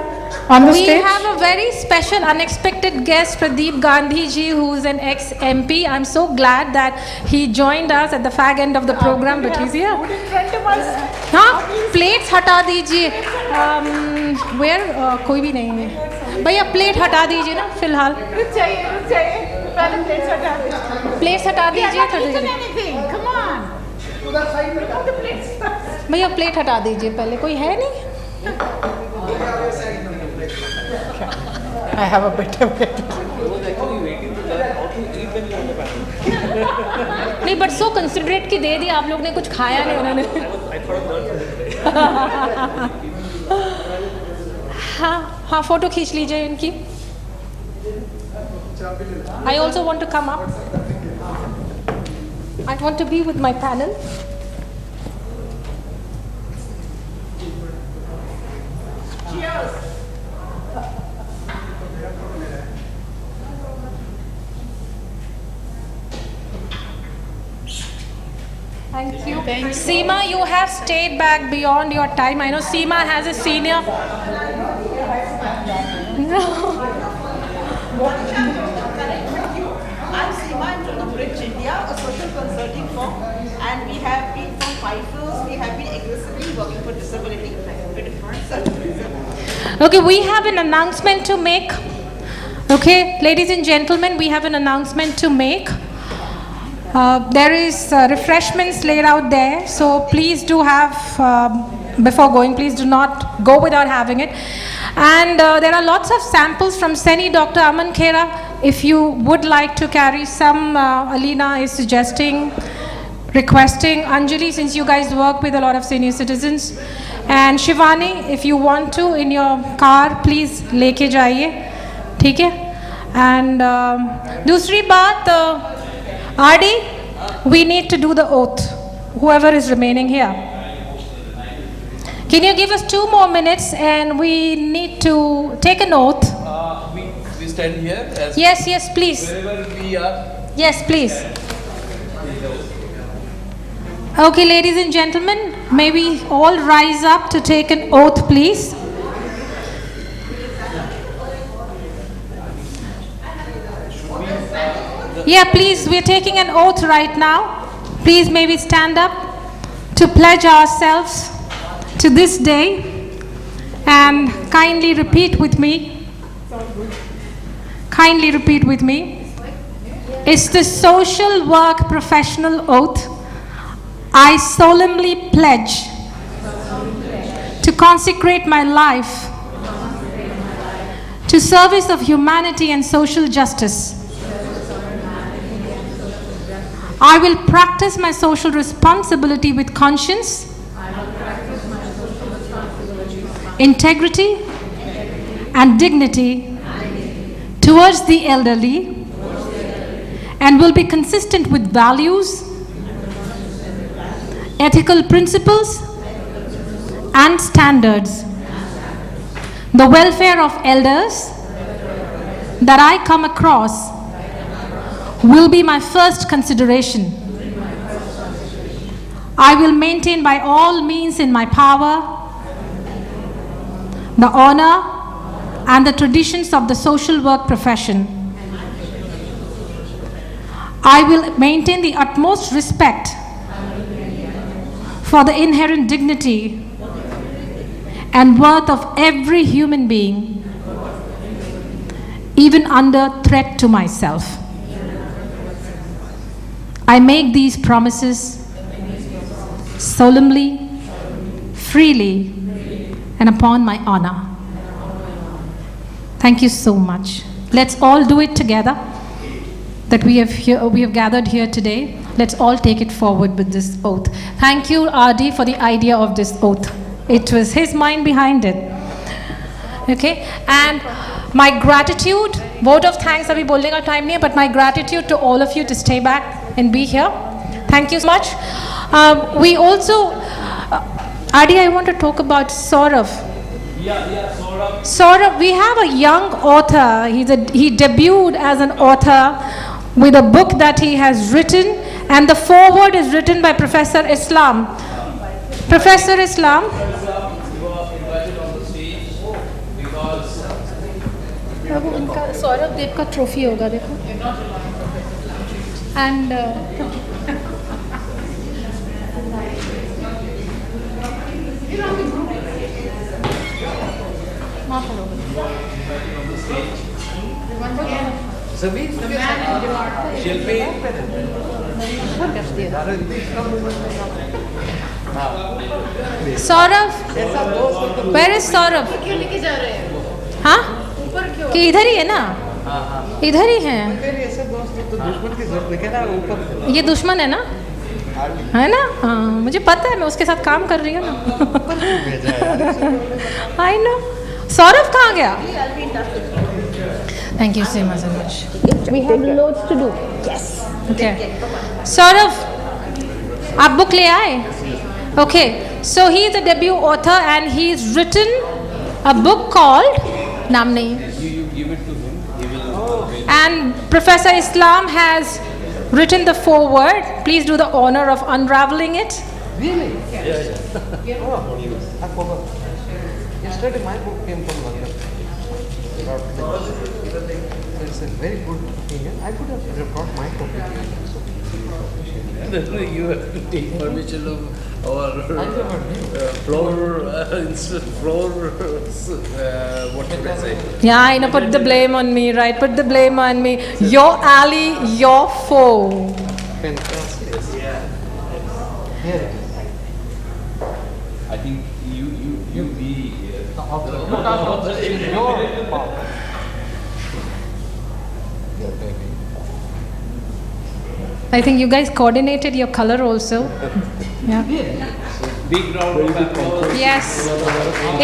on the We stage. have a very special, unexpected guest, Pradeep Gandhi ji, who is an ex-MP. I'm so glad that he joined us at the fag end of the program, but he's here. हाँ, plates हटा दीजिए. Where कोई भी नहीं है. भैया plate हटा दीजिए ना फिलहाल. रुक जाइए. पहले plates हटा दीजिए. प्लेट्स हटा दीजिए थोड़ी. Come on. उधर साइड में रखो the plates. भैया प्लेट हटा दीजिए पहले. कोई है नहीं. I have a better way. नहीं, but so considerate कि दे दिया. आप लोग ने कुछ खाया नहीं उन्होंने. हाँ, फोटो खींच लीजिए इनकी. I also want to come up. I want to be with my panel. Cheers. Thank you. Seema, you have stayed back beyond your time. I know Seema has a senior. I'm Seema, I'm from the Bridge India, a social consulting firm, and we have been from 5 years, we have been aggressively working for disability with different services. Okay, we have an announcement to make. Okay, ladies and gentlemen, we have an announcement to make. There is refreshments laid out there, so please do have, before going, please do not go without having it. And there are lots of samples from SENI, Dr. Aman Khera. If you would like to carry some, Alina is suggesting, requesting. Anjali, since you guys work with a lot of senior citizens. And Shivani, if you want to, in your car, please leke jaiye. ठीक है? And दूसरी बात, RD, we need to do the oath, whoever is remaining here. Can you give us 2 more minutes, and we need to take an oath. We stand here as Yes, please. wherever we are. Yes, please. Okay, ladies and gentlemen, may we all rise up to take an oath, please. Yeah, please, we're taking an oath right now. Please, may we stand up to pledge ourselves to this day, and kindly repeat with me. Kindly repeat with me. It's the social work professional oath. I solemnly pledge to consecrate my life to service of humanity and social justice. I will practice my social responsibility with conscience, integrity, and dignity towards the elderly, and will be consistent with values, ethical principles, and standards. The welfare of elders that I come across will be my first consideration. I will maintain by all means in my power the honor and the traditions of the social work profession. I will maintain the utmost respect for the inherent dignity and worth of every human being, even under threat to myself. I make these promises solemnly, freely, and upon my honor. Thank you so much. Let's all do it together. That we have gathered here today. Let's all take it forward with this oath. Thank you, RD, for the idea of this oath. It was his mind behind it. Okay, and my gratitude, vote of thanks abhi bolne ka time nahi hai, but my gratitude to all of you to stay back and be here. Thank you so much. We also, Adi, I want to talk about Saurav. Saurav. Saurav, we have a young author. He debuted as an author with a book that he has written, and the foreword is written by Professor Islam. Professor Islam. अब उनका सौरभ देव का trophy होगा देखो and Saurabh where is Saurabh हाँ कि इधर ही है ना इधर ही है ये दुश्मन है ना है ना हाँ मुझे पता है मैं उसके साथ काम कर रही हूँ ना आई नो सौरभ कहाँ गया thank you so much we have loads to do yes okay Saurabh आप बुक ले आए okay so he is the debut author and he is written a book called नाम नहीं and Professor Islam has written the foreword. Please do the honor of unraveling it. Really? Yeah. Oh, I forgot. Yesterday my book came from London. It's a very good thing. I could have brought my copy. You have to take permission of our floor, what should I say? Yeah, I know, put the blame on me, right? Put the blame on me. Your ally, your foe. Fantastic. Yeah. Here it is. I think you be the author. Your power. Yeah, baby. I think you guys coordinated your color also. Yeah. Big round of applause. Yes.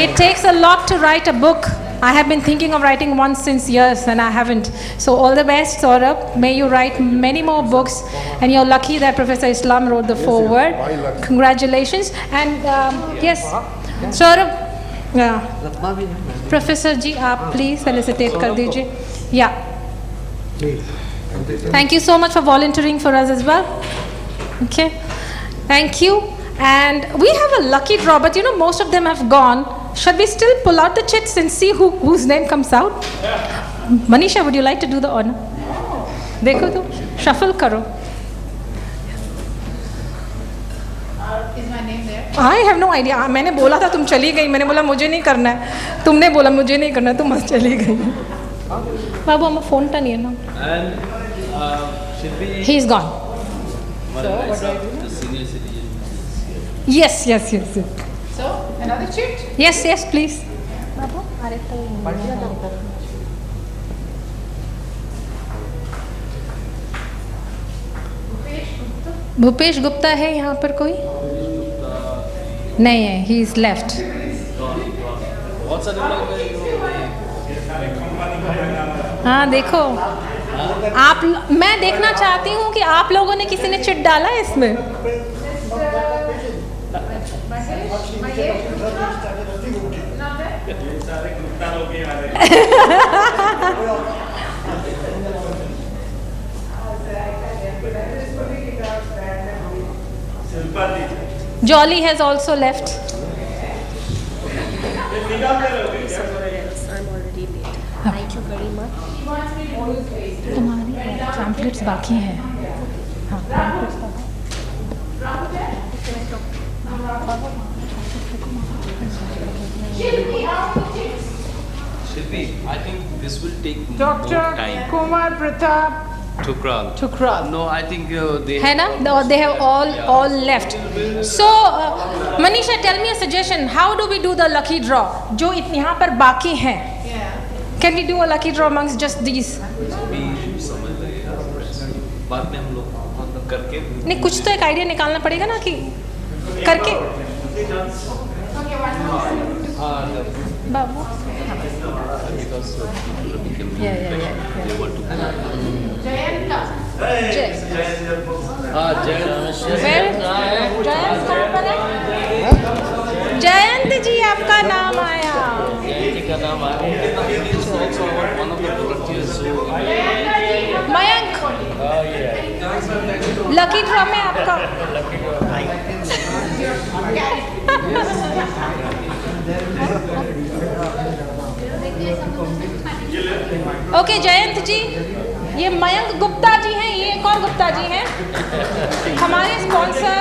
It takes a lot to write a book. I have been thinking of writing one since years and I haven't. So all the best, Saurabh. May you write many more books. And you're lucky that Professor Islam wrote the foreword. Congratulations. And yes, Saurabh. Yeah. Professor ji, aap please felicitate kar dijiye. Yeah. Please. Thank you so much for volunteering for us as well. Okay. Thank you. And we have a lucky draw, but you know, most of them have gone. Shall we still pull out the chits and see whose name comes out? Manisha, would you like to do the honor? Dekho to, shuffle karo. Is my name there? I have no idea. मैंने बोला था तुम चली गई. मैंने बोला मुझे नहीं करना है. तुमने बोला मुझे नहीं करना है. तुम बस चली गई. बाबू हमारा फोन टा नहीं है ना. And should we? He's gone. So what do I do? The senior citizen. Yes. So, another chit? Yes, please. Bhupesh Gupta है यहाँ पर कोई? नहीं है, ही इज लेफ्ट। बहुत सारे लोग हाँ देखो, आप, मैं देखना चाहती हूँ कि आप लोगों ने किसी ने चिट डाला है इसमें? Jolly has also left. Thank you very much. तुम्हारी पैम्फलेट्स बाकी हैं। हाँ, pamphlets Shilpi, I think this will take more Dr. time Kumar Pratap to crawl. No, I think they है ना? They have all left. So, Manisha, tell me a suggestion. How do we do the lucky draw? जो यहाँ पर बाकी हैं. Can we do a lucky draw amongst just these? बाद में हम लोग करके नहीं, कुछ तो एक आइडिया निकालना पड़ेगा ना कि करके बाबू जयंत जी आपका नाम आया। का नाम आया। मयंक, लकी ड्रॉ में आपका ओके जयंत जी, ये मयंक गुप्ता जी हैं, ये एक और गुप्ता जी हैं, हमारे स्पॉन्सर,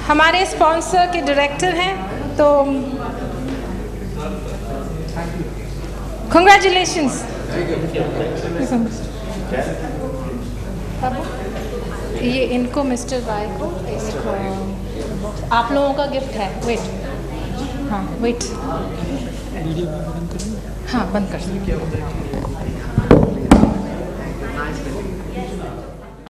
हमारे स्पॉन्सर के डायरेक्टर हैं। तो कंग्रेचुलेशंस। ये इनको मिस्टर राय को आप लोगों का गिफ्ट है। वेट, हाँ वेट, हाँ बंद कर।